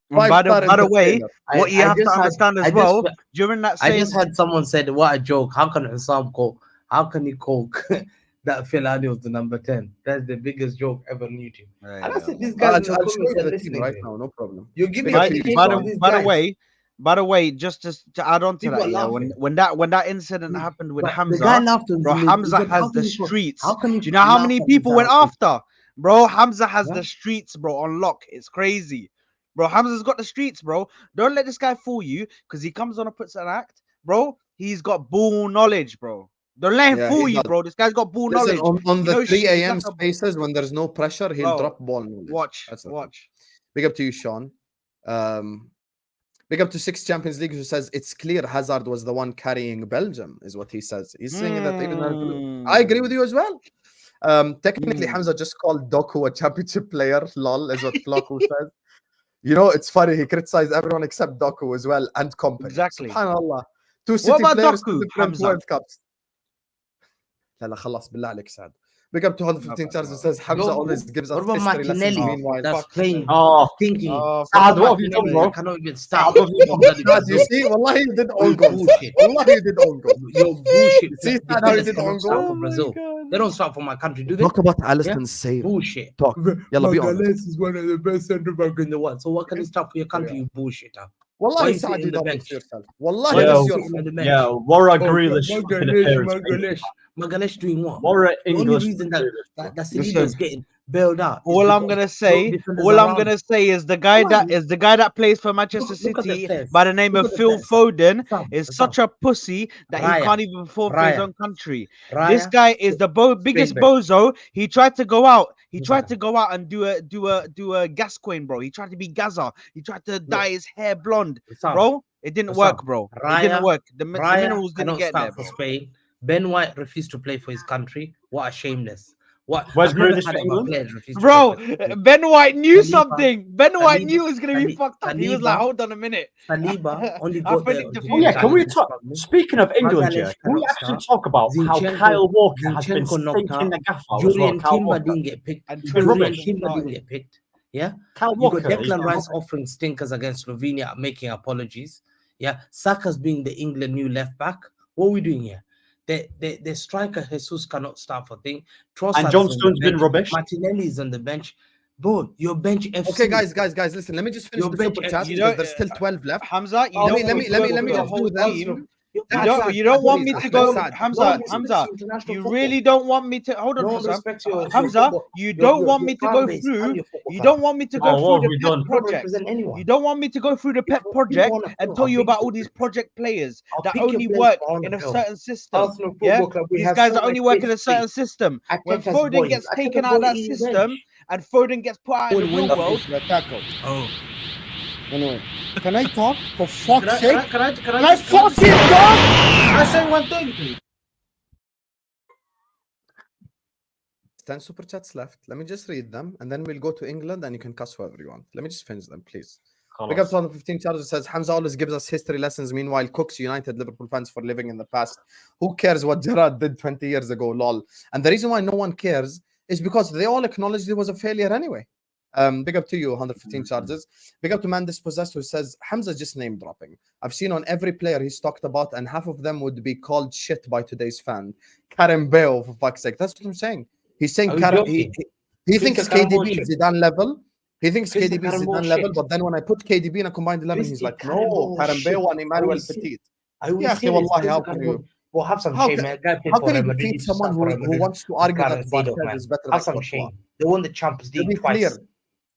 By the way, what you have to understand as well, during that same... I just had someone said, what a joke. How can Hussam call? How can he call that Fellaini was the number 10? That's the biggest joke ever on YouTube. Right, and I said, this guy's I'll show you the team right now, no problem. You give me by the way, just to add on to that, yeah, when that incident happened with Hamza, bro, Hamza has the streets. Do you know how many people went after? Bro, Hamza has the streets, bro, on lock. It's crazy. Bro, Hamza's got the streets, bro. Don't let this guy fool you, because he comes on and puts an act. Bro, he's got ball knowledge, bro. Don't let him fool you, bro. This guy's got ball knowledge. On the 3 a.m. spaces, when there's no pressure, he'll drop ball knowledge. Watch. Big up to you, Sean. Big up to 6 Champions League, who says it's clear Hazard was the one carrying Belgium, is what he says. He's saying that even I agree with you as well. Technically, Hamza just called Doku a championship player. Lol, is what Flocko says. You know, it's funny. He criticized everyone except Doku as well, and company. Exactly. Subhanallah. 2 City players, 2 different World Cups. لا خلاص بالله عليك سعد. Big up to 115 charges. Says Hamza always gives us history lessons. Meanwhile, that's playing, thinking. Saad, what have you done, bro? I cannot even start. You see, wallahi, you did own goal. Wallahi, you did own goal. You're bullshit. See, Saad, how you did own goal? For Brazil. They don't start for my country, do they? Talk about Alison's save. Bullshit. Talk. Yalla, be honest. Magalhaes is one of the best centre back in the world. So what can you start for your country, you bullshitter? Wallahi, Saad, you done it yourself. Wallahi, that's your fault. Yeah, Warra Grealish. Magalhaes doing what? Warra The only English. reason that Saliba's getting bailed out. All I'm gonna say is the guy that plays for Manchester City by the name of Phil Foden is such a pussy that he can't even perform for his own country. This guy is the biggest bozo. He tried to go out. He tried to go out and do a Gascoigne, bro. He tried to be Gaza. He tried to dye his hair blonde, bro. It didn't work, bro. It didn't work. The minerals didn't get there, bro. For Spain. Ben White refused to play for his country. What a shameless. Where's Grealish for England? Bro, Ben White knew something. Ben White knew it was going to be fucked up. He was like, hold on a minute. Saliba only got there. Oh yeah, can we talk? Speaking of England, yeah, can we actually talk about how Kyle Walker has been stinking the gaff out as well? Julian Timber didn't get picked. Julian Timber didn't get picked. Yeah, Kyle Walker. You got Declan Rice offering stinkers against Slovenia, making apologies. Yeah, Saka's being the England new left back. What are we doing here? The striker Jesus cannot start for thing. And John Stone's been rubbish. Martinelli is on the bench. Bro, your bench FC. Okay, guys, listen. Let me just finish Your the bench super FC. chat You because don't- there's still 12 left. Hamza, you Oh, don't let want me- to let me- go let me through the just do whole them. team. You You don't want me to go, Saad. Hamza. Hamza, you really don't want me to hold on, No one Hamza. respects your Hamza, football, you don't want me to fan go base through. and your football You club. don't want me to Oh, go what through have the we pet done? You don't project. represent anyone. You don't want me to go through the pet People project wanna and fill. tell I'll you pick about you. all these project players I'll that pick your only place work on in the a field. certain system. Arsenal Yeah, Football Club, we these have guys so that only much work in a history. certain system. When Ateta's Foden boys. gets Ateta's taken out boy of that in your system bench. and Foden gets put out in the Win-win real world, Tackle. Oh. Anyway, can I talk for fuck's sake? Can I fucking talk? Can I say one thing, please? 10 super chats left. Let me just read them and then we'll go to England and you can cuss whoever you want. Let me just finish them, please. Big up to 115 charges says Hamza always gives us history lessons. Meanwhile, Cooks United Liverpool fans for living in the past. Who cares what Gerrard did 20 years ago? Lol. And the reason why no one cares is because they all acknowledged it was a failure anyway. Big up to you, 115 charges. Big up to Man Dispossessed who says Hamza just name dropping. I've seen on every player he's talked about, and half of them would be called shit by today's fan. Karim Bale, for fuck's sake. That's what I'm saying. He's saying Are you Karim, joking? he Who's thinks the Karim KDB is bullshit? Zidane level. He thinks Who's the KDB is Karim Zidane level, bullshit? but then when I put KDB in a combined 11, Who's he's the like, Karim no, Karim bullshit? Bale and Are Emmanuel we serious? Petit. Are we Yeah, serious? wallahi, Who's how the can Karim you? bull- Well, have some How shame, can, man. Guy played how for can you Real Madrid. defeat He should someone start for Real who Madrid. wants to argue that Zidane, Barthez man. is better Have than some Courtois? shame. They won the Champions To League be twice. clear,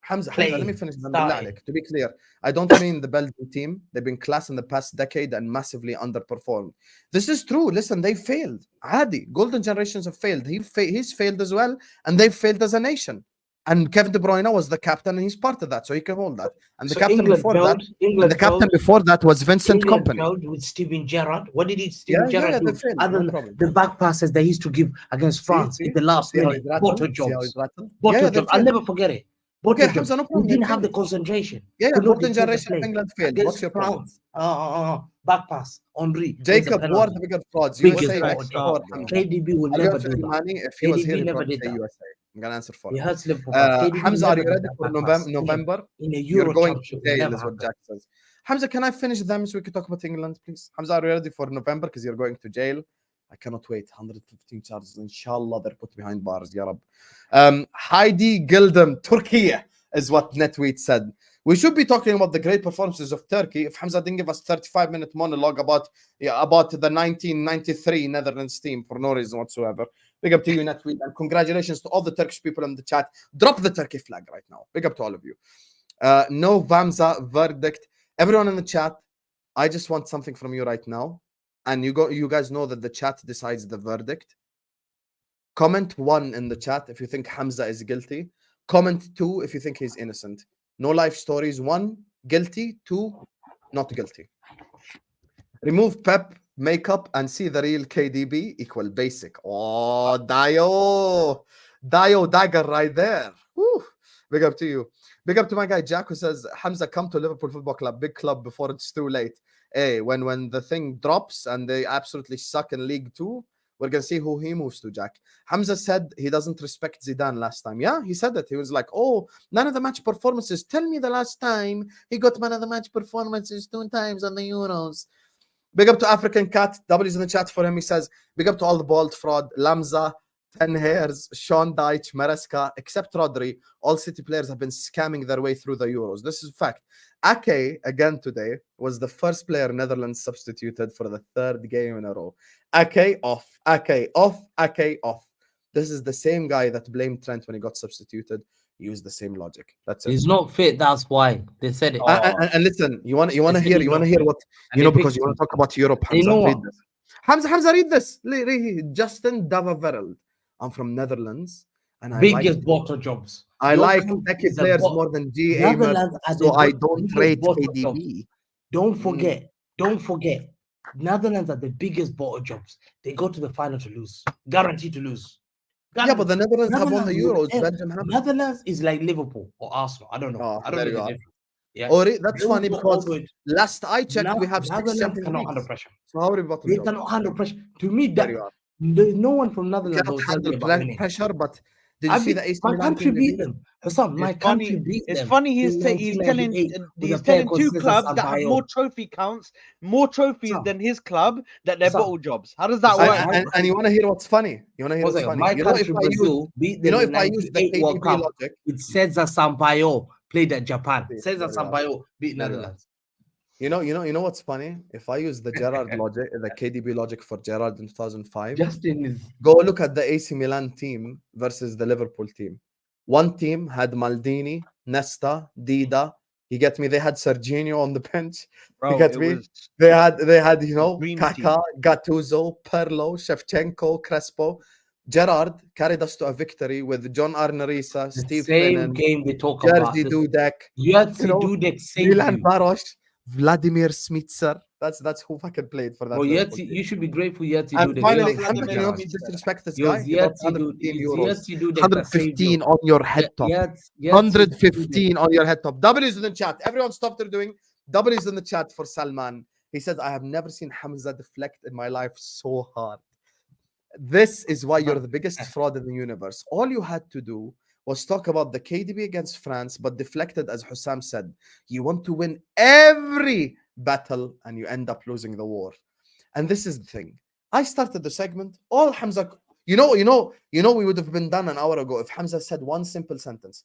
Hamza, let me Playing, finish them. starting. To be clear, I don't mean the Belgian team. They've been class in the past decade and massively underperformed. This is true. Listen, they failed. Adi, golden generations have failed. He's failed as well, and they've failed as a nation. And Kevin De Bruyne was the captain, and he's part of that, so he can hold that. And the So captain England before failed. that, England the captain failed. before that was Vincent England Kompany. failed with Steven Gerrard. What did Steven Yeah, Gerrard they do? failed. Other No than problem. the back passes they used to give against France See? in the last See how minute. he's rattled? Bottle See how jobs. he's rattled? Bottle Yeah, they jobs. I'll failed. never forget it. Bottle Okay, jobs. Hamza, no We problem. They didn't have the failed. concentration. Yeah, Could not golden defend the generation of play. England failed. Against What's your problem? France. Back pass. Henri. wins the Jacob, who are penalty. the bigger frauds? Biggest USA, fraud. Mexico, or Hamza? KDB will I'll never answer do you, that. Manny. If he was KDB here, he'd never probably did say that. USA. I'm gonna answer for He him. hurts Liverpool. KDB Hamza, are never you did ready that for back pass. November? In a You're Euro going to Championship, jail, never is what happened. Jack says. Hamza, can I finish them so we can talk about England, please? Hamza, are you ready for November? Because you're going to jail. I cannot wait. 115 charges. Inshallah, they're put behind bars. Ya Rab. Heidi Gildem, Turkey, is what Netweet said. We should be talking about the great performances of Turkey. If Hamza didn't give us 35-minute monologue about the 1993 Netherlands team for no reason whatsoever. Big up to you, Netweet, and congratulations to all the Turkish people in the chat. Drop the Turkey flag right now. Big up to all of you. No Vamza verdict. Everyone in the chat, I just want something from you right now. And you guys know that the chat decides the verdict. Comment 1 in the chat if you think Hamza is guilty. Comment 2 if you think he's innocent. No life stories. 1, guilty. 2, not guilty. Remove Pep makeup and see the real KDB equal basic. Oh, Dio dagger right there. Woo. Big up to you. Big up to my guy Jack who says, Hamza, come to Liverpool Football Club, big club before it's too late. Hey, when the thing drops and they absolutely suck in League 2, we're going to see who he moves to, Jack. Hamza said he doesn't respect Zidane last time. Yeah, he said that. He was like, oh, none of the match performances. Tell me the last time he got man of the match performances 2 times on the Euros. Big up to African Cat. W's in the chat for him. He says, big up to all the bald fraud. Lamza, 10 hairs, Sean Dyche, Maresca, except Rodri. All City players have been scamming their way through the Euros. This is a fact. Ake, again today, was the first player Netherlands substituted for the 3rd game in a row. Ake off, Ake off, Ake off. This is the same guy that blamed Trent when he got substituted. Use the same logic. That's it. He's not fit. That's why they said it. And listen, you want to hear what because you want to talk about Europe. Hamza, read this. Hamza, read this. Justin Davavereld. I'm from Netherlands, and I biggest like bottle jobs. I like techie players more than GA, so I don't rate KDB. Don't forget. Netherlands are the biggest bottle jobs. They go to the final to lose, guaranteed to lose. Yeah, but the Netherlands have won the Euros. Belgium have. Netherlands is like Liverpool or Arsenal. I don't know. Oh, I don't know the difference. Yeah, that's funny because last I checked, we have 6 Netherlands Champions cannot Leagues. handle pressure. So how are we bottom They job? cannot handle pressure. To me, that there's no one from Netherlands that will tell me about winning. Pressure, but Did you see the AC my Milan country team they beat beat? them. Hassan, my It's country funny. beat It's them. funny. in He's telling 1998 with he's a player telling called two Cesar clubs that have Sampaio. more trophy counts, more trophies Sam. than his club that they're Sam. bottle jobs. How does that Sam, work? And you want to hear what's funny? You want to hear One what's second. funny? My You know, if country, I use, Brazil, beat you them know, in if I use the 98 World KDB Cup logic, with Cesar Sampaio, played at Japan. Cesar there you are. Sampaio beat There you are. Netherlands. you know what's funny? If I use the Gerrard logic, the KDB logic for Gerrard in 2005, Justin is go look at the AC Milan team versus the Liverpool team. One team had Maldini, Nesta, Dida. You get me? They had Serginho on the bench. You Bro, get it me? was They had you know, dream Kaká, Gattuso, Pirlo, Shevchenko, Crespo. Gerrard carried us to a victory with John Arnerisa, the Steve same Finnan, game they talk about. Jerzy Dudek, Jerzy you know, Dudek saved Milan you. Baros, Vladimir Smitser. That's who fucking played for that. Bro, Liverpool Jerzy, team. you should be grateful Jerzy And Dudek. finally, saved Hamza, you know, Gerrard. you disrespect this Yo, guy. He brought Jerzy 115 Dudek, euros. Jerzy Dudek that saved 115 you. on your head top. 115 on your head top. W's in the chat. Everyone stop what they're doing. W's in the chat for Salman. He says, I have never seen Hamza deflect in my life so hard. This is why you're the biggest fraud in the universe. All you had to do was talk about the KDB against France, but deflected, as Hussam said. You want to win every battle and you end up losing the war. And this is the thing. I started the segment. All Hamza, we would have been done an hour ago if Hamza said one simple sentence.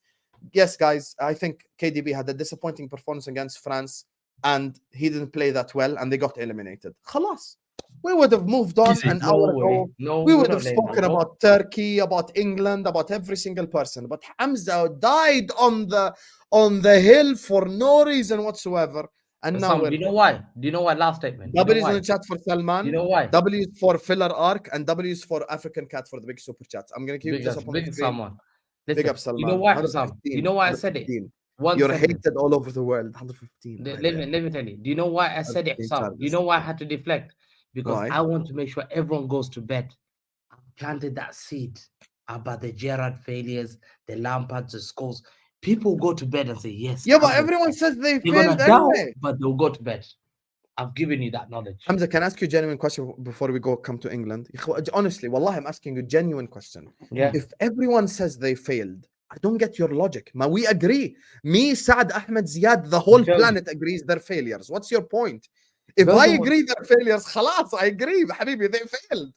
Yes, guys, I think KDB had a disappointing performance against France and he didn't play that well and they got eliminated. Khalas. We would have moved on an hour ago. We would have spoken about Turkey, about England, about every single person. But Hamza died on the hill for no reason whatsoever. And now do you know why? Do you know why? Last statement. W is in the chat for Salman. You know why? W is for Filler Arc and W is for African Cat for the big super chats. I'm gonna keep Big this up, up on the big screen. Salman. Big up Salman. You know why, 115, you know why I said it? 115. One You're sentence. hated all over the world. 115. Let me tell you. Do you know why I said it, Sam? Do you know why I had to deflect? Because Why? I want to make sure everyone goes to bed. I planted that seed about the Gerrard failures, the Lampards, the scores. People go to bed and say, yes. Yeah, but everyone says they They're gonna failed doubt, anyway. but they'll go to bed. I've given you that knowledge. Hamza, can I ask you a genuine question before we come to England? Honestly, Wallah, I'm asking you a genuine question. Yeah. If everyone says they failed, I don't get your logic. Ma, we agree. Me, Saad, Ahmed, Ziad, the whole planet agrees they're failures. What's your point? If I agree they're failures, khalas, I agree. Habibi, they failed.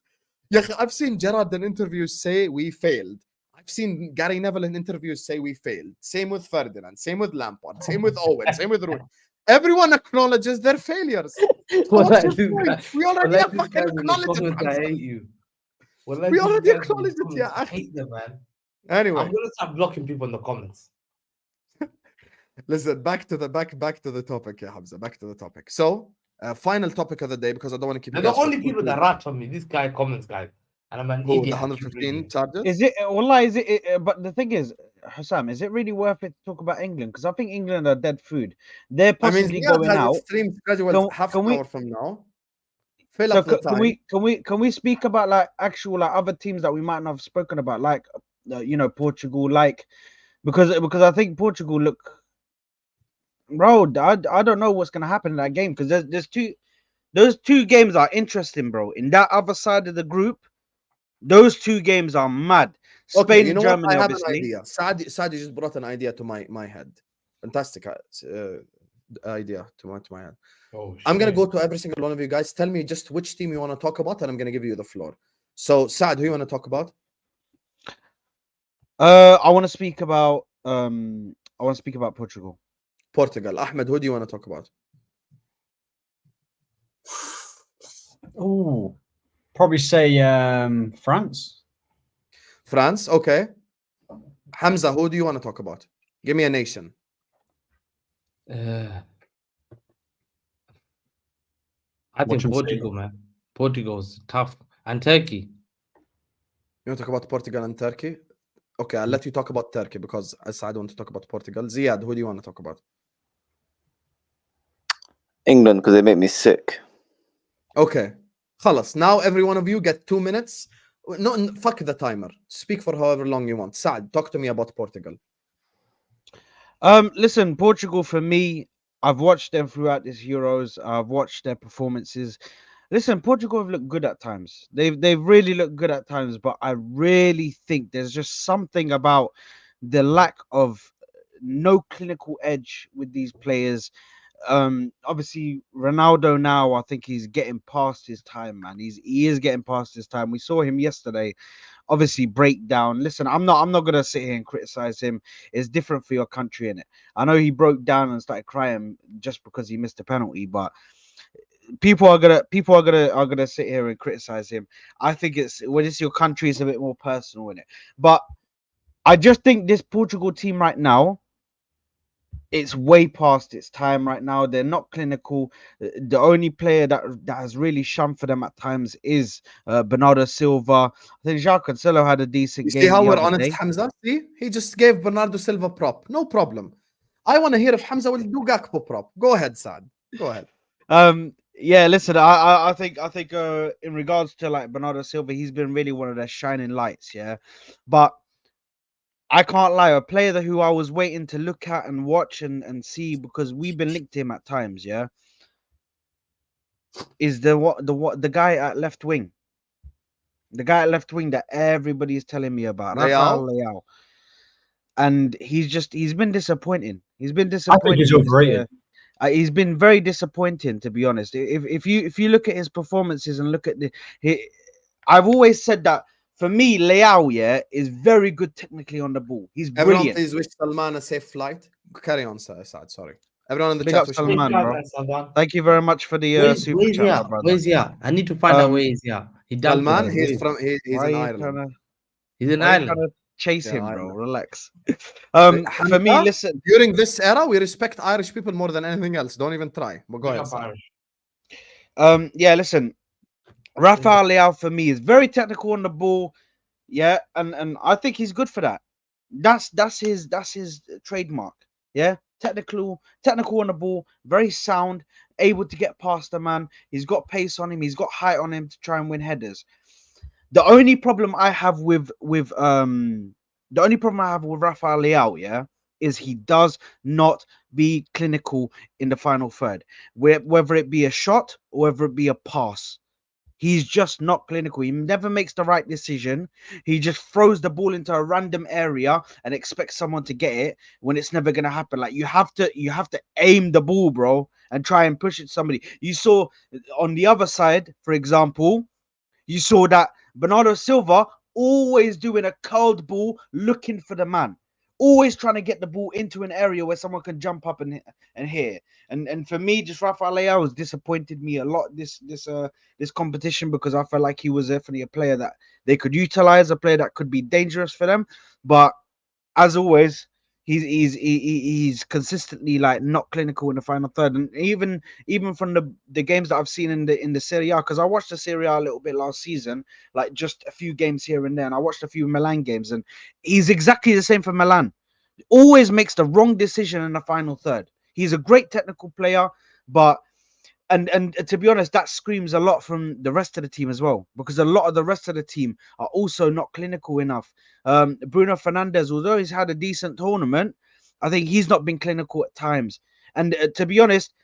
I've seen Gerrard in interviews say we failed. I've seen Gary Neville in interviews say we failed. Same with Ferdinand, same with Lampard, same with Owen, same with Rooney. Everyone acknowledges their failures. What's your point? We already fucking acknowledged it. I hate you. We already acknowledged it, yeah. I hate them, man. Anyway, I'm gonna start blocking people in the comments. Listen, back to the topic, yeah, Hamza. Back to the topic. So, final topic of the day, because I don't want to keep. They're the only people that rat on me. This guy comments, guy, and I'm an idiot. The 115 charges. Is it? Wallah, is it? But the thing is, Hussam, is it really worth it to talk about England? Because I think England are dead food. They're possibly going out. Stream schedule half an hour from now. Fill up the time. Can we speak about like actual like other teams that we might not have spoken about, like Portugal, like because I think Portugal look. Bro, I don't know what's gonna happen in that game because those two games are interesting, bro. In that other side of the group, those two games are mad. Spain and Germany, I have obviously. an idea. Saad just brought an idea to my head. Fantastic idea to my head. Oh, I'm gonna go to every single one of you guys. Tell me just which team you want to talk about, and I'm gonna give you the floor. So, Saad, who you want to talk about? I want to speak about Portugal. Portugal. Ahmed, who do you want to talk about? Oh, probably say France. France, okay. Hamza, who do you want to talk about? Give me a nation. I think Portugal, man. Portugal's tough. And Turkey. You want to talk about Portugal and Turkey? Okay, I'll let you talk about Turkey because I don't want to talk about Portugal. Ziad, who do you want to talk about? England, because they make me sick. Okay. Khalas. Now every one of you get 2 minutes. No, fuck the timer. Speak for however long you want. Saad, talk to me about Portugal. Listen, Portugal for me, I've watched them throughout this Euros. I've watched their performances. Listen, Portugal have looked good at times. They've really looked good at times, but I really think there's just something about the lack of no clinical edge with these players. Obviously Ronaldo now, I think he's getting past his time, man. He is getting past his time. We saw him yesterday, obviously break down. Listen, I'm not gonna sit here and criticize him. It's different for your country, in it. I know he broke down and started crying just because he missed a penalty, but people are gonna sit here and criticize him. I think it's when it's your country, it's a bit more personal in it. But I just think this Portugal team right now, it's way past its time right now. They're not clinical. The only player that has really shone for them at times is Bernardo Silva. I think Jacques Cancelo had a decent You see game how the we're other honest, day. Hamza? See, he just gave Bernardo Silva prop. No problem. I want to hear if Hamza will do Gakpo prop. Go ahead, Saad. Go ahead. Yeah, listen, I think in regards to like Bernardo Silva, he's been really one of their shining lights, yeah. But I can't lie, a player who I was waiting to look at and watch and see, because we've been linked to him at times, yeah, is the guy at left wing. The guy at left wing that everybody is telling me about, Rafael Leao. And he's been disappointing. He's been I think disappointing. he's overrated. He's been very disappointing, to be honest. If you look at his performances and look at I've always said that for me, Leao, yeah, is very good technically on the ball. He's Everyone, brilliant. please wish Salman a safe flight. Carry on, Saad. Sorry. Everyone in the Big chat. up Wish him Salman, Please, bro. Salman. Thank you very much for the super Where's chat, my Zia? brother. Where's Zia? I need to find out where he's Zia. He dumped Salman, it. he's from he's Why in are you Ireland. He's in Why are you trying Ireland. to chase Yeah, him, bro? Ireland. Relax. Hamza, For me, listen. During this era, we respect Irish people more than anything else. Don't even try. But go Big ahead, up Saad. Irish. Yeah, listen. Rafael Leao for me is very technical on the ball. Yeah, and I think he's good for that. That's his trademark. Yeah, technical on the ball, very sound, able to get past the man. He's got pace on him. He's got height on him to try and win headers. The only problem I have with Rafael Leao, yeah, is he does not be clinical in the final third, whether it be a shot or whether it be a pass. He's just not clinical. He never makes the right decision. He just throws the ball into a random area and expects someone to get it when it's never gonna happen. Like you have to aim the ball, bro, and try and push it to somebody. You saw on the other side, for example, you saw that Bernardo Silva always doing a curled ball, looking for the man, always trying to get the ball into an area where someone can jump up and hit. And for me, just Rafael Leao has disappointed me a lot this competition, because I felt like he was definitely a player that they could utilize, a player that could be dangerous for them. But as always, he's consistently like not clinical in the final third. And even from the games that I've seen in the Serie A, because I watched the Serie A a little bit last season, like just a few games here and there, and I watched a few Milan games, and he's exactly the same for Milan. Always makes the wrong decision in the final third. He's a great technical player, but and to be honest, that screams a lot from the rest of the team as well, because a lot of the rest of the team are also not clinical enough. Bruno Fernandes, although he's had a decent tournament, I think he's not been clinical at times. And to be honest,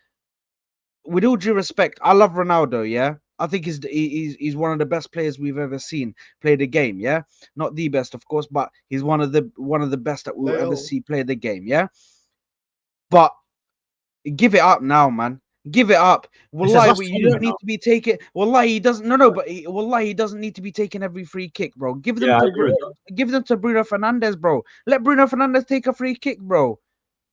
with all due respect, I love Ronaldo. Yeah, I think he's one of the best players we've ever seen play the game. Yeah, not the best, of course, but he's one of the best that we'll ever see play the game. Yeah, but give it up now, man. Give it up. Wallahi, you don't need to be taking. Wallahi, he doesn't. No, but wallahi, he doesn't need to be taking every free kick, bro. Give them to Bruno Fernandes, bro. Let Bruno Fernandes take a free kick, bro.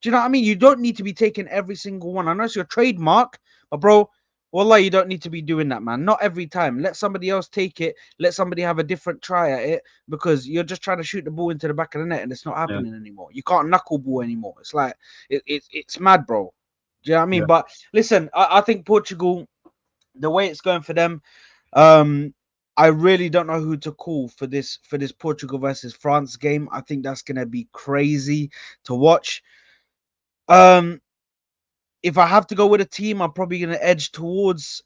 Do you know what I mean? You don't need to be taking every single one. I know it's your trademark, but bro, wallahi, you don't need to be doing that, man. Not every time. Let somebody else take it. Let somebody have a different try at it, because you're just trying to shoot the ball into the back of the net, and it's not happening anymore. You can't knuckle ball anymore. It's like it's mad, bro. Do you know what I mean? But listen, I think Portugal, the way it's going for them, I really don't know who to call for this Portugal versus France game. I think that's gonna be crazy to watch. If I have to go with a team, I'm probably gonna edge towards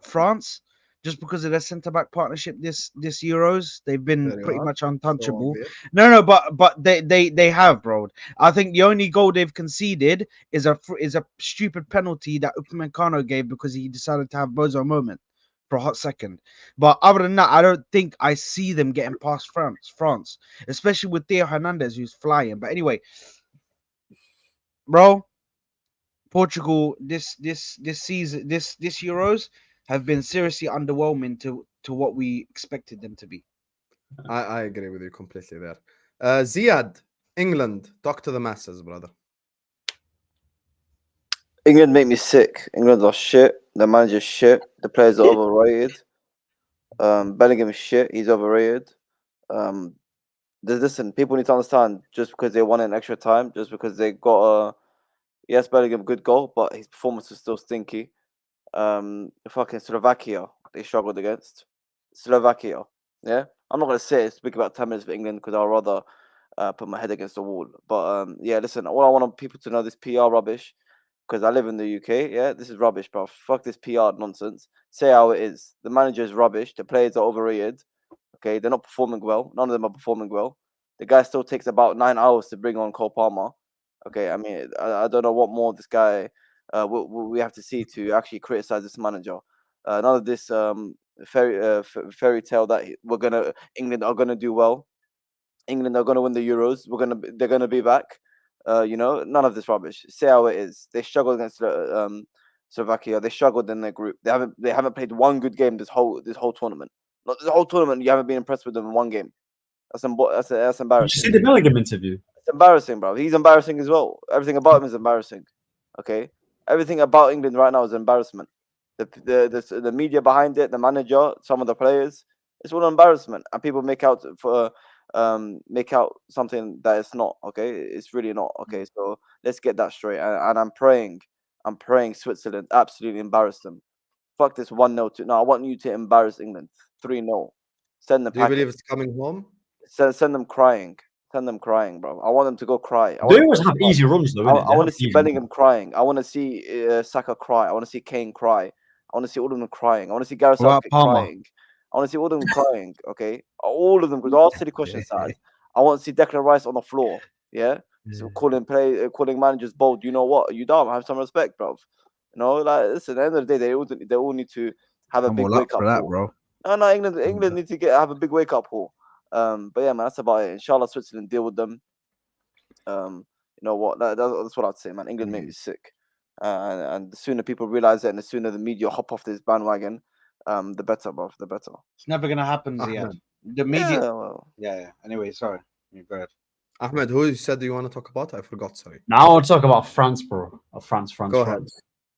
France, just because of their centre back partnership this Euros. They've been Very pretty hard. much So untouchable. obvious. No, but they have, bro. I think the only goal they've conceded is a stupid penalty that Upamecano gave because he decided to have Bozo moment for a hot second. But other than that, I don't think I see them getting past France, especially with Theo Hernandez who's flying. But anyway, bro, Portugal this season, this Euros have been seriously underwhelming to what we expected them to be. I agree with you completely there. Ziad, England, talk to the masses, brother. England make me sick. England are shit. The manager's shit. The players are overrated. Bellingham is shit. He's overrated. Listen, people need to understand, just because they won in extra time, just because they got a yes, Bellingham good goal, but his performance was still stinky. Fucking Slovakia, they struggled against Slovakia. Yeah, I'm not gonna speak about 10 minutes for England because I'd rather put my head against the wall. But yeah, listen, all I want people to know, this PR rubbish, because I live in the UK. Yeah, this is rubbish, bro. Fuck this PR nonsense. Say how it is. The manager is rubbish. The players are overrated. Okay, they're not performing well. None of them are performing well. The guy still takes about 9 hours to bring on Cole Palmer. Okay, I mean, I don't know what more this guy we have to see to actually criticize this manager. None of this fairy tale that England are gonna do well. England are gonna win the Euros. They're gonna be back. None of this rubbish. Say how it is. They struggled against Slovakia. They struggled in their group. They haven't played one good game this whole tournament. Not the whole tournament. You haven't been impressed with them in one game. That's Did you embarrassing. see the Bellingham interview? It's embarrassing, bro. He's embarrassing as well. Everything about him is embarrassing. Okay, everything about England right now is embarrassment. The media behind it, the manager, some of the players, it's all embarrassment, and people make out something that it's not. Okay, it's really not. Okay, so let's get that straight. And I'm praying Switzerland absolutely embarrass them. Fuck this 1-0 to no. I want you to embarrass England 3-0. Send them. Do you believe it's coming home? Send them crying. Send them crying, bro. I want them to go cry. They always have easy runs, though. I want to see Bellingham crying. I want to see Saka cry. I want to see Kane cry. I want to see all of them crying. I want to see Gareth Southgate crying. I want to see all of them crying. Okay, all of them. Because all silly questions, Saad. I want to see Declan Rice on the floor. Yeah, so calling managers bold. You know what? You dumb. Have some respect, bro. Listen. At the end of the day, they all need to have a big wake up call. Bro. No, England need to have a big wake up call. But yeah, man, that's about it. Inshallah, Switzerland deal with them. You know what? That's what I'd say, man. England made me sick, and the sooner people realize it, and the sooner the media hop off this bandwagon, the better, bro. The better. It's never gonna happen, Ziad. The media. Yeah. Anyway, sorry. Go ahead. Ahmed, who said you want to talk about? I forgot. Sorry. Now I want to talk about France, bro. France. Go ahead.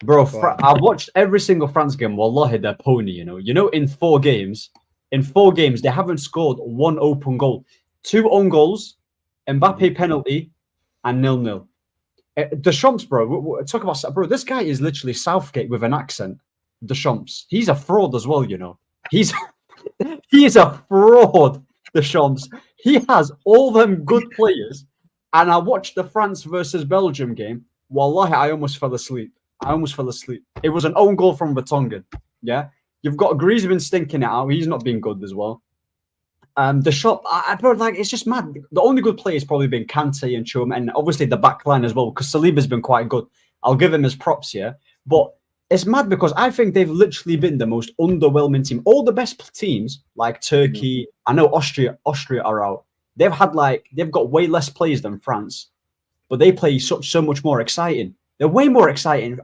Bro, I watched every single France game. Wallahi, they're pony. In 4 games. In 4 games, they haven't scored 1 open goal. 2 own goals, Mbappe penalty, and 0-0. Deschamps, bro. Talk about, bro. This guy is literally Southgate with an accent. Deschamps. He's a fraud as well. He's a fraud. Deschamps. He has all them good players, and I watched the France versus Belgium game. Wallahi, I almost fell asleep. It was an own goal from Vertonghen. Yeah. You've got Griezmann stinking it out. He's not being good as well. Deschamps, it's just mad. The only good player has probably been Kante and Chum, and obviously the back line as well, because Saliba's been quite good. I'll give him his props here. But it's mad because I think they've literally been the most underwhelming team. All the best teams, like Turkey, I know Austria are out. They've got way less players than France, but they play so much more exciting. They're way more exciting.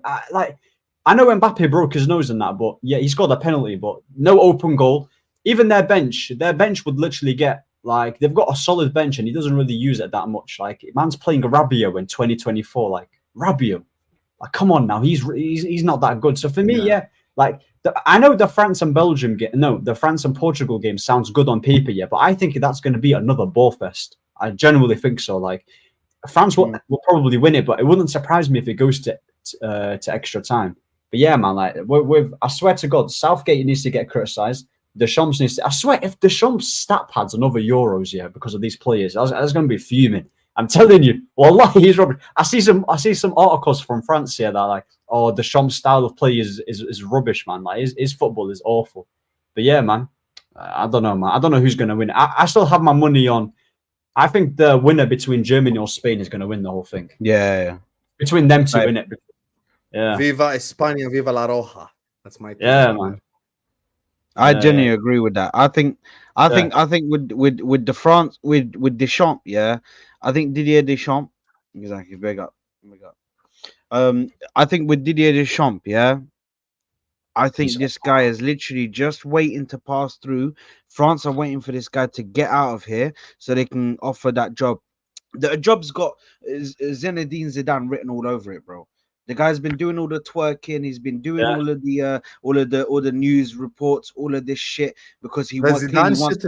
I know Mbappe broke his nose in that, but yeah, he scored a penalty, but no open goal. Even their bench would literally get, they've got a solid bench and he doesn't really use it that much. Man's playing Rabiot in 2024, Rabiot. Come on now, he's not that good. So for me, I know the France and Portugal game sounds good on paper, but I think that's going to be another ball fest. I genuinely think so. France will probably win it, but it wouldn't surprise me if it goes to extra time. But yeah, man, I swear to God, Southgate needs to get criticised. Deschamps needs to. I swear, if Deschamps' stat pads another Euros, because of these players, I was going to be fuming. I'm telling you, wallahi, he's rubbish. I see some articles from France here that Deschamps' style of play is rubbish, man. His football is awful. But yeah, man, I don't know, man. I don't know who's going to win. I still have my money on. I think the winner between Germany or Spain is going to win the whole thing. Yeah. Between them two, Right. innit? Yeah. Viva España, Viva La Roja. That's my team. Yeah, man. I genuinely agree with that. I think with the France with Deschamps, yeah. I think Didier Deschamps, exactly. Big up. I think with Didier Deschamps, yeah. I think this guy is literally just waiting to pass through. France are waiting for this guy to get out of here so they can offer that job. The job's got Zinedine Zidane written all over it, bro. The guy's been doing all the twerking. He's been doing all of the news reports, all of this shit because he wants to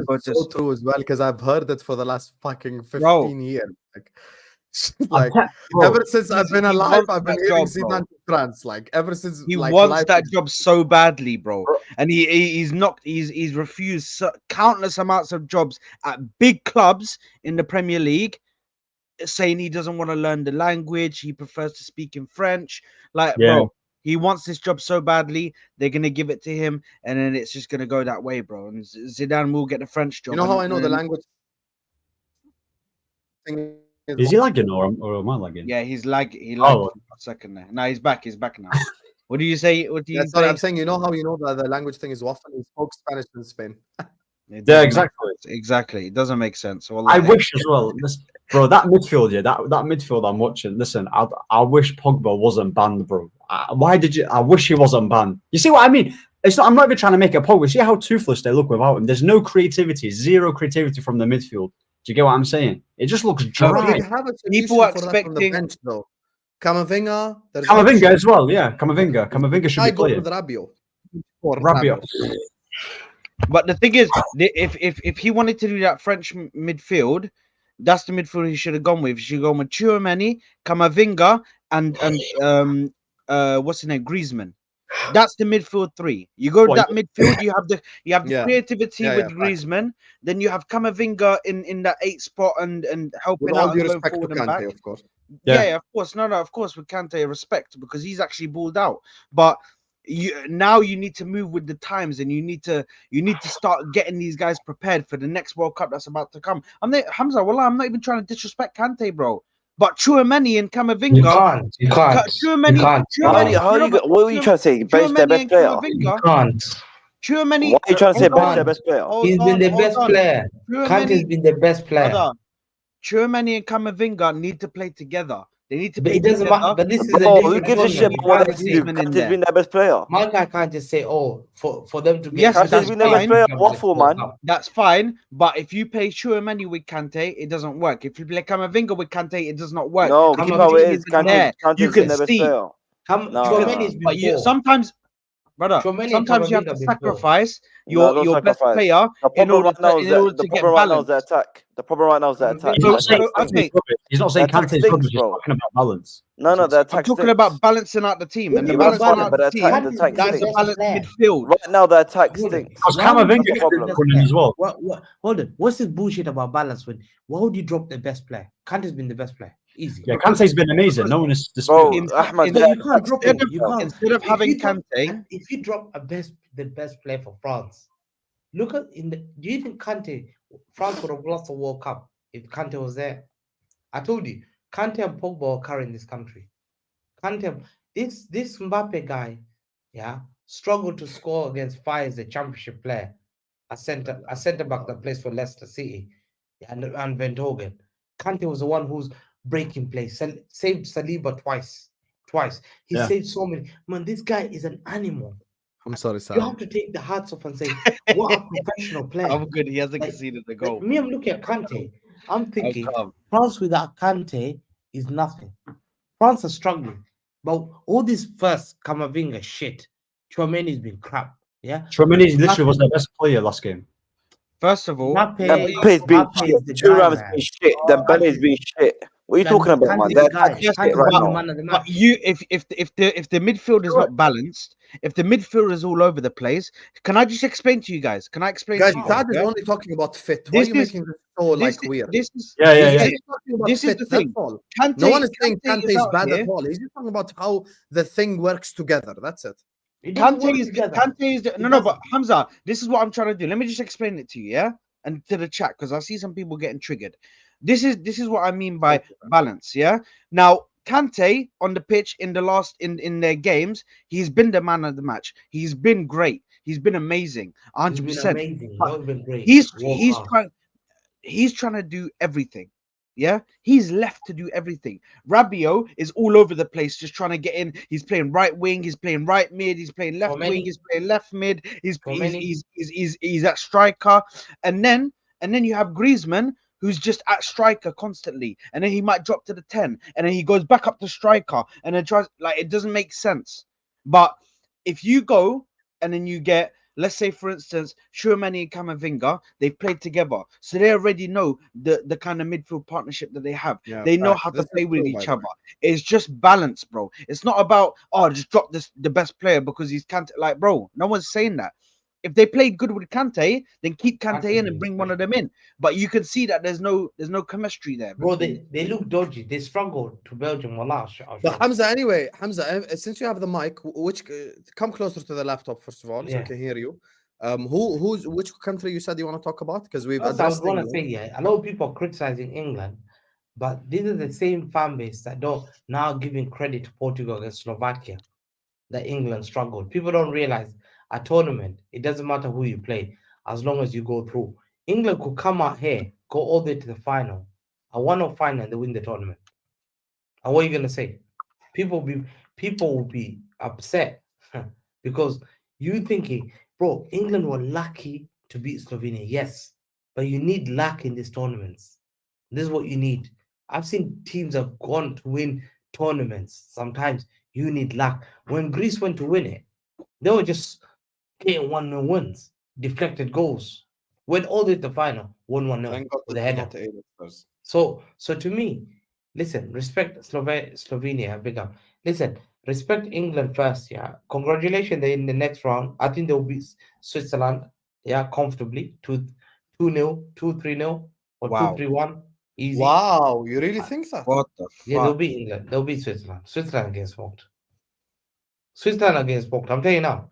go to. So true as well because I've heard it for the last fucking 15 years. Like ever since I've been alive, I've been hearing Zidane to France. Like ever since he wants that job so badly, bro. And he's refused countless amounts of jobs at big clubs in the Premier League, saying he doesn't want to learn the language. He prefers to speak in French. Like, bro, he wants this job so badly. They're gonna give it to him, and then it's just gonna go that way, bro. And Zidane will get the French job. You know how I know the language thing. Is he lagging or am I lagging? Yeah, he's lagging. He lagged for a second there. No, he's back. He's back now. What do you say? What do you say? I'm saying, you know how you know the language thing is waffle? He spoke Spanish in Spain. Yeah, exactly. Exactly. It doesn't make sense. Well, I wish as well, bro. That midfield, that midfield I'm watching. Listen, I wish Pogba wasn't banned, bro. Why did you? I wish he wasn't banned. You see what I mean? It's not. I'm not even trying to make a Pogba. See how toothless they look without him. There's no creativity, zero creativity from the midfield. Do you get what I'm saying? It just looks dry. People are expecting the bench, though. Camavinga as well. Yeah, Camavinga should be playing. Rabiot. But the thing is, if he wanted to do that French midfield, that's the midfield he should have gone with. He should go with Tchouaméni, Camavinga, and what's his name, Griezmann. That's the midfield three. You go to that midfield. You have the creativity with Griezmann. Then you have Camavinga in that 8 spot and helping with out all due and respect forward to and back. Kante, of course. Yeah, of course. No, of course with Kante respect because he's actually balled out. But now you need to move with the times and you need to start getting these guys prepared for the next World Cup that's about to come. Hamza, well, I'm not even trying to disrespect Kante, bro. But Tchouaméni and Camavinga, you can't. What were you trying to say? Bench their best player. You can't. Why Tchouaméni. are you trying to say bench their best player? He's been the best player. Kante's been the best player. Tchouaméni and Camavinga need to play together. They need to. But it doesn't matter. But this is who gives a shit about what they do? Kante's been their best player. My guy can't just say, for them to get. Yes, Kante's been their best player. Waffle, man. That's fine. But if you play Tchouaméni with Kante, it doesn't work. If you play Camavinga with Kante, it does not work. No, keep how it is. You can see. But sometimes. Brother, sometimes you have to sacrifice your best player in order to get balance. The problem right now is the attack. He's not saying Kante's good, he's talking about balance. No, the attack. I'm talking about balancing out the team. And the balancing out the team, that's a balanced midfield. Right now, the attack stinks. Because Camavinga is running as well. Hold on. What's this bullshit about balance? Why would you drop the best player? Kante's been the best player. Easy. Yeah, Kante's been amazing. No one is disputing. Ahmed, you can't drop him. Instead of having Kante, if you drop the best player for France, look at do you think France would have lost the World Cup if Kante was there? I told you, Kante and Pogba are carrying this country. This Mbappe guy, struggled to score against Fire as a championship player, a centre back that plays for Leicester City, and Van Hogen. Kante was the one who's breaking play, saved Saliba twice. He saved so many. Man, this guy is an animal. I'm sorry, Saad. You have to take the hats off and say, what a professional player. I'm good. He hasn't conceded the goal. I'm looking at Kante. I'm thinking France without Kante is nothing. France are struggling. But all this first Camavinga shit, Tchouaméni's been crap. Yeah. Tchouaméni literally was their best player last game. First of all, Mbappe's been shit. Thuram's been shit. Dembele's been shit. What are you talking about, man? But if the midfield is not balanced, if the midfield is all over the place, can I just explain to you guys? Can I explain? Guys, to you Saad is only talking about fit. Why are you making this so weird? This is the thing. No one is saying Kante is bad at all. He's just talking about how the thing works together. That's it. It doesn't work Kante is together. Kante is It no, doesn't. but Hamza, this is what I'm trying to do. Let me just explain it to you, yeah, and to the chat because I see some people getting triggered. This is what I mean by balance, yeah. Now Kante on the pitch in the last in their games, he's been the man of the match. He's been great. He's been amazing, He's been 100%. amazing. But Not even great. he's World he's class. trying to do everything. Yeah, he's left to do everything. Rabio is all over the place, just trying to get in. He's playing right wing, he's playing right mid, he's playing left wing, he's playing left mid, he's at striker, and then you have Griezmann who's just at striker constantly, and then he might drop to the 10, and then he goes back up to striker, and then tries like it doesn't make sense. But if you go and then you get, let's say, for instance, Schumann and Camavinga, they've played together. So they already know the kind of midfield partnership that they have. Yeah, they know facts. how to This play is with true, by each the other. way. It's just balance, bro. It's not about, oh, just drop the best player because he's Kante. Like, bro, no one's saying that. If they played good with Kante, then keep Kante in and bring one of them in. But you can see that there's no chemistry there. Bro, they look dodgy. They struggled to Belgium. Wallah, But Hamza, anyway, Hamza, since you have the mic, which come closer to the laptop first of all, so Yeah. we can hear you. Which country you said you want to talk about? Because we've First, I addressed want to say, England. yeah, a lot of people are criticizing England, but these are the same fan base that don't now giving credit to Portugal against Slovakia that England struggled. People don't realize a tournament, it doesn't matter who you play, as long as you go through. England could come out here, go all the way to the final, a 1-0 final, and they win the tournament. And what are you gonna say? People will be upset because you thinking, bro, England were lucky to beat Slovenia, yes, but you need luck in these tournaments. This is what you need. I've seen teams have gone to win tournaments. Sometimes you need luck. When Greece went to win it, they were just getting 1-0 wins, deflected goals. Went all the way to the final, 1-1-0 Thank God with a this is header. not the A-listers. So to me, listen, respect Slovenia, big up. Listen, respect England first, yeah. Congratulations, they're in the next round. I think they'll beat Switzerland, yeah, comfortably. 2-0, 2-3-0, or Wow. 2-3-1. Easy. Wow, you really think that? What the fuck? Yeah, they'll beat England. They'll beat Switzerland. Switzerland against smoked. Switzerland against smoked. I'm telling you now.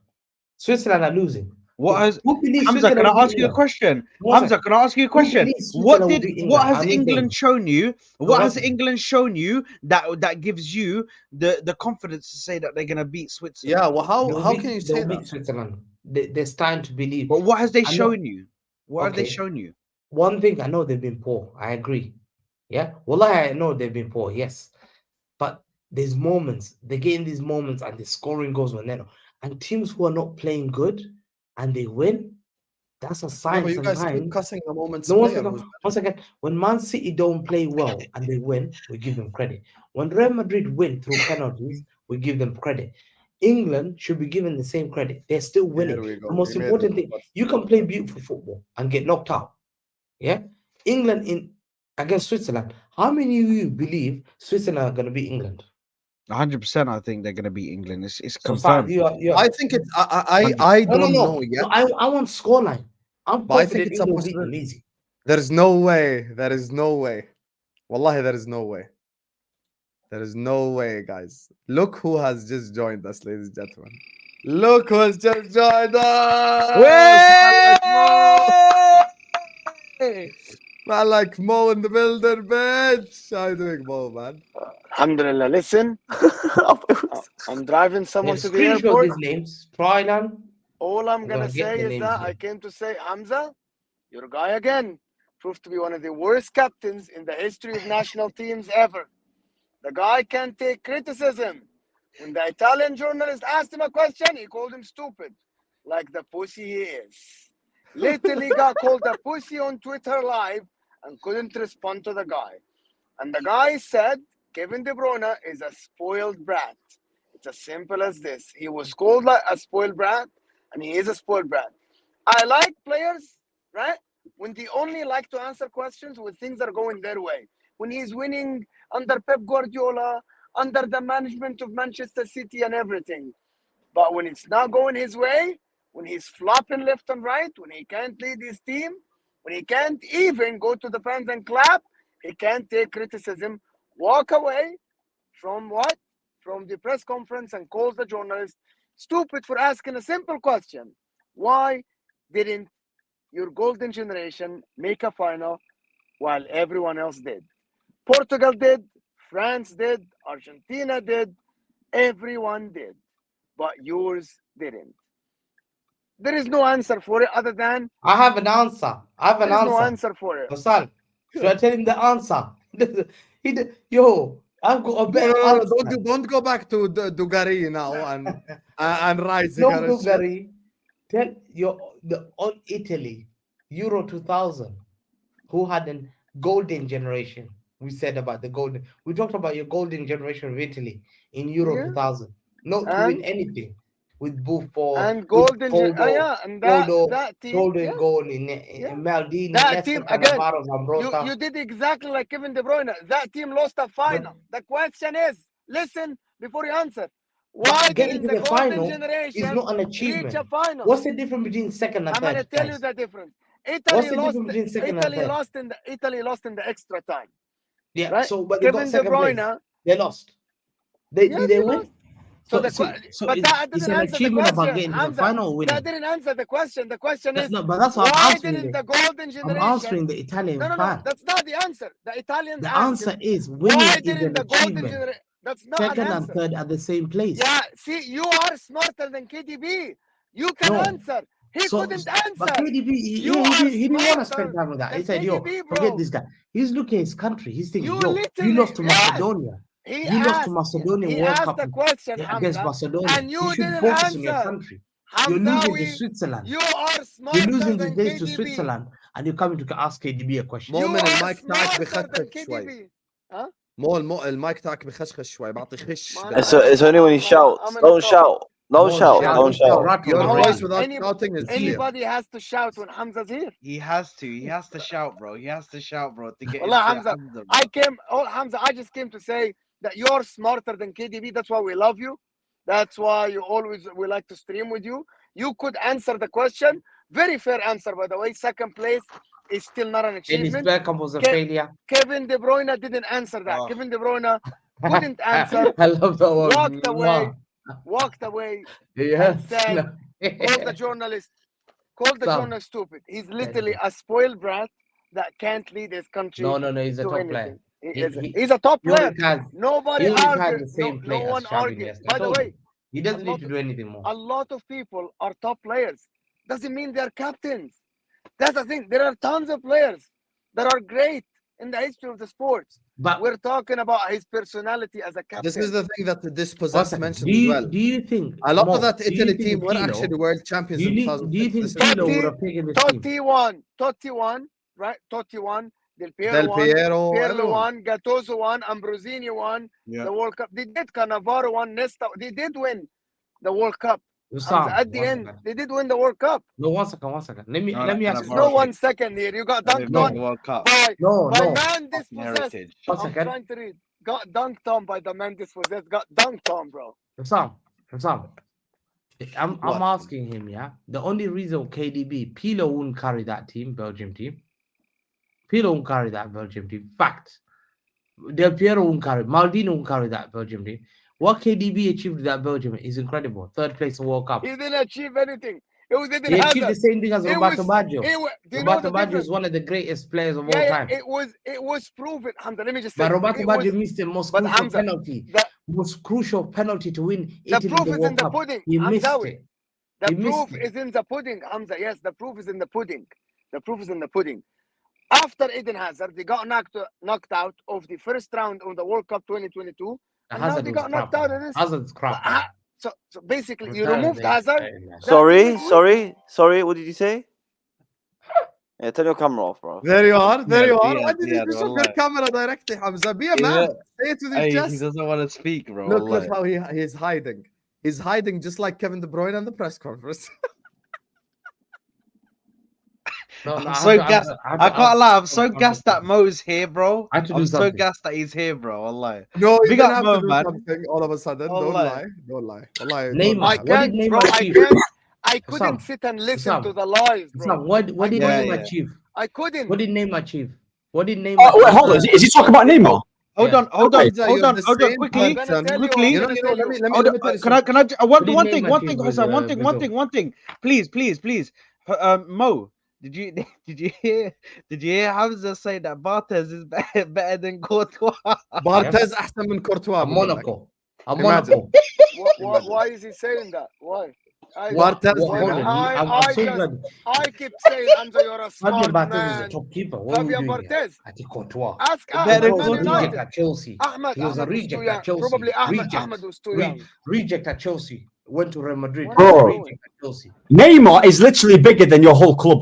Switzerland are losing. What has Who believes Hamza? Switzerland Can I will beat ask you a England? question? One Hamza, second. can I ask you a Who question? believes What Switzerland will beat what England? has I'm insane. England shown you? No, What one has second. England shown you that gives you the confidence to say that they're gonna beat Switzerland? Yeah, well, They'll how beat- can you say they'll beat that? Switzerland. They're starting to believe. But what has they I know- shown you? What have they Okay. shown you? One thing, I know they've been poor. I agree. Yeah. Well, I know they've been poor. Yes. But there's moments. They get in these moments and the scoring goes when they're not. And teams who are not playing good and they win, that's a Yeah, sign but you guys keep sometimes. cussing the moments No, player. once again, when Man City don't play well and they win, we give them credit. When Real Madrid win through penalties, we give them credit. England should be given the same credit. They're still winning. Here we go. The most We made important it. thing, you can play beautiful football and get knocked out. Yeah, England against Switzerland. How many of you believe Switzerland are going to beat England? 100%. I think they're gonna beat England. It's So confirmed. I think it's I don't know yet. No, I want scoreline. I'm But I think confident it's a England will beat them possibility. easy. There is no way. There is no way. Wallahi, there is no way. There is no way, guys. Look who has just joined us, ladies and gentlemen. Look who has just joined us. Man, like Mo in the building, bitch. How you doing, Mo, man? Alhamdulillah. Listen, I'm driving someone to the Screenshot airport. these names. Thailand. All I'm I'm gonna gonna get say the is names that here. I came to say, Hamza, your guy again proved to be one of the worst captains in the history of national teams ever. The guy can't take criticism. When the Italian journalist asked him a question, he called him stupid, like the pussy he is. Literally got called a pussy on Twitter live and couldn't respond to the guy. And the guy said Kevin De Bruyne is a spoiled brat. It's as simple as this. He was called like a spoiled brat, and he is a spoiled brat. I like players, right? When they only like to answer questions when things are going their way. When he's winning under Pep Guardiola, under the management of Manchester City and everything. But when it's not going his way, when he's flopping left and right, when he can't lead his team, when he can't even go to the fans and clap, he can't take criticism, walk away from what? From the press conference and calls the journalist stupid for asking a simple question. Why didn't your golden generation make a final while everyone else did? Portugal did, France did, Argentina did, everyone did, but yours didn't. There is no answer for it other than I have an answer. I have an there's no answer. answer for it. Hassan, should I tell him the answer? Yo, I've got a better No, answer. don't go back to Dugari now and rise. No, Bulgari. Tell on Italy, Euro 2000, who had a golden generation. We said about the golden. We talked about your golden generation of Italy in Euro Yeah. 2000, not to win anything with Buffon And golden, and that team, golden goal in Maldini, that Nesta, team again. Cannavaro, Zambrotta. You did exactly like Kevin De Bruyne. That team lost a final. The question is, listen before you answer. Why getting didn't to the the golden final generation is not an reach achievement. a final? What's the difference between second and I'm third? gonna tell you guys? the difference. What's Italy the lost. difference between second and Italy third? lost in the Italy lost in the extra time. Yeah, right? so but they got Kevin De second place. Bruyne. They lost. Did Yes, they they win? lost. So but that it's didn't an answer the achievement about question. getting to the Hamza, final or winning. that didn't answer the question. The question is, No, but that's what I'm why answering. didn't the golden I'm generation? answering the Italian No, fan. that's not the answer. The Italians. The answer is winning why is didn't an the golden achievement. generation? That's not Second an and answer. third at the same place. Yeah, see, you are smarter than KDB. You can No. answer. He couldn't answer. But KDB, You he didn't want to smarter spend time with that. He than said, yo, KDB, forget bro. this guy. He's looking at his country. He's thinking, You yo, literally- you lost to yes. Macedonia. He You lost to asked- Macedonia he World asked Cup the question, against Hamza, Macedonia. and you should didn't focus on your answer. country. You're losing to Hamzawi, Switzerland. you are smarter You're losing than these days to KDB. Switzerland, and you're coming to ask KDB a question. You مؤمن are المايك تاعك smarter than بخشخش شوي. KDB. Huh? المايك تاعك بخشخش شوي بعطي خش. Man, It's only when he shouts. I'm in Don't the shout. Don't shout. shout. Don't shout. Your Alright. voice without shouting is clear. Anybody has to shout when Hamza's here. He has to. He has to shout, bro. He has to shout, bro, to get Wallah, into Hamza, I just came to say that you're smarter than KDB. That's why we love you. That's why we like to stream with you. You could answer the question. Very fair answer, by the way. Second place is still not an Dennis achievement. Bergkamp was a failure. Kevin De Bruyne didn't answer that. Oh. Kevin De Bruyne couldn't answer. I love that one. Walked away. Yes. Said, called the journalist stupid. He's literally a spoiled brat that can't lead his country. No, he's a to top anything. player. He's a top He player. only has- Nobody he only has argues. the same No play as one Xavi argues. yesterday. By I the told way, you. He doesn't a need lot to do anything more. a lot of people are top players. Doesn't mean they're captains. That's the thing. There are tons of players that are great in the history of the sports. But We're talking about his personality as a captain. This is the thing that the one dispossessed second. mentioned do as you, well. do you think A lot Mo, of that do you Italy think team were Pirlo- actually world champions do in you think 2006. Pirlo would have taken this team? Totti won, right? Totti won. Del Piero Del won. Piero, Pirlo everyone. won. Gattuso won. Ambrosini won. Yeah. The World Cup. They did. Cannavaro won. Nesta. They did win the World Cup. Sam, At the one end, second. they did win the World Cup. No, one second. Let me No, let me no, ask no, you. No World 1 second here. You got They've dunked won on the World Cup. by No. man dispossessed. Heritage. One I'm second. trying to read. Got dunked on by the man dispossessed. Got dunked on, bro. Sam. I'm What? asking him, yeah. The only reason KDB, Pirlo won't carry that team, Belgium team. Pirlo won't carry that Belgium team. Fact. Del Piero won't carry. Maldini won't carry that Belgium team. What KDB achieved with that Belgium is incredible. Third place in World Cup. He didn't achieve anything. He didn't He have achieved the that. same thing as It Roberto was- Baggio. Do you know Roberto the Baggio difference? is one of the greatest players of all Yeah, time. it was proven. Hamza, let me just say. But Roberto it was- Baggio missed the most but crucial Hamza, penalty. the- Most crucial penalty to win The Italy proof the is in World the Cup. pudding. He missed Hamzawi. it. The He missed proof it. is in the pudding, Hamza. Yes, the proof is in the pudding. The proof is in the pudding. After Eden Hazard, they got knocked out of the first round of the World Cup 2022. And now Hazard they was got knocked crap, out man. of this. Hazard's crap. man. So basically, you Retired removed there. Hazard. Yeah. Sorry. What did you say? Yeah, turn your camera off, bro. There you are. There you are. Ziad, Why did you Ziad, switch off your wallahi. camera directly, Hamza? Be a Yeah. man. Say it with your Hey, he chest. doesn't want to speak, bro. Look wallahi. how he's hiding. He's hiding just like Kevin De Bruyne in the press conference. No, I'm I so have to- gassed. have I to can't ask- lie. I'm so gassed that Mo's here, bro. I had to do I'm so something. gassed that he's here, bro. Wallahi. No, you Big didn't up have Mo, to do man. something all of a sudden. Don't Wallahi. lie. Don't lie. Wallahi, don't Neymar. lie. I What can't, did bro. Neymar I achieve? can't. I couldn't Sam, sit and listen Sam, to the lies, bro. Sam, what did Yeah, Neymar yeah. achieve? I couldn't. What did Neymar achieve? What did Neymar Oh, wait, achieve? hold on. Is he talking about Neymar? Hold Yeah. on, hold on, Hamza, hold you're on, the hold on, same quickly, person. quickly. You know, let me Hold tell on, you can I, something. one did thing, name one my thing, team Hassan, with, one thing, please, Mo, did you did you hear Hamza say that Barthez is better than Courtois? بارتيز احسن من كورتوا I'm بقول لك. Monaco. I'm Imagine. Monaco. Why is he saying that? Why? Barthez What, when hold on. I'm so glad. I keep saying, Hamza, you're a Fabio smart Barthez is a man. top keeper. What are we Fabian doing here? Barthez. I think Courtois. Ask Better Ahmed, than Man Courtois was a Courtois. reject United. at Chelsea. Ahmed He was a was too reject young. at Chelsea. Probably Reject. Ahmed was too young. Reject at Chelsea. Went to Real Madrid. What are you Bro. doing? Reject at Chelsea. Neymar is literally bigger than your whole club,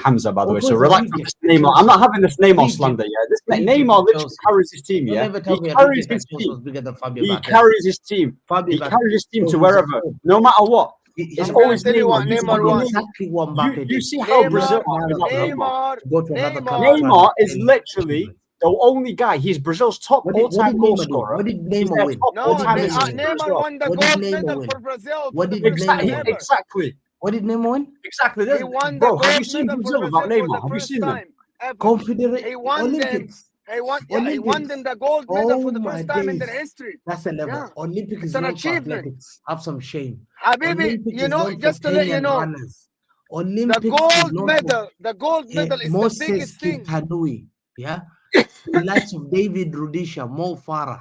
Hamza, by the way. Courtois So is a relax on reject this at Neymar. I'm not Chelsea. having this Neymar Reject. slander, yeah. This Reject Neymar at literally Chelsea. carries his team, Don't yeah. ever tell He me a carries reject at his Chelsea was team. bigger than Fabio He Barthez. carries his team. Fabio He Barthez. carries his team So to he's a wherever, fraud. no matter what. It's I'm gonna always tell you Neymar. what You Neymar see- wants. Exactly what Mbappe you did. see how Brazil Neymar, are without Neymar. Neymar, To go to another Neymar. country. Neymar is literally the only guy. He's Brazil's top What all-time did goal Neymar do? scorer. What did He's Neymar their win? top No, all-time Neymar assist win? as Neymar well. won the What did gold Neymar medal win? for Brazil for What the did first time Neymar win? ever. Exactly. What did Neymar win? Exactly. He won the Bro, have you gold seen medal for Brazil without Brazil for Neymar? the Have you first seen them? time ever. Confederate He won them. Olympics. He won them the gold medal for the first time in their history. That's a level. Yeah. Olympic It's is an known for achievement. athletics. Have some shame. Habibi, Olympic you is know, known just for to let you Kenyan know, runners. the Olympics is gold known medal, for is the Moses biggest thing. Kitanui. Yeah. The likes of David Rudisha, Mo Farah.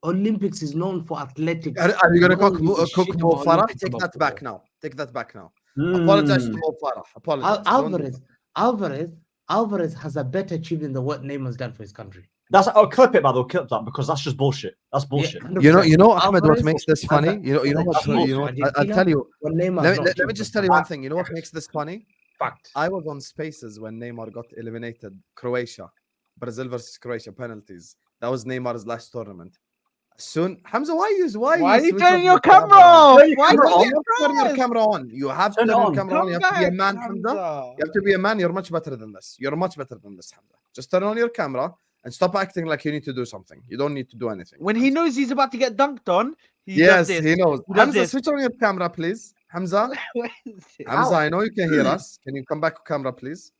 Olympics is known for athletics. Are you gonna No one gives a cook shit Mo about Farah? Olympics Take about that back football. now. Take that back now. Apologize to Mo Farah. Apologize. Don't do that. Alvarez has a better achievement than what Neymar's done for his country. That's clip it, by the way, clip that because that's just bullshit. That's bullshit. You know, Ahmed, what Alvarez makes this has funny? a- You know what? has achieved I'll Argentina tell you. when Neymar Let not me achieved just for tell you fun. one thing. You know what makes this funny? Fact. I was on Spaces when Neymar got eliminated. Croatia, Brazil versus Croatia penalties. That was Neymar's last tournament. Soon, Hamza, why Why are you switch turning on your camera off? Why You are have you to turn your camera on. You have to Turn turn it your on. camera on. You have to be a man, Hamza. Hamza. You have to be a man. You're much better than this. You're much better than this, Hamza. Just turn on your camera and stop acting like you need to do something. You don't need to do anything. When he knows he's about to get dunked on, he Yes, does this. he knows. He does Hamza, this. switch on your camera, please. Hamza, What is it? Hamza, I know you can hear us. Can you come back to camera, please?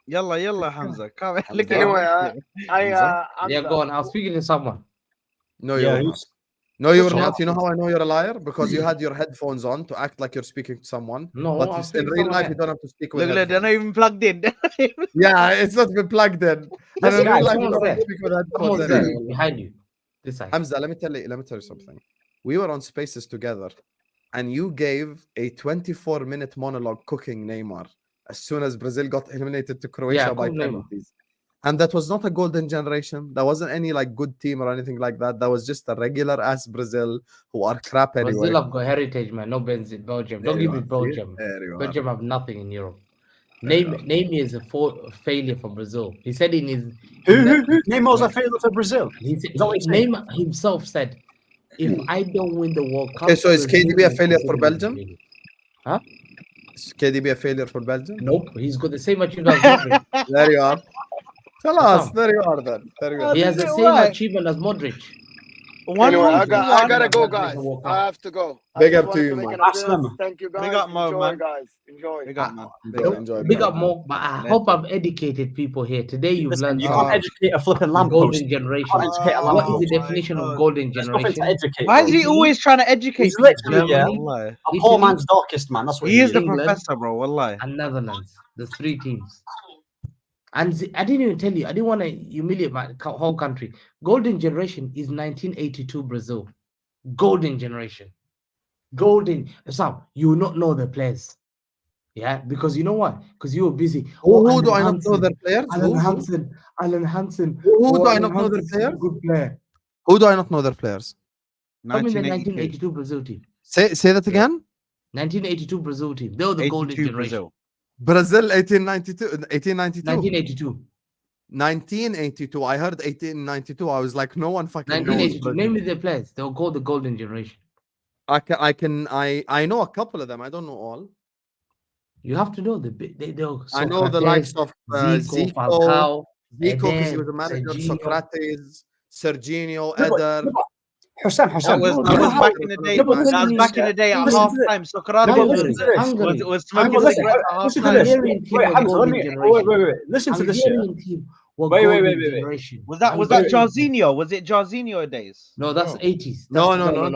Yalla, Hamza. Come on, look Hamza. at him. Hamza? Yeah, go on. I was speaking to someone. No, Yeah, you're not. who's- No, you're Who's not. that? You know how I know you're a liar? Because you had your headphones on to act like you're speaking to someone. No, but I'm in speaking to real someone life, else. you don't have to speak with Look, they're headphones. not even plugged in. Yeah, it's not been plugged in. And This in guy, real life, you someone's don't have to there. speak with headphones. Someone's there anyway. behind you. This side. Hamza, let me tell you something. We were on Spaces together, and you gave a 24-minute monologue cooking Neymar as soon as Brazil got eliminated to Croatia by cook Neymar. penalties. And that was not a golden generation. That wasn't any like good team or anything like that. That was just a regular ass Brazil who are crap anyway. Brazil have got heritage, man. No Belgium. Don't There give you me are. Belgium. There you are. Belgium have nothing in Europe. There you Name is a failure for Brazil. He said in his Who? Neymar's a failure for Brazil. He said, Is that what he's saying? Neymar himself said, if I don't win the World Cup, Okay, so is Brazil KDB a will failure for consider me a Belgium? failure. Huh? Is KDB a failure for Belgium? Nope, he's got the same achievement as Modric. There you are. Khalas, Sam. there you are then. There you Oh, are. He has did the it same work? achievement as Modric. Anyway, I One. gotta go, Modric guys. will walk I out. have to go. Big I up just to wanted you, make man. an appearance. Awesome. Thank you, guys. Big up, Mo, Enjoy, man. guys. Enjoy. Big up, man. Enjoy. Big up more, but I hope I've educated people here. Today you've Listen, learned you something. can't educate a flipping lamppost. Golden You generation. can't educate a What is lamppost. the definition of golden There's nothing to generation? educate. Why is bro. he Italy- always trying to educate He's people? literally, yeah, Wallahi. a poor Italy- man's darkest man. That's what He is the England. professor, bro. Wallahi. and Netherlands. The three teams. And I didn't even tell you, I didn't want to humiliate my whole country. Golden generation is 1982 Brazil. Golden generation. Golden. Sam, you will not know the players. Yeah, because you know what? Because you were busy. Who do I not know their players? Alan Who? Hansen. Alan Hansen. Who do I Alan not know their Hansen's a players? good player. Who do I not know their players? Come in the 1982. 1982 Brazil team. Say that again. 1982 Brazil team. They were the golden 82 generation. Brazil. Brazil 1892. 1982. 1982. I heard 1892. I was like, no one fucking knows. 1982. Brazil. Name me their players. They were called the golden generation. I know a couple of them. I don't know all. You have to know the I know the Socrates, likes of Zico, Zico, Falcao, because he was a Eden, manager. Serginho. Socrates, Serginho, No, but- Eder. no, but- Hussam. That was back in the day. No, but Man. listen That was to back this, in the day at listen half to this. time. No, Socrates but listen to this. Hungary. was smoking Listen, cigarettes at half listen to time. this. Hungarian team Wait, was Hamza, golden generation. wait. Listen to this. Yeah. Hungarian team What Wait. golden generation. Was that Jarzinho? Was it Jarzinho days? No, that's Bro. 80s. No,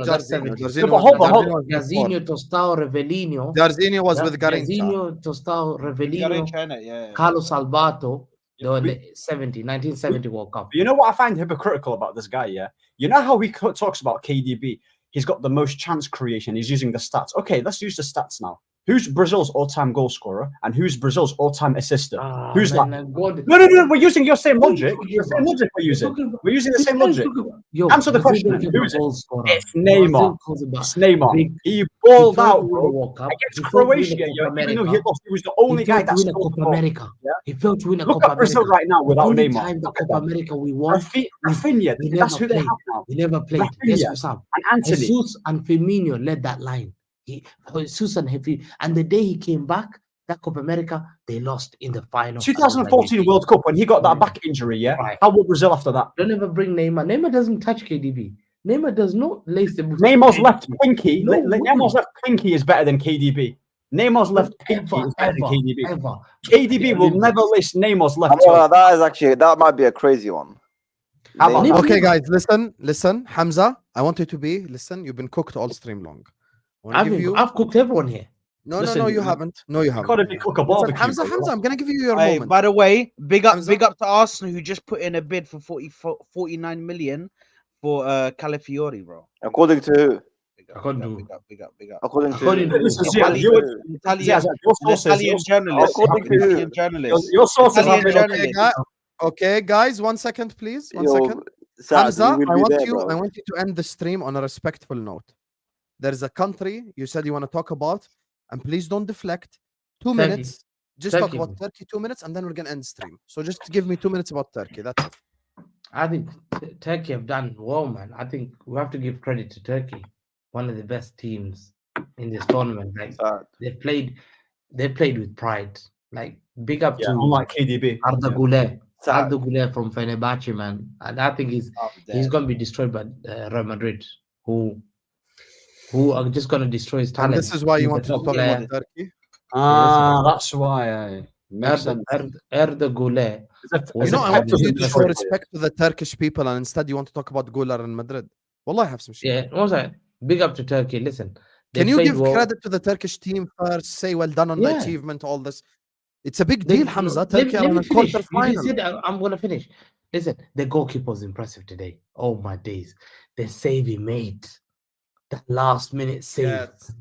That's Jarzinho. 70s. Jarzinho but was- hold on, Jarzinho was before. Jarzinho, Tostao, Revellino. Jarzinho was with Garincha. Jarzinho, Tostao, Revellino, Yeah. Carlos Alberto. They were in We- the 1970 World Cup. You know what I find hypocritical about this guy, yeah? You know how he talks about KDB? He's got the most chance creation. He's using the stats. Okay, let's use the stats now. Who's Brazil's all-time goal scorer and who's Brazil's all-time assister? Who's that? No, we're using your same logic. The same logic we're using. We're using the same logic. Answer the question. Who is it? It's Neymar. It's Neymar. He balled out, bro. Against Croatia, even though he lost, he was the only guy that scored Copa America. He failed to win a Look Copa at Brazil America. right now without Only Neymar. time the Copa America we won. Rafinha, we that's never who they played. have now. We never played. Rafinha Yes, Sam. and Anthony. Jesus and Firmino led that line. Jesus and Firmino. And the day he came back, that Copa America, they lost in the final. 2014 World Cup when he got that back injury, yeah? Right. How will Brazil after that? Don't ever bring Neymar. Neymar doesn't touch KDB. Neymar does not lace the boots. Neymar's left pinky. No, Neymar's left pinky is better than KDB. Neymar's left pinky is better than KDB. Ever. KDB will never lace Neymar's left Well, toe. that might be a crazy one. How about Neymar. that? Okay, guys, listen. Hamza, I want you to listen. You've been cooked all stream long. I've cooked everyone here. No, Listen, you haven't. No, you haven't. Gotta be cook a Listen, barbecue. Hamza, I'm gonna give you your Hey, moment. by the way, big up Hamza? to Arsenal who just put in a bid for 49 million for Calafiori, bro. According to who? According to Big up. According to According who? to Listen, Italian, Ziad, your sources- Italian journalist. According to who? Italian journalist. Your sources Italian have been journalist. Okay, guys, 1 second, please. One Yo, second. Saad, Hamza, we will I be want there, you. bro. I want you to end the stream on a respectful note. There's a country you said you want to talk about, and please don't deflect. 2 Turkey. minutes. Just Turkey. talk about Turkey. 2 minutes, and then we're gonna end stream. So just give me 2 minutes about Turkey. That's it. I think Turkey have done well, man. I think we have to give credit to Turkey, one of the best teams in this tournament. Like Saad. they played with pride. Like big up Yeah, to unlike KDB. Arda Güler. Saad. Arda Güler from Fenerbahce, man. And I think he's gonna be destroyed by Real Madrid, who are just gonna destroy his And talent. this is why you He's want a to top talk player. about Turkey. That's why. Makes sense. Arda Güler. You know, I want Turkey you to show destroyed. respect to the Turkish people, and instead you want to talk about Guler in Madrid. Wallah, I have some shit. Yeah, also big up to Turkey. Listen, they Can you played give well. credit to the Turkish team first? Say well done on the Yeah. achievement, all this. It's a big They- deal, Hamza. let Turkey are me in a finish. quarter You final. said I'm gonna finish. Listen, the goalkeeper was impressive today. Oh my days, the save he made, that last minute save, Yes.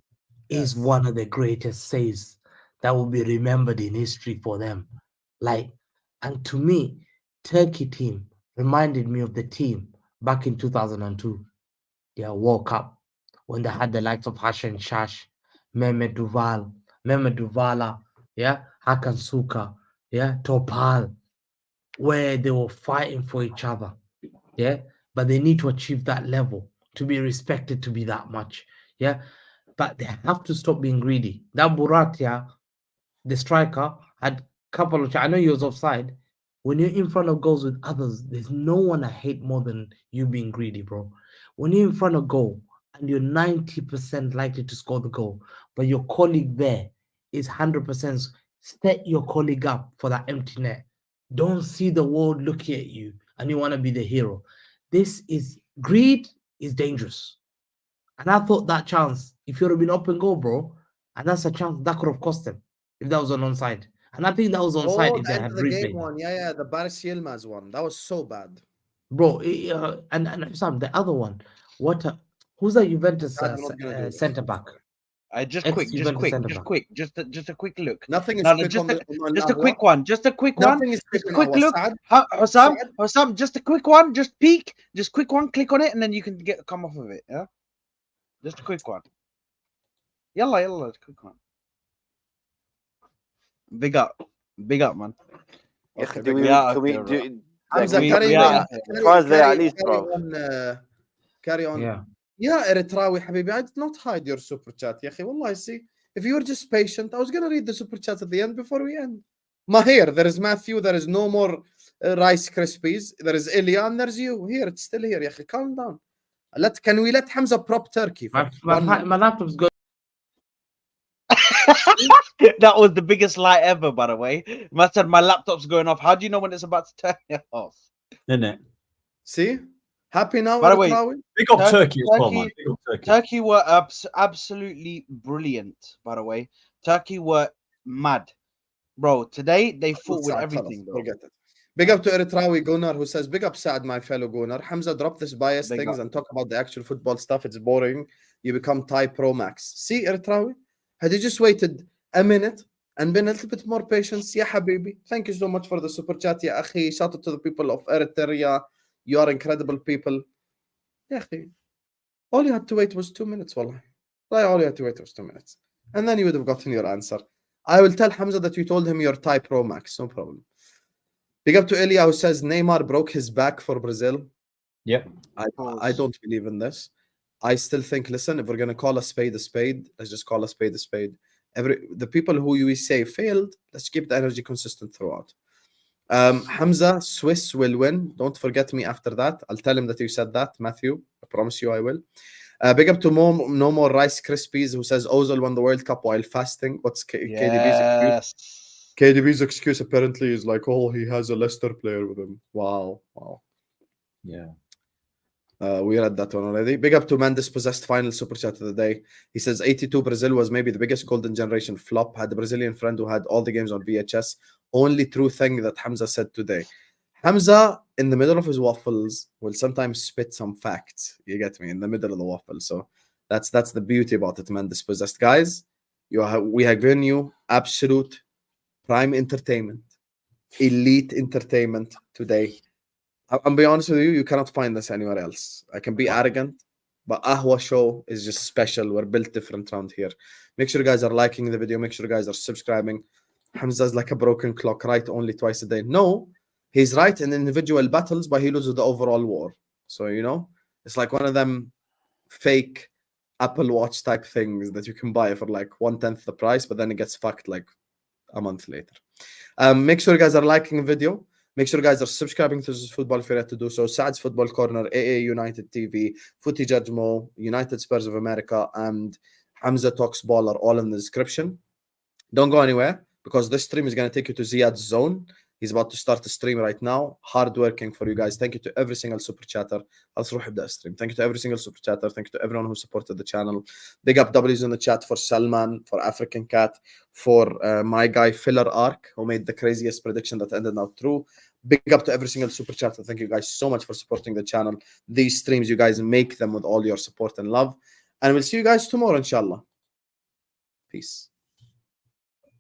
is Yes. one of the greatest saves that will be remembered in history for them. Like, and to me, Turkey team reminded me of the team back in 2002, their World Cup, when they had the likes of Hassan Shash, Mehmet Duvala, yeah, Hakan Suka, yeah, Topal, where they were fighting for each other, yeah, but they need to achieve that level to be respected to be that much, yeah, but they have to stop being greedy. That Buratia, the striker, had a couple of, I know he was offside. When you're in front of goals with others, there's no one I hate more than you being greedy, bro. When you're in front of goal and you're 90% likely to score the goal, but your colleague there is 100%, set your colleague up for that empty net. Don't see the world looking at you and you want to be the hero. Greed is dangerous. And I thought that chance, if you'd have been up and goal, bro, and that's a chance that could have cost them if that was an onside. And I think that was onside if the they end had of the game replay. one. Yeah, the Baris Yilmaz one. That was so bad. Bro, and Sam, the other one, who's the Juventus I'm not gonna do this. centre back? Just Ex quick, Juventus centre back. just a quick look. Nothing is No, quick just on a, the just a quick one. Just a quick one. Nothing is quick Just a on quick Ahwa. look. Saad? Hussam, just a quick one. Just peek. Just quick one. Click on it, and then you can come off of it. Yeah. Just a quick one. Yalla, just a quick one. Big up, man. Okay, Okay, can we bro. do? Hamza, we- carry we on. are- Translate at least, bro. Carry on. Yeah. Yeah, Eritrawi, Habibi, I did not hide your super chat. Ya akhi, Wallah, see, if you were just patient, I was going to read the super chat at the end before we end. Mahir, there is Matthew, there is no more Rice Krispies, there is Ilya, and there's you. Here, it's still here. Ya akhi, calm down. Can we let Hamza prop Turkey? For My laptop's good. That was the biggest lie ever, by the way. Man said my laptop's going off. How do you know when it's about to turn off? Isn't it? See? Happy now, By the way, Eritreawi? Big up Turkey as well, man. Big up Turkey. Turkey were absolutely brilliant, by the way. Turkey were mad. Bro, today they fought with everything, bro. Forget it. Big up to Eritreawi Gunnar, who says, big up Saad, my fellow Gunnar. Hamza, drop this bias Big things up. and talk about the actual football stuff. It's boring. You become Thai Pro Max. See, Eritreawi? Had you just waited a minute and been a little bit more patient? Ya habibi. Thank you so much for the super chat, ya akhi. Shout out to the people of Eritrea. You are incredible people. Ya akhi. All you had to wait was 2 minutes, wallah. All you had to wait was 2 minutes. And then you would have gotten your answer. I will tell Hamza that you told him you're Thai Pro Max. No problem. Big up to Elia, who says Neymar broke his back for Brazil. Yep. I don't believe in this. I still think, listen, if we're going to call a spade, let's just call a spade a spade. The people who we say failed, let's keep the energy consistent throughout. Hamza, Swiss will win. Don't forget me after that. I'll tell him that you said that, Matthew. I promise you I will. Big up to No More Rice Krispies, who says Ozil won the World Cup while fasting. What's KDB's excuse? KDB's excuse apparently is like, oh, he has a Leicester player with him. Wow. Yeah. We read that one already. Big up to Man Dispossessed, final super chat of the day. He says 82 Brazil was maybe the biggest golden generation flop. Had a Brazilian friend who had all the games on VHS. Only true thing that Hamza said today. Hamza, in the middle of his waffles, will sometimes spit some facts. You get me? In the middle of the waffle. So that's the beauty about it, Man Dispossessed. Guys, we have given you absolute prime entertainment, elite entertainment today. I'll be honest with you, you cannot find this anywhere else. I can be arrogant, but Ahwa show is just special. We're built different around here. Make sure you guys are liking the video. Make sure you guys are subscribing. Hamza's like a broken clock, right only twice a day. No, he's right in individual battles, but he loses the overall war. So, it's like one of them fake Apple Watch type things that you can buy for like 1/10 the price, but then it gets fucked like a month later. Make sure you guys are liking the video. Make sure you guys are subscribing to this football if you're yet to do so. Saad's Football Corner, AA United TV, Footy Judge Mo, United Spurs of America, and Hamza Talks Ball are all in the description. Don't go anywhere because this stream is going to take you to Ziad's zone. He's about to start the stream right now. Hard working for you guys. Thank you to every single super chatter. Stream. Thank you to every single super chatter. Thank you to everyone who supported the channel. Big up W's in the chat for Salman, for African Cat, for my guy Filler Arc, who made the craziest prediction that ended up true. Big up to every single super chatter. Thank you guys so much for supporting the channel. These streams, you guys make them with all your support and love. And we'll see you guys tomorrow, inshallah. Peace.